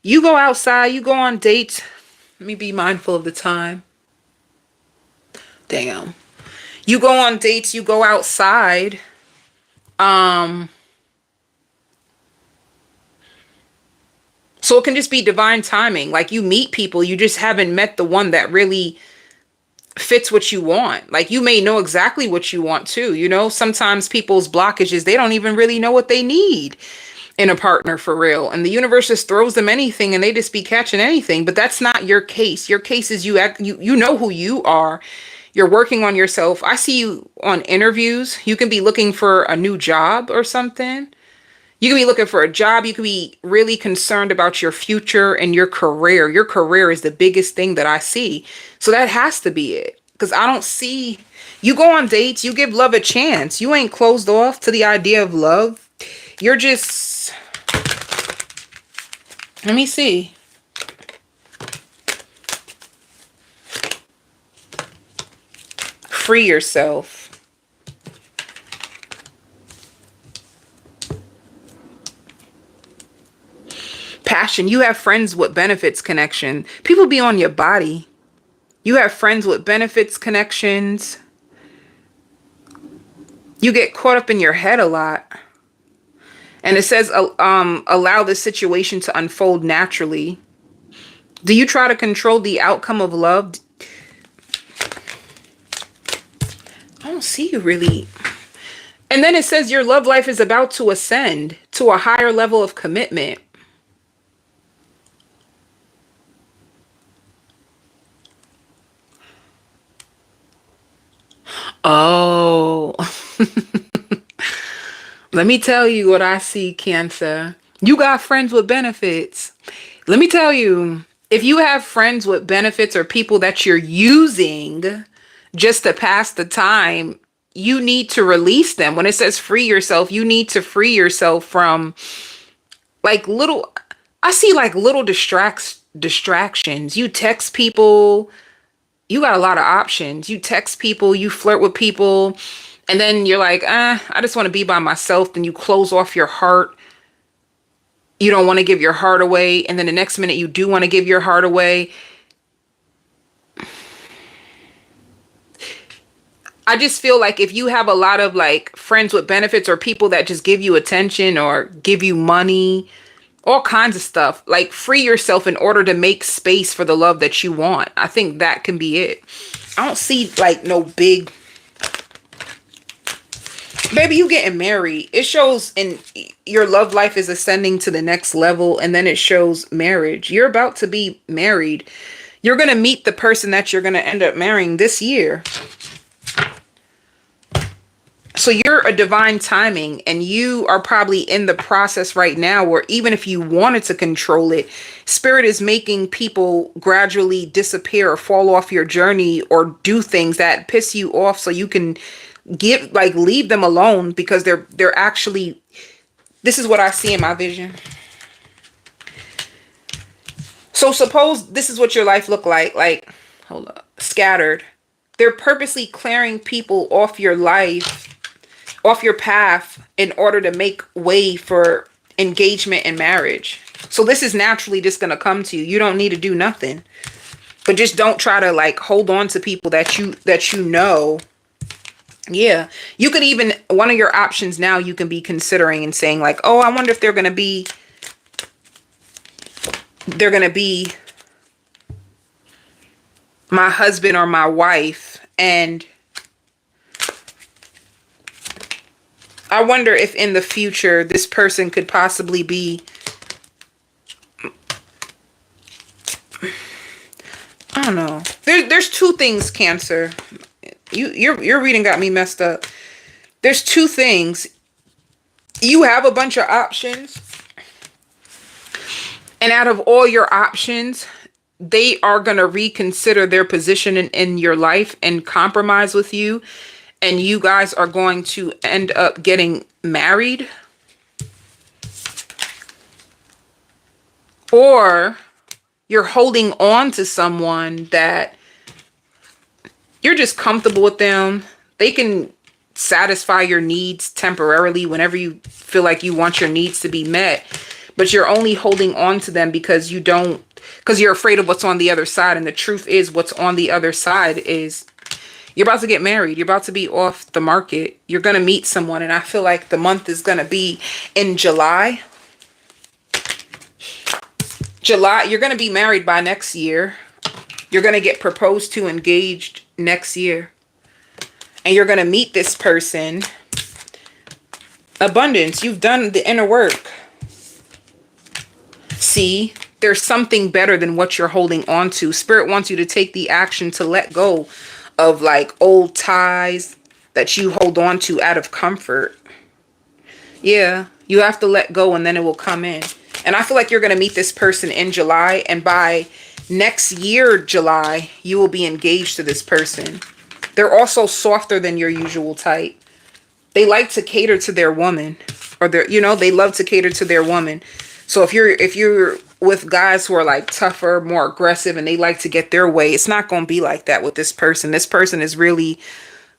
You go outside. You go on dates. Let me be mindful of the time. Damn. You go on dates. You go outside. So it can just be divine timing. Like you meet people, you just haven't met the one that really fits what you want. Like you may know exactly what you want too. You know, sometimes people's blockages, they don't even really know what they need in a partner for real. And the universe just throws them anything and they just be catching anything. But that's not your case. Your case is you know who you are. You're working on yourself. I see you on interviews. You can be looking for a new job or something. You could be looking for a job. You could be really concerned about your future and your career. Your career is the biggest thing that I see. So that has to be it. Because I don't see... You go on dates. You give love a chance. You ain't closed off to the idea of love. You're just... Let me see. Free yourself. Passion. You have friends with benefits connection. People be on your body. You have friends with benefits connections. You get caught up in your head a lot. And it says allow the situation to unfold naturally. Do you try to control the outcome of love? I don't see you really. And then it says your love life is about to ascend to a higher level of commitment. Oh, let me tell you what I see, Cancer. You got friends with benefits. Let me tell you, if you have friends with benefits or people that you're using just to pass the time, you need to release them. When it says free yourself, you need to free yourself from like little, I see like little distractions. You text people. You got a lot of options. You text people, you flirt with people, and then you're like, I just want to be by myself. Then you close off your heart. You don't want to give your heart away. And then the next minute you do want to give your heart away. I just feel like if you have a lot of like friends with benefits or people that just give you attention or give you money, all kinds of stuff, like free yourself in order to make space for the love that you want. I think that can be it. I don't see like no big... Baby, you getting married. It shows in your love life is ascending to the next level, and then it shows marriage. You're about to be married. You're going to meet the person that you're going to end up marrying this year. So you're a divine timing, and you are probably in the process right now where even if you wanted to control it, spirit is making people gradually disappear or fall off your journey or do things that piss you off so you can leave them alone because they're actually, this is what I see in my vision. So suppose this is what your life look like, hold up, scattered. They're purposely clearing people off your life, off your path in order to make way for engagement and marriage. So this is naturally just going to come to you. You don't need to do nothing, but just don't try to like hold on to people that you know Yeah. You could even, one of your options now you can be considering and saying like, oh, I wonder if they're going to be my husband or my wife. And I wonder if in the future this person could possibly be, I don't know. There's two things, Cancer. Your reading got me messed up. There's two things. You have a bunch of options, and out of all your options, they are going to reconsider their position in your life and compromise with you, and you guys are going to end up getting married. Or you're holding on to someone that you're just comfortable with them. They can satisfy your needs temporarily whenever you feel like you want your needs to be met, but you're only holding on to them because you're afraid of what's on the other side. And the truth is, what's on the other side is you're about to get married. You're about to be off the market. You're going to meet someone. And I feel like the month is going to be in July. You're going to be married by next year. You're going to get proposed to, engaged next year. And you're going to meet this person. Abundance. You've done the inner work. See, there's something better than what you're holding on to. Spirit wants you to take the action to let go of like old ties that you hold on to out of comfort. Yeah, you have to let go and then it will come in. And I feel like you're going to meet this person in July. And by next year, July, you will be engaged to this person. They're also softer than your usual type. They like to cater to their woman, or they love to cater to their woman. So if you're with guys who are like tougher, more aggressive, and they like to get their way, it's not going to be like that with this person. This person is really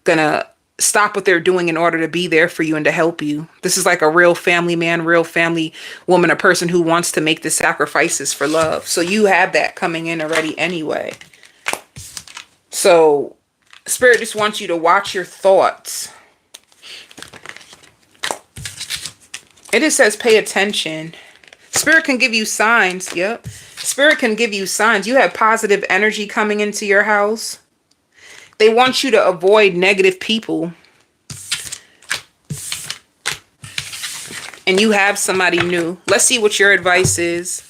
going to stop what they're doing in order to be there for you and to help you. This is like a real family man, real family woman, a person who wants to make the sacrifices for love. So you have that coming in already anyway. So Spirit just wants you to watch your thoughts. It just says pay attention. Spirit can give you signs. Yep. Spirit can give you signs. You have positive energy coming into your house. They want you to avoid negative people. And you have somebody new. Let's see what your advice is.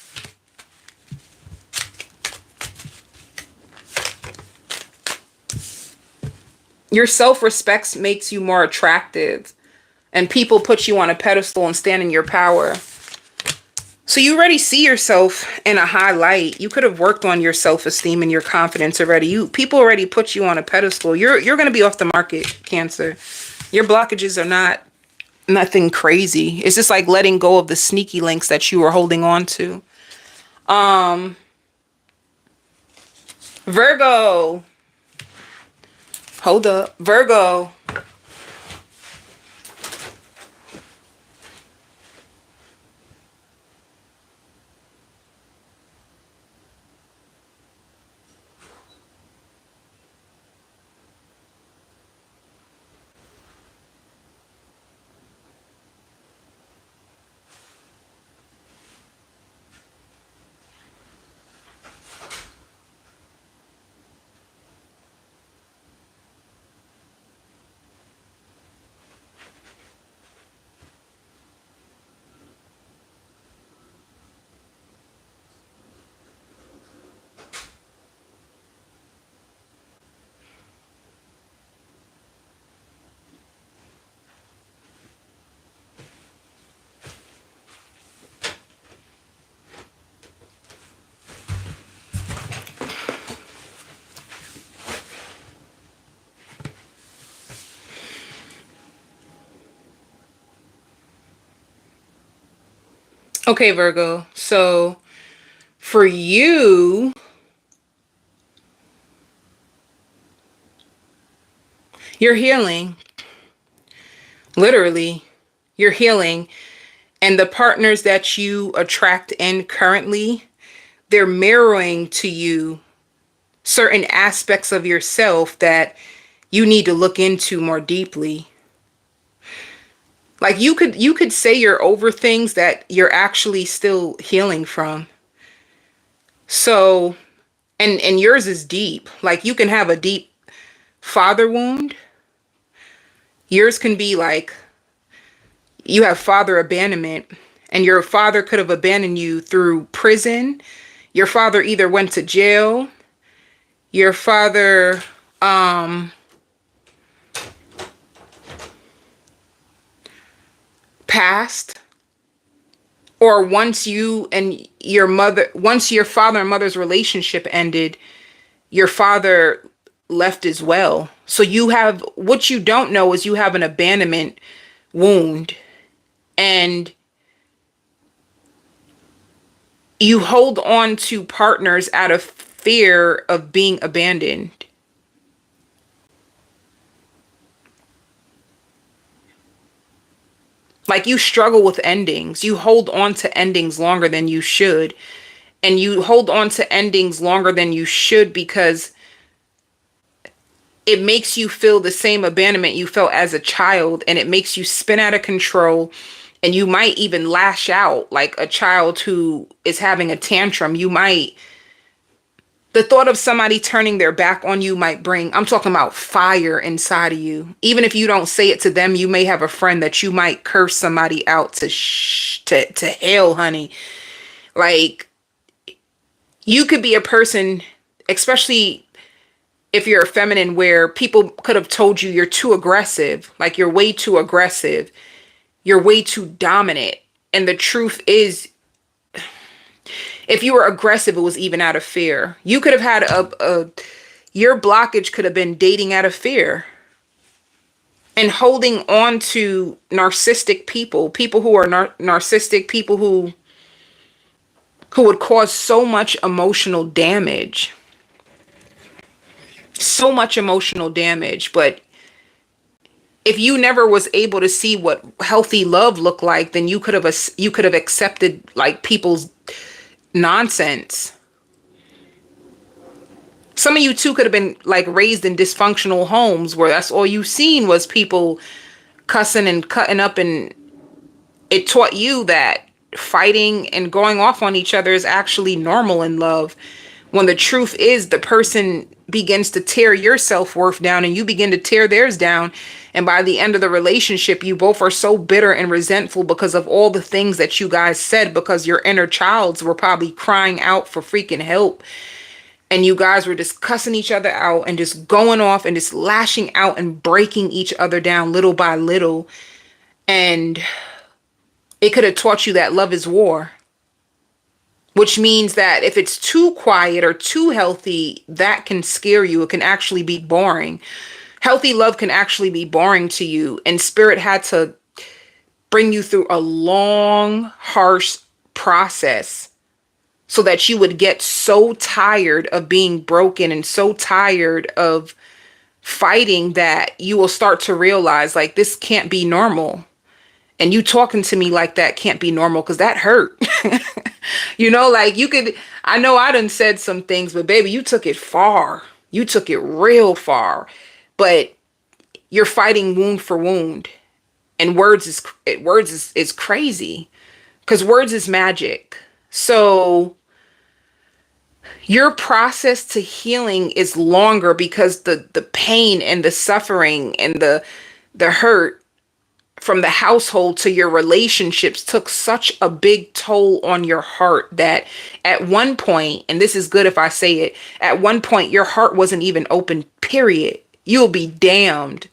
Your self-respect makes you more attractive. And people put you on a pedestal and stand in your power. So you already see yourself in a high light. You could have worked on your self-esteem and your confidence already. People already put you on a pedestal. You're going to be off the market, Cancer. Your blockages are nothing crazy. It's just like letting go of the sneaky links that you were holding on to. Virgo. Hold up. Virgo. Okay, Virgo. So for you, you're healing. Literally, you're healing. And the partners that you attract in currently, they're mirroring to you certain aspects of yourself that you need to look into more deeply. Like you could say you're over things that you're actually still healing from. So, and yours is deep. Like you can have a deep father wound. Yours can be like you have father abandonment, and your father could have abandoned you through prison. Your father either went to jail, your father passed, or once your father and mother's relationship ended, your father left as well. So you have, what you don't know is you have an abandonment wound, and you hold on to partners out of fear of being abandoned. Like you struggle with endings. You hold on to endings longer than you should. And you hold on to endings longer than you should because it makes you feel the same abandonment you felt as a child, and it makes you spin out of control, and you might even lash out like a child who is having a tantrum. The thought of somebody turning their back on you might bring, I'm talking about fire inside of you. Even if you don't say it to them, you may have a friend that you might curse somebody out to hell, honey. Like you could be a person, especially if you're a feminine, where people could have told you you're too aggressive, like you're way too aggressive, you're way too dominant. And the truth is, if you were aggressive, it was even out of fear. You could have had your blockage could have been dating out of fear and holding on to narcissistic people who are narcissistic, people who would cause so much emotional damage. So much emotional damage. But if you never was able to see what healthy love looked like, then you could have accepted like people's nonsense. Some of you too could have been like raised in dysfunctional homes where that's all you seen was people cussing and cutting up, and it taught you that fighting and going off on each other is actually normal in love, when the truth is the person begins to tear your self-worth down and you begin to tear theirs down. And by the end of the relationship, you both are so bitter and resentful because of all the things that you guys said, because your inner childs were probably crying out for freaking help. And you guys were just cussing each other out and just going off and just lashing out and breaking each other down little by little. And it could have taught you that love is war. Which means that if it's too quiet or too healthy, that can scare you. It can actually be boring. Healthy love can actually be boring to you. And spirit had to bring you through a long, harsh process so that you would get so tired of being broken and so tired of fighting that you will start to realize like this can't be normal. And you talking to me like that can't be normal, because that hurt. You know, like I know I done said some things, but baby, you took it far. You took it real far. But you're fighting wound for wound. And words is crazy, because words is magic. So your process to healing is longer because the pain and the suffering and the hurt from the household to your relationships took such a big toll on your heart that at one point, and this is good if I say it, at one point your heart wasn't even open, period. You'll be damned.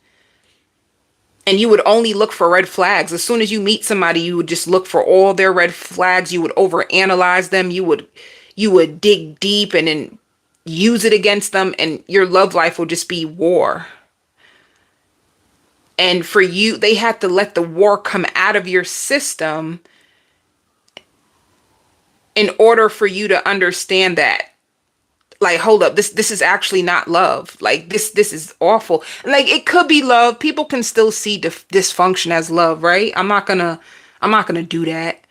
And you would only look for red flags. As soon as you meet somebody, you would just look for all their red flags. You would overanalyze them. You would dig deep and then use it against them, and your love life will just be war. And for you, they had to let the war come out of your system in order for you to understand that, like, hold up, this is actually not love. Like this is awful. Like it could be love. People can still see dysfunction as love, right? I'm not gonna do that.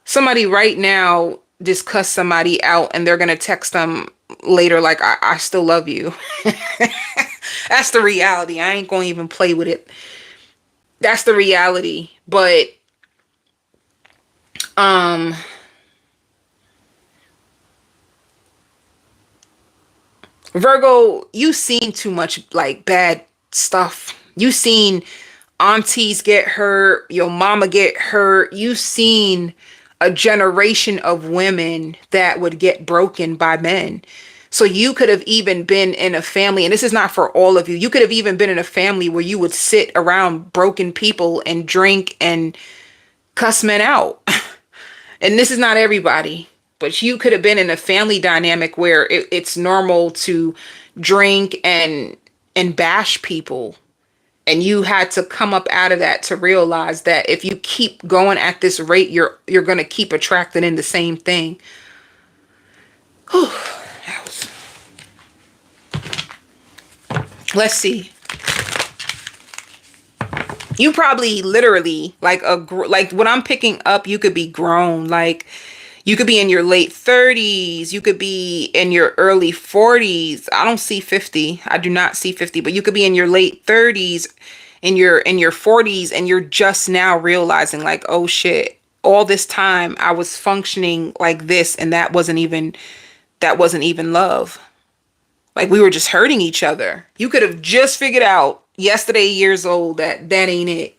Somebody right now just cuss somebody out and they're gonna text them later like, I still love you. That's the reality. I ain't gonna even play with it. That's the reality. But Virgo, you seen too much like bad stuff. You seen aunties get hurt, your mama get hurt. You seen a generation of women that would get broken by men. So you could have even been in a family, and this is not for all of you. You could have even been in a family where you would sit around broken people and drink and cuss men out. And this is not everybody, but you could have been in a family dynamic where it's normal to drink and bash people, and you had to come up out of that to realize that if you keep going at this rate, you're going to keep attracting in the same thing. Whew, let's see. You probably literally like like what I'm picking up, you could be grown. Like you could be in your late 30s, you could be in your early 40s. I don't see 50. I do not see 50, but you could be in your late 30s, in your 40s, and you're just now realizing like, oh shit, all this time I was functioning like this, and that wasn't even love. Like we were just hurting each other. You could have just figured out yesterday, years old, that ain't it.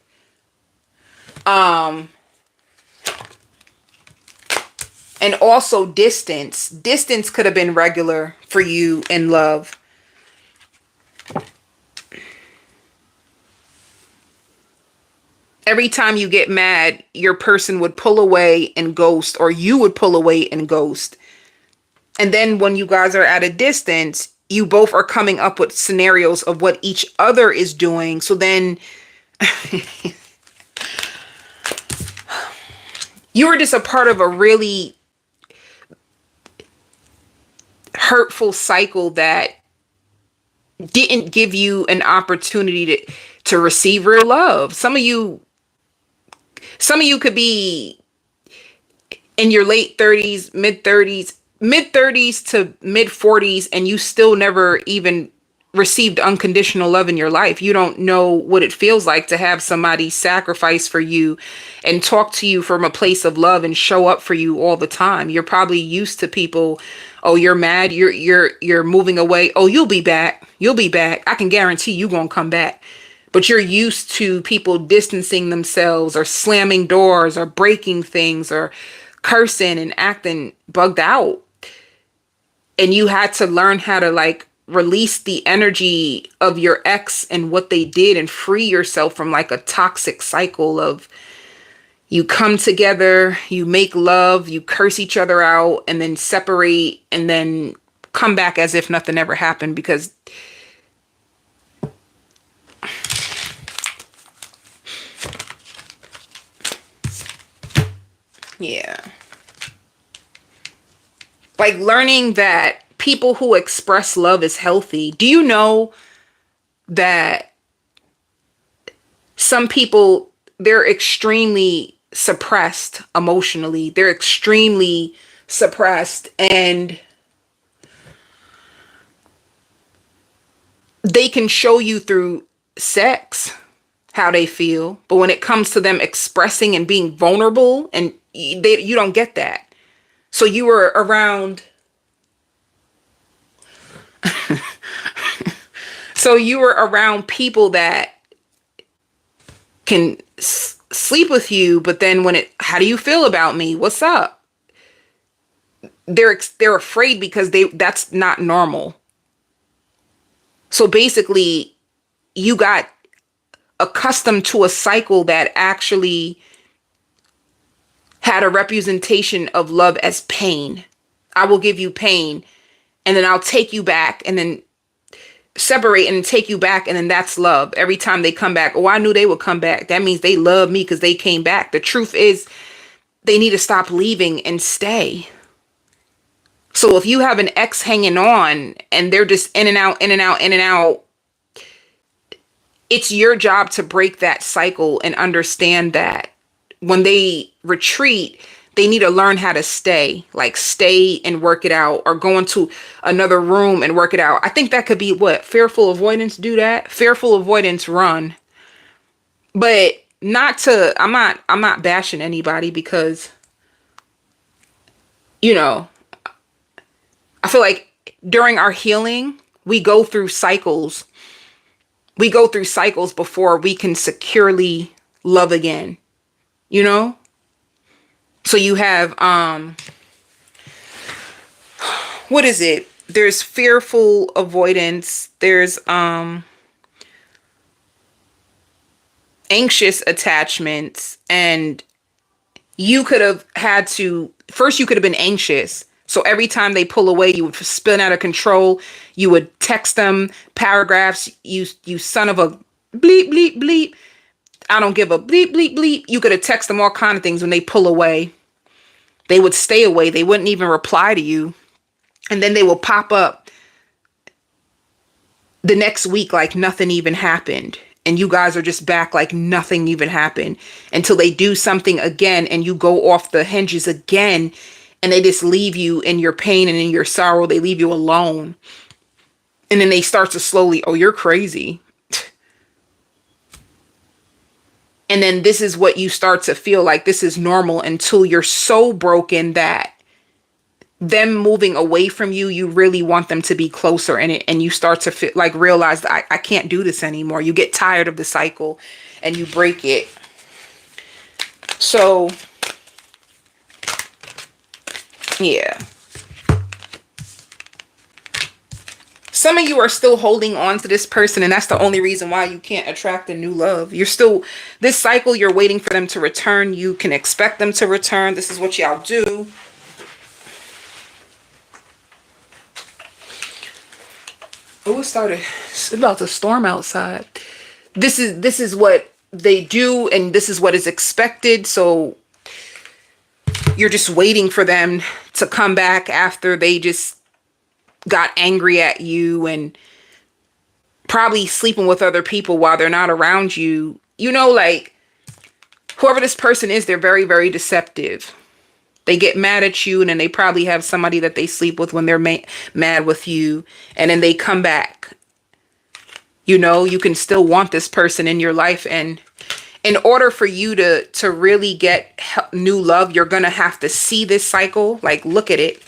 And also distance. Distance could have been regular for you in love. Every time you get mad, your person would pull away and ghost, or you would pull away and ghost. And then when you guys are at a distance, you both are coming up with scenarios of what each other is doing. So then you were just a part of a really hurtful cycle that didn't give you an opportunity to receive real love. Some of you could be in your late 30s, mid 30s to mid 40s, and you still never even received unconditional love in your life. You don't know what it feels like to have somebody sacrifice for you and talk to you from a place of love and show up for you all the time. You're probably used to people, oh, you're mad, you're moving away. Oh, you'll be back. You'll be back. I can guarantee you won't come back. But you're used to people distancing themselves or slamming doors or breaking things or cursing and acting bugged out. And you had to learn how to like release the energy of your ex and what they did and free yourself from like a toxic cycle of you come together, you make love, you curse each other out, and then separate and then come back as if nothing ever happened. Because yeah, like learning that people who express love is healthy. Do you know that some people, they're extremely suppressed emotionally. They're extremely suppressed, and they can show you through sex how they feel, but when it comes to them expressing and being vulnerable, and you don't get that. So you were around so you were around people that can sleep with you, but then how do you feel about me? What's up? They're afraid because that's not normal. So basically, you got accustomed to a cycle that actually had a representation of love as pain. I will give you pain, and then I'll take you back, and then separate and take you back, and then that's love. Every time they come back, oh, I knew they would come back. That means they love me because they came back. The truth is, they need to stop leaving and stay. So if you have an ex hanging on and they're just in and out, in and out, in and out, it's your job to break that cycle and understand that when they retreat, they need to learn how to stay, like stay and work it out, or go into another room and work it out. I think that could be what fearful avoidance do that. Fearful avoidance run. But not to, I'm not bashing anybody because, you know, I feel like during our healing, we go through cycles. We go through cycles before we can securely love again, you know? So you have, what is it? There's fearful avoidance. There's, anxious attachments. And you could have had to, first you could have been anxious. So every time they pull away, you would spin out of control. You would text them paragraphs. You son of a bleep, bleep, bleep. I don't give a bleep, bleep, bleep. You could have texted them all kind of things when they pull away. They would stay away. They wouldn't even reply to you. And then they will pop up the next week like nothing even happened. And you guys are just back like nothing even happened until they do something again and you go off the hinges again. And they just leave you in your pain and in your sorrow. They leave you alone. And then they start to slowly, oh, you're crazy. And then this is what you start to feel like this is normal until you're so broken that them moving away from you, you really want them to be closer in it. And you start to feel like realize that I can't do this anymore. You get tired of the cycle and you break it. So, yeah. Some of you are still holding on to this person, and that's the only reason why you can't attract a new love. You're still, this cycle, you're waiting for them to return. You can expect them to return. This is what y'all do. Oh, it's about to storm outside. This is what they do, and this is what is expected. So you're just waiting for them to come back after they just got angry at you and probably sleeping with other people while they're not around you. You know, like whoever this person is, they're very, very deceptive. They get mad at you and then they probably have somebody that they sleep with when they're mad with you. And then they come back. You know, you can still want this person in your life. And in order for you to really get new love, you're going to have to see this cycle. Like, look at it.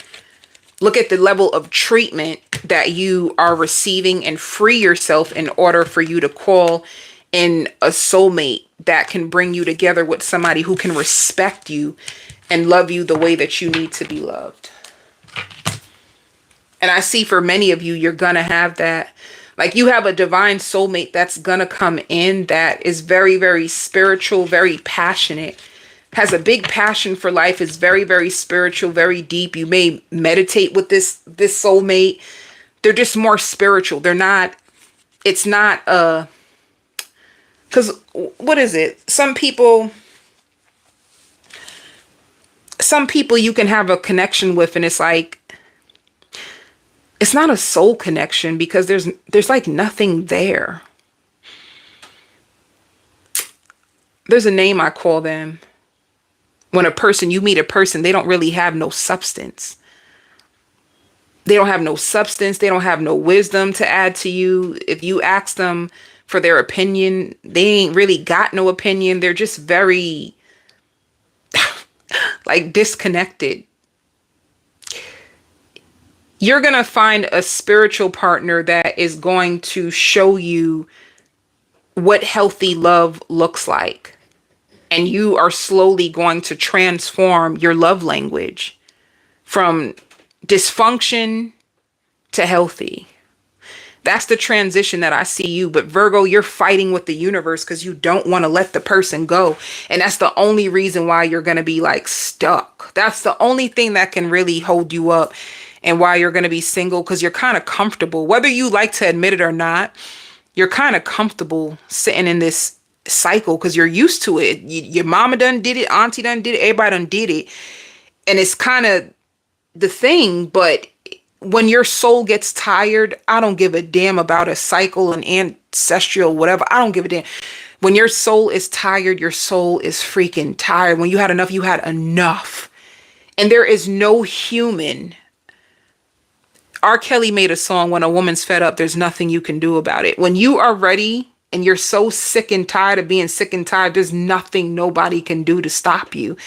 Look at the level of treatment that you are receiving and free yourself in order for you to call in a soulmate that can bring you together with somebody who can respect you and love you the way that you need to be loved. And I see for many of you, you're going to have that. Like you have a divine soulmate that's going to come in that is very, very spiritual, very passionate, has a big passion for life, is very, very spiritual, very deep. You may meditate with this soulmate. They're just more spiritual. They're not, it's not, because what is it? Some people you can have a connection with and it's like, it's not a soul connection because there's like nothing there. There's a name I call them. When you meet a person, they don't really have no substance. They don't have no substance. They don't have no wisdom to add to you. If you ask them for their opinion, they ain't really got no opinion. They're just very like disconnected. You're going to find a spiritual partner that is going to show you what healthy love looks like. And you are slowly going to transform your love language from dysfunction to healthy. That's the transition that I see you. But Virgo, you're fighting with the universe because you don't want to let the person go. And that's the only reason why you're going to be like stuck. That's the only thing that can really hold you up and why you're going to be single, because you're kind of comfortable. Whether you like to admit it or not, you're kind of comfortable sitting in this cycle because you're used to it. Your mama done did it, auntie done did it, everybody done did it. And it's kind of the thing, but when your soul gets tired, I don't give a damn about a cycle and ancestral, whatever. I don't give a damn. When your soul is tired, your soul is freaking tired. When you had enough, you had enough. And there is no human. R. Kelly made a song, "When a woman's fed up, there's nothing you can do about it." When you are ready and you're so sick and tired of being sick and tired, there's nothing nobody can do to stop you.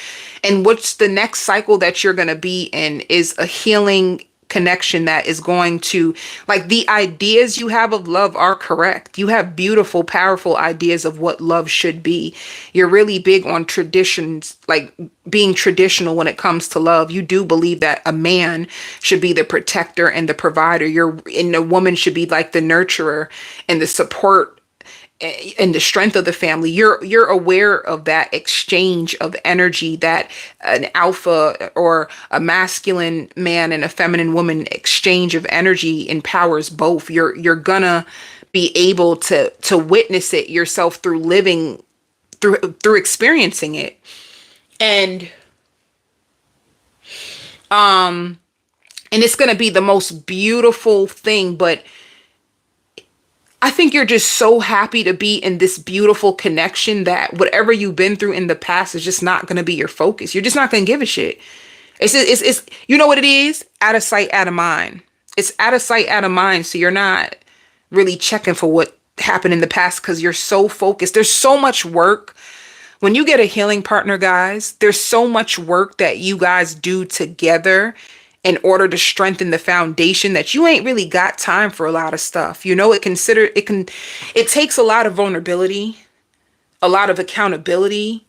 And what's the next cycle that you're going to be in is a healing connection that is going to, like, the ideas you have of love are correct. You have beautiful, powerful ideas of what love should be. You're really big on traditions, like being traditional when it comes to love. You do believe that a man should be the protector and the provider. And a woman should be like the nurturer and the support and the strength of the family. You're aware of that exchange of energy, that an alpha or a masculine man and a feminine woman exchange of energy empowers both. You're gonna be able to witness it yourself through living, through experiencing it. And it's gonna be the most beautiful thing. But I think you're just so happy to be in this beautiful connection that whatever you've been through in the past is just not going to be your focus. You're just not going to give a shit. It's you know what it is? Out of sight, out of mind. It's out of sight, out of mind. So you're not really checking for what happened in the past because you're so focused. There's so much work. When you get a healing partner, guys, there's so much work that you guys do together in order to strengthen the foundation that you ain't really got time for a lot of stuff. You know, it takes a lot of vulnerability, a lot of accountability,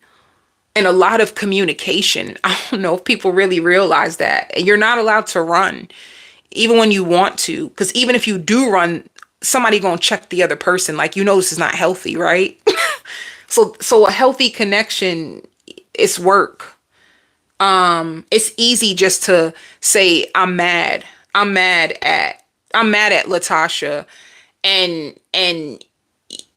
and a lot of communication. I don't know if people really realize that. You're not allowed to run, even when you want to, because even if you do run, somebody gonna check the other person. Like, you know, this is not healthy, right? So a healthy connection, it's work. It's easy just to say, I'm mad at Latasha. And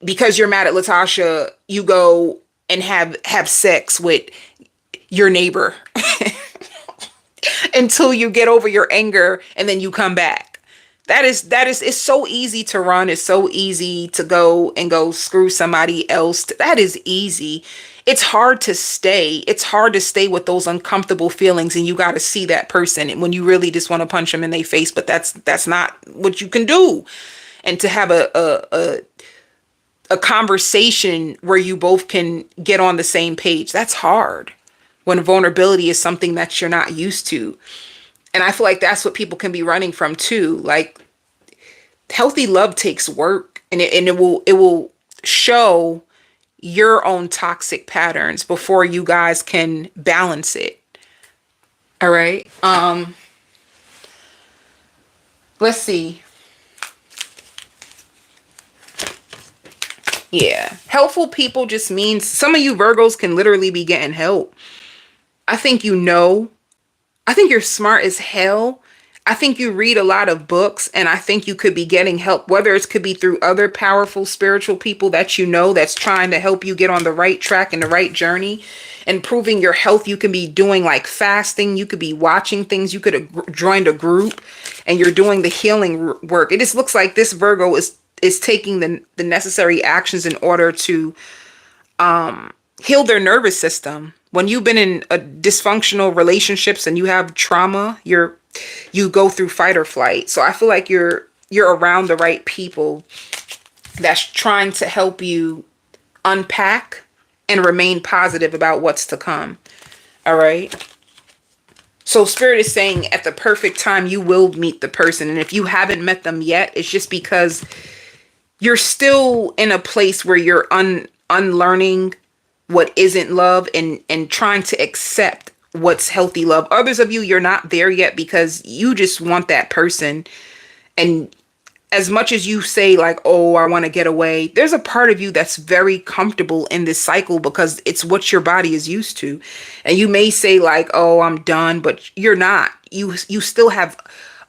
because you're mad at Latasha, you go and have sex with your neighbor until you get over your anger and then you come back. It's so easy to run. It's so easy to go screw somebody else. That is easy. It's hard to stay. It's hard to stay with those uncomfortable feelings, and you got to see that person when you really just want to punch them in their face, but that's not what you can do. And to have a conversation where you both can get on the same page, that's hard when vulnerability is something that you're not used to. And I feel like that's what people can be running from too. Like, healthy love takes work, and it will show your own toxic patterns before you guys can balance it. All right. Let's see. Yeah. Helpful people just means some of you Virgos can literally be getting help. I think I think you're smart as hell. I think you read a lot of books, and I think you could be getting help, whether it could be through other powerful spiritual people that you know that's trying to help you get on the right track and the right journey, improving your health. You can be doing like fasting. You could be watching things. You could have joined a group and you're doing the healing work. It just looks like this Virgo is taking the necessary actions in order to heal their nervous system. When you've been in a dysfunctional relationships and you have trauma, you go through fight or flight. So I feel like you're around the right people that's trying to help you unpack and remain positive about what's to come. All right. So Spirit is saying at the perfect time, you will meet the person. And if you haven't met them yet, it's just because you're still in a place where you're unlearning what isn't love and trying to accept what's healthy love. Others of you, you're not there yet because you just want that person. And as much as you say like, oh, I want to get away, there's a part of you that's very comfortable in this cycle because it's what your body is used to. And you may say like, oh, I'm done, but you're not. You still have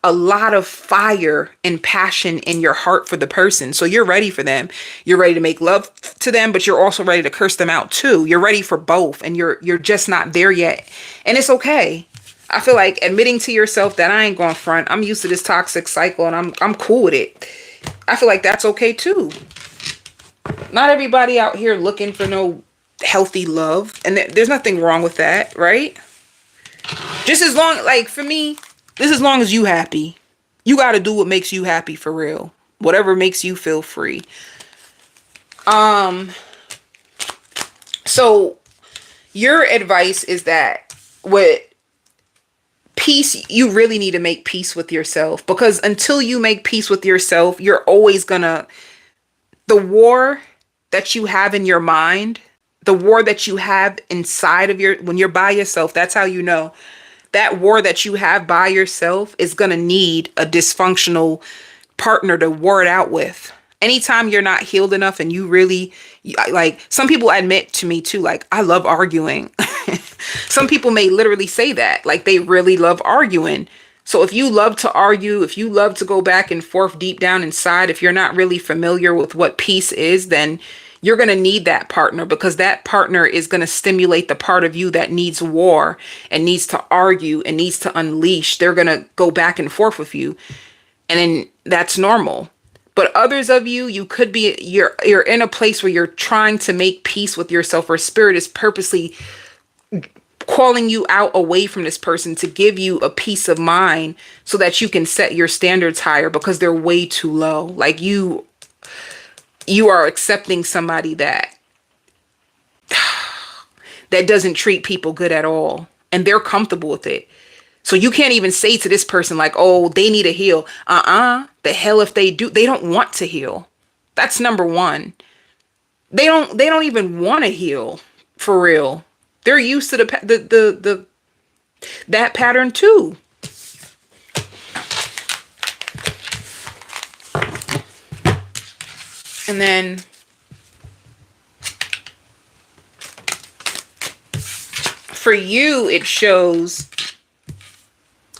a lot of fire and passion in your heart for the person. So you're ready for them. You're ready to make love to them, but you're also ready to curse them out too. You're ready for both, and you're just not there yet. And it's okay. I feel like admitting to yourself that I ain't going front. I'm used to this toxic cycle and I'm cool with it. I feel like that's okay too. Not everybody out here looking for no healthy love, and there's nothing wrong with that, right? Just as long, like for me, this as long as you happy. You got to do what makes you happy for real. Whatever makes you feel free. So your advice is that with peace, you really need to make peace with yourself, because until you make peace with yourself, you're always gonna, the war that you have in your mind, the war that you have inside of your, when you're by yourself, that's how you know. That war that you have by yourself is going to need a dysfunctional partner to war it out with. Anytime you're not healed enough and you really, like, some people admit to me too, like, I love arguing. Some people may literally say that, like, they really love arguing. So if you love to argue, if you love to go back and forth deep down inside, if you're not really familiar with what peace is, then you're going to need that partner, because that partner is going to stimulate the part of you that needs war and needs to argue and needs to unleash. They're going to go back and forth with you. And then that's normal. But others of you, you could be, you're in a place where you're trying to make peace with yourself, or spirit is purposely calling you out away from this person to give you a peace of mind so that you can set your standards higher, because they're way too low. Like you are accepting somebody that doesn't treat people good at all, and they're comfortable with it. So you can't even say to this person like, oh, they need to heal. The hell if they do. They don't want to heal. That's number one. They don't even want to heal for real. They're used to that pattern too. And then for you, it shows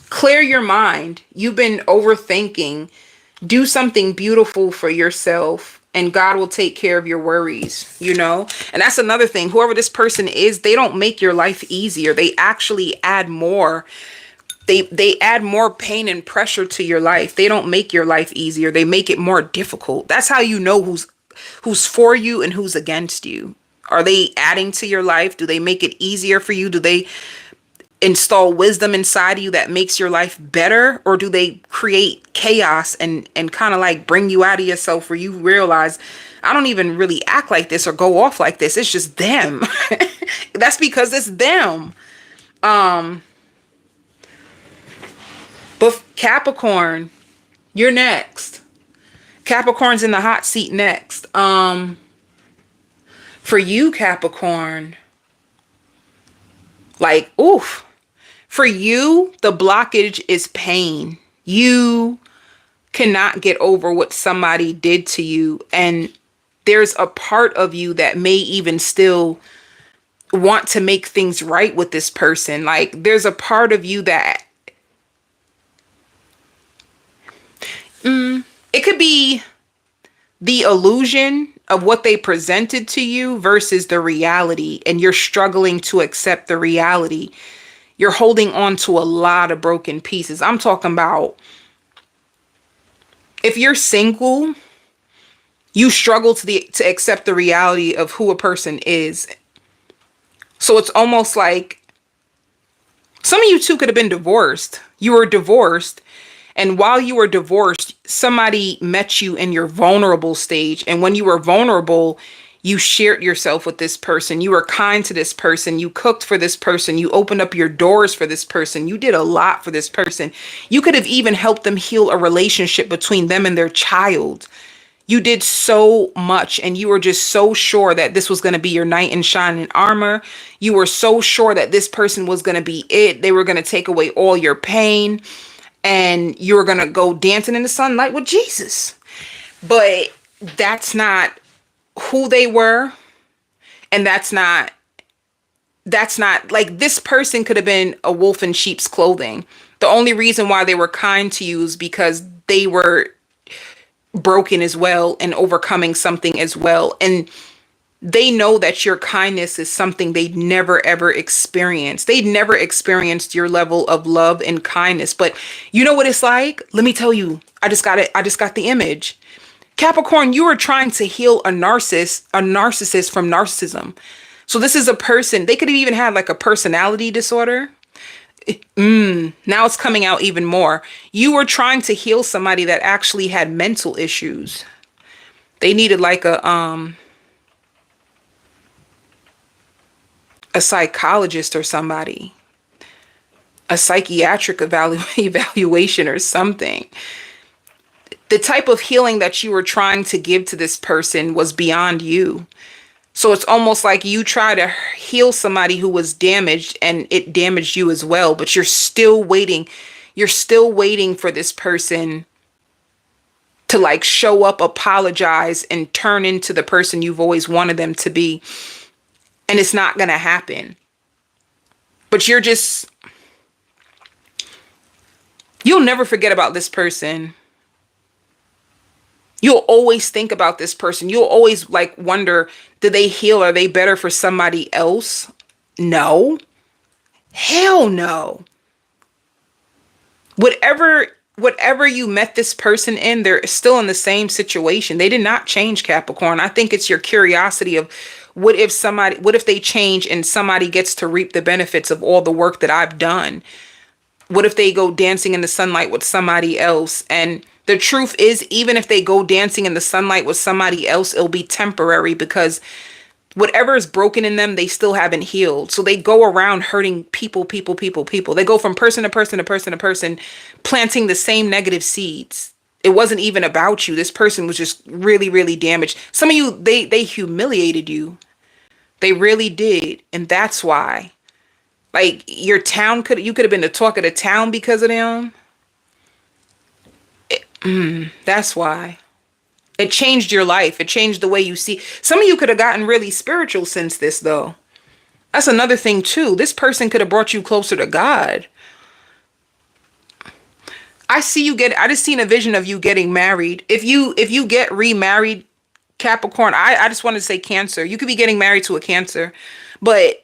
clear your mind. You've been overthinking. Do something beautiful for yourself, and God will take care of your worries, you know? And that's another thing. Whoever this person is, they don't make your life easier. They actually add more. They add more pain and pressure to your life. They don't make your life easier. They make it more difficult. That's how you know who's for you and who's against you. Are they adding to your life? Do they make it easier for you? Do they install wisdom inside of you that makes your life better? Or do they create chaos and kind of like bring you out of yourself, where you realize, I don't even really act like this or go off like this. It's just them. That's because it's them. But Capricorn, you're next. Capricorn's in the hot seat next. For you, Capricorn, like, oof. For you, the blockage is pain. You cannot get over what somebody did to you. And there's a part of you that may even still want to make things right with this person. Like, there's a part of you that it could be the illusion of what they presented to you versus the reality, and you're struggling to accept the reality. You're holding on to a lot of broken pieces. I'm talking about, if you're single, you struggle to accept the reality of who a person is. So it's almost like some of you two could have been divorced. You were divorced. And while you were divorced, somebody met you in your vulnerable stage. And when you were vulnerable, you shared yourself with this person. You were kind to this person. You cooked for this person. You opened up your doors for this person. You did a lot for this person. You could have even helped them heal a relationship between them and their child. You did so much, and you were just so sure that this was going to be your knight in shining armor. You were so sure that this person was going to be it. They were going to take away all your pain, and you were going to go dancing in the sunlight with Jesus. But that's not who they were. And that's not like, this person could have been a wolf in sheep's clothing. The only reason why they were kind to you is because they were broken as well and overcoming something as well. And they know that your kindness is something they'd never ever experienced. They'd never experienced your level of love and kindness. But you know what it's like? Let me tell you, I just got it. I just got the image. Capricorn, you are trying to heal a narcissist from narcissism. So this is a person, they could have even had like a personality disorder. Now it's coming out even more. You were trying to heal somebody that actually had mental issues. They needed like a psychologist or somebody, a psychiatric evaluation or something. The type of healing that you were trying to give to this person was beyond you. So it's almost like you try to heal somebody who was damaged and it damaged you as well, but you're still waiting. You're still waiting for this person to like show up, apologize, and turn into the person you've always wanted them to be. And it's not going to happen. But you'll never forget about this person. You'll always think about this person. You'll always like wonder, did they heal? Are they better for somebody else? No. Hell no. Whatever you met this person in, they're still in the same situation. They did not change, Capricorn. I think it's your curiosity of what if they change and somebody gets to reap the benefits of all the work that I've done? What if they go dancing in the sunlight with somebody else? And the truth is, even if they go dancing in the sunlight with somebody else, it'll be temporary because whatever is broken in them, they still haven't healed. So they go around hurting people. They go from person to person to person to person, planting the same negative seeds. It wasn't even about you. This person was just really, really damaged. Some of you, they humiliated you. They really did. And that's why. Like your town you could have been the talk of the town because of them. That's why. It changed your life. It changed the way you see. Some of you could have gotten really spiritual since this, though. That's another thing, too. This person could have brought you closer to God. I just seen a vision of you getting married. If you get remarried, Capricorn, I just want to say Cancer. You could be getting married to a Cancer. But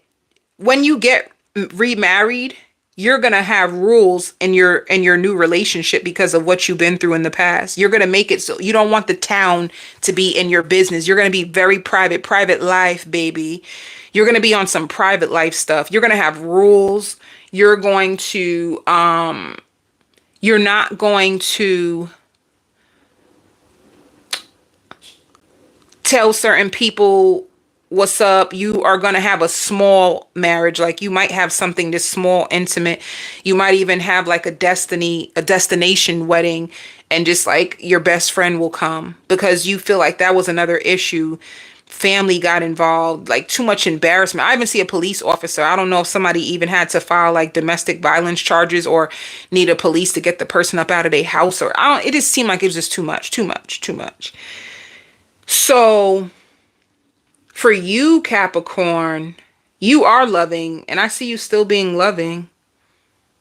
when you get remarried, you're going to have rules in your new relationship because of what you've been through in the past. You're going to make it so you don't want the town to be in your business. You're going to be very private life, baby. You're going to be on some private life stuff. You're going to have rules. You're going to, you're not going to tell certain people what's up. You are going to have a small marriage. Like you might have something this small, intimate. You might even have like a destination wedding, and just like your best friend will come because you feel like that was another issue. Family got involved, like too much embarrassment. I even see a police officer. I don't know if somebody even had to file like domestic violence charges or need a police to get the person up out of their house, or it just seemed like it was just too much. So for you, Capricorn, you are loving, and I see you still being loving.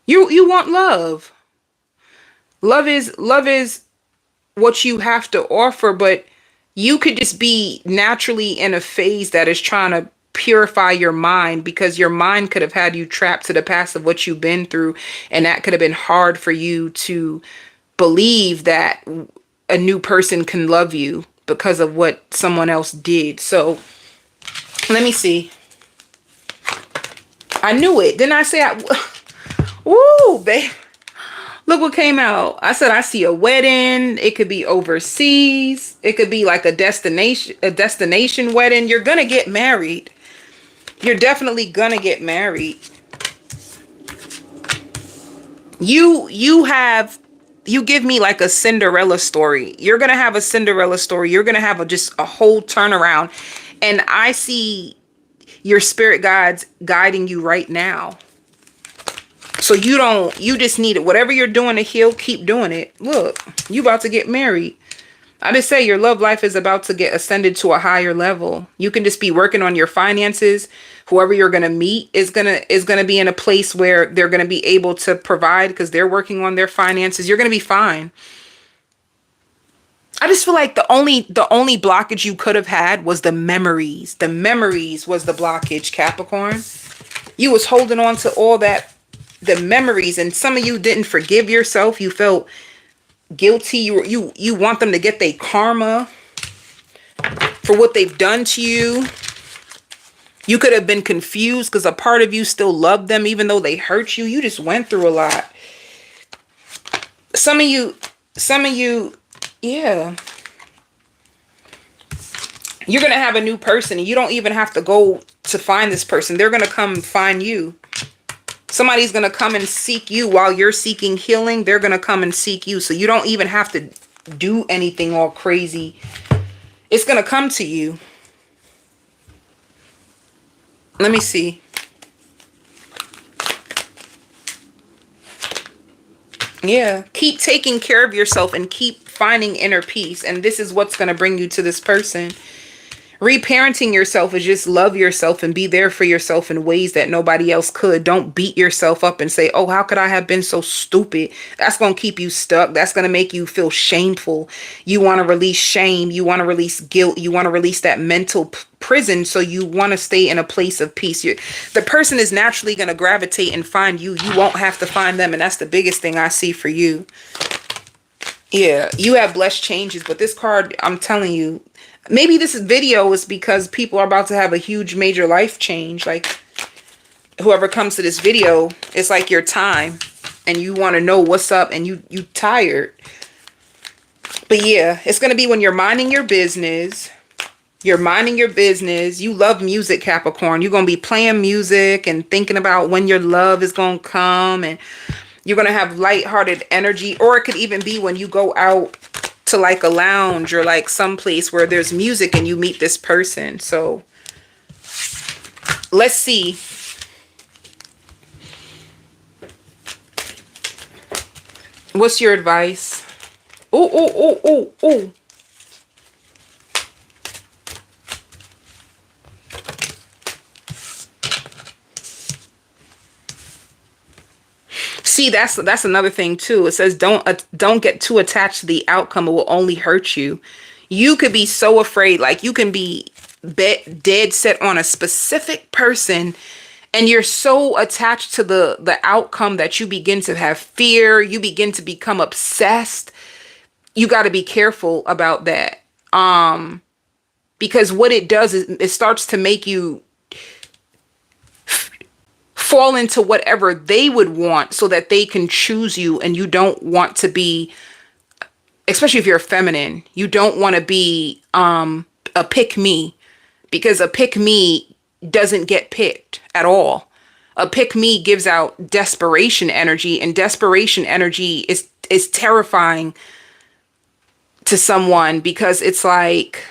You want love. Love is what you have to offer, but you could just be naturally in a phase that is trying to purify your mind, because your mind could have had you trapped to the past of what you've been through, and that could have been hard for you to believe that a new person can love you because of what someone else did. So let me see. I knew it. Didn't I say Woo, babe. Look what came out. I said I see a wedding. It could be overseas. It could be like a destination wedding. You're gonna get married. You're definitely gonna get married. You give me like a Cinderella story. You're gonna have a Cinderella story. You're gonna have just a whole turnaround. And I see your spirit guides guiding you right now. So you just need it. Whatever you're doing to heal, keep doing it. Look, you about to get married. I just say your love life is about to get ascended to a higher level. You can just be working on your finances. Whoever you're going to meet is going to be in a place where they're going to be able to provide because they're working on their finances. You're going to be fine. I just feel like the only blockage you could have had was the memories. The memories was the blockage, Capricorn. You was holding on to all that, the memories, and some of you didn't forgive yourself. You felt guilty. You want them to get their karma for what they've done to you. You could have been confused because a part of you still loved them even though they hurt you. You just went through a lot. Some of you, yeah. You're going to have a new person and you don't even have to go to find this person. They're going to come find you. Somebody's going to come and seek you while you're seeking healing. They're going to come and seek you. So you don't even have to do anything all crazy. It's going to come to you. Let me see. Yeah. Keep taking care of yourself and keep finding inner peace. And this is what's going to bring you to this person. Reparenting yourself is just love yourself and be there for yourself in ways that nobody else could. Don't beat yourself up and say, oh, how could I have been so stupid? That's going to keep you stuck. That's going to make you feel shameful. You want to release shame. You want to release guilt. You want to release that mental prison. So you want to stay in a place of peace. The person is naturally going to gravitate and find you. You won't have to find them. And that's the biggest thing I see for you. Yeah, you have blessed changes. But this card, I'm telling you, maybe this video is because people are about to have a huge major life change. Like whoever comes to this video, it's like your time and you want to know what's up and you tired. But yeah, it's going to be when you're minding your business. You're minding your business. You love music, Capricorn. You're going to be playing music and thinking about when your love is going to come, and you're going to have lighthearted energy. Or it could even be when you go out to like a lounge or like someplace where there's music and you meet this person. So let's see. What's your advice? Oh. See, that's another thing too. It says don't get too attached to the outcome. It will only hurt you. You could be so afraid, like you can be dead set on a specific person, and you're so attached to the outcome that you begin to have fear. You begin to become obsessed. You got to be careful about that. Because what it does is it starts to make you fall into whatever they would want so that they can choose you, and you don't want to be, especially if you're feminine, you don't want to be a pick me, because a pick me doesn't get picked at all. A pick me gives out desperation energy, and desperation energy is terrifying to someone because it's like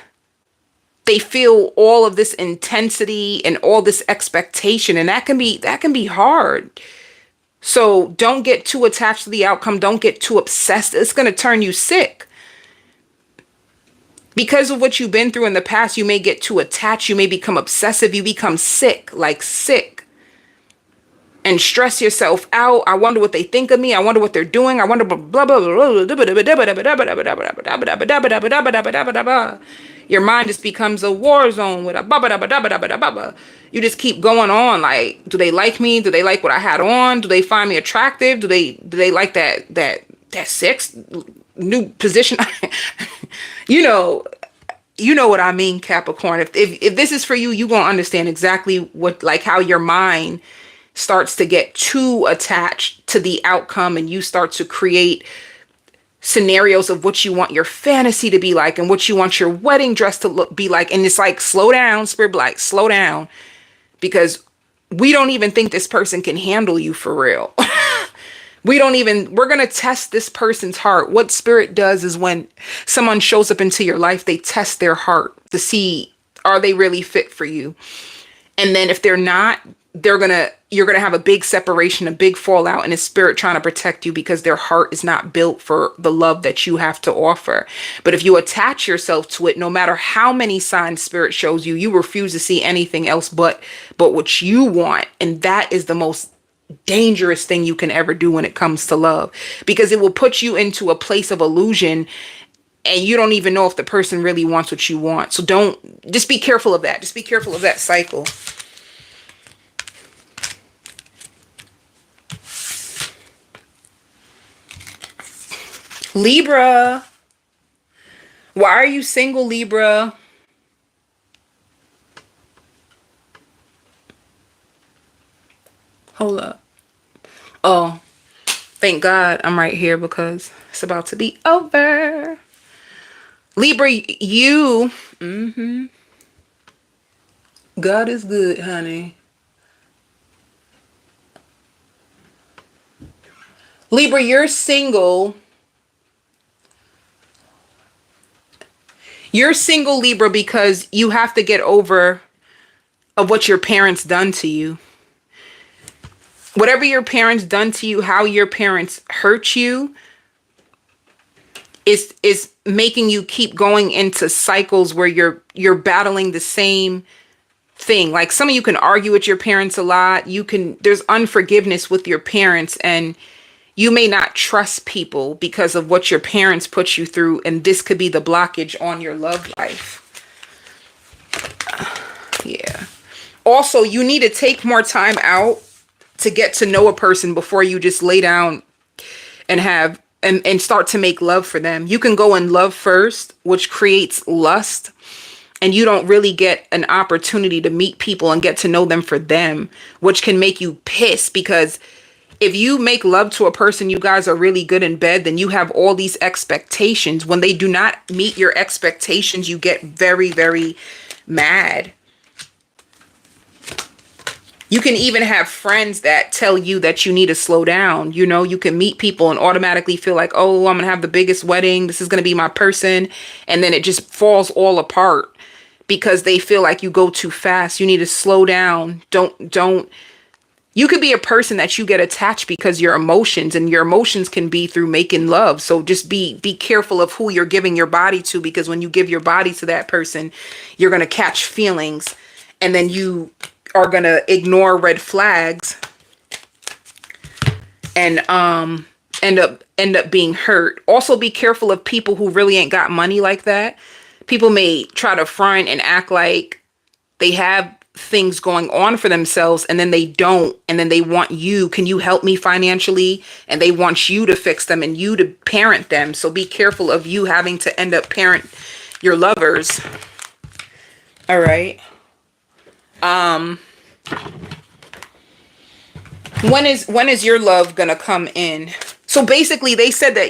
they feel all of this intensity and all this expectation, and that can be hard. So don't get too attached to the outcome. Don't get too obsessed. It's going to turn you sick. Because of what you've been through in the past, you may get too attached. You may become obsessive. You become sick, like sick. And stress yourself out. I wonder what they think of me. I wonder what they're doing. I wonder blah blah blah blah. Your mind just becomes a war zone with a blah blah blah blah. You just keep going on. Like, do they like me? Do they like what I had on? Do they find me attractive? Do they like that sex new position? You know what I mean, Capricorn. If this is for you, you're gonna understand exactly what, like, how your mind starts to get too attached to the outcome, and you start to create scenarios of what you want your fantasy to be like and what you want your wedding dress to be like. And it's like, slow down, spirit, like, slow down, because we don't even think this person can handle you for real. We're going to test this person's heart. What spirit does is when someone shows up into your life, they test their heart to see, are they really fit for you? And then if they're not, you're going to have a big separation, a big fallout, and a spirit trying to protect you because their heart is not built for the love that you have to offer. But if you attach yourself to it, no matter how many signs spirit shows you, you refuse to see anything else but what you want. And that is the most dangerous thing you can ever do when it comes to love, because it will put you into a place of illusion and you don't even know if the person really wants what you want. So just be careful of that. Just be careful of that cycle. Libra. Why are you single, Libra? Hold up. Oh, thank God I'm right here because it's about to be over. Libra, you... God is good, honey. Libra, you're single. You're single, Libra, because you have to get over of what your parents done to you. Whatever your parents done to you, how your parents hurt you, is making you keep going into cycles where you're battling the same thing. Like some of you can argue with your parents a lot. There's unforgiveness with your parents, and you may not trust people because of what your parents put you through, and this could be the blockage on your love life. Yeah. Also, you need to take more time out to get to know a person before you just lay down and start to make love for them. You can go in love first, which creates lust, and you don't really get an opportunity to meet people and get to know them for them, which can make you pissed because if you make love to a person, you guys are really good in bed, then you have all these expectations. When they do not meet your expectations, you get very, very mad. You can even have friends that tell you that you need to slow down. You know, you can meet people and automatically feel like, oh, I'm going to have the biggest wedding. This is going to be my person. And then it just falls all apart because they feel like you go too fast. You need to slow down. You could be a person that you get attached because your emotions, and your emotions can be through making love. So just be careful of who you're giving your body to, because when you give your body to that person, you're going to catch feelings, and then you are going to ignore red flags and end up being hurt. Also be careful of people who really ain't got money like that. People may try to front and act like they have things going on for themselves, and then they don't, and then they want you, can you help me financially? And they want you to fix them and you to parent them. So be careful of you having to end up parent your lovers. All right. When is your love gonna come in? So basically they said that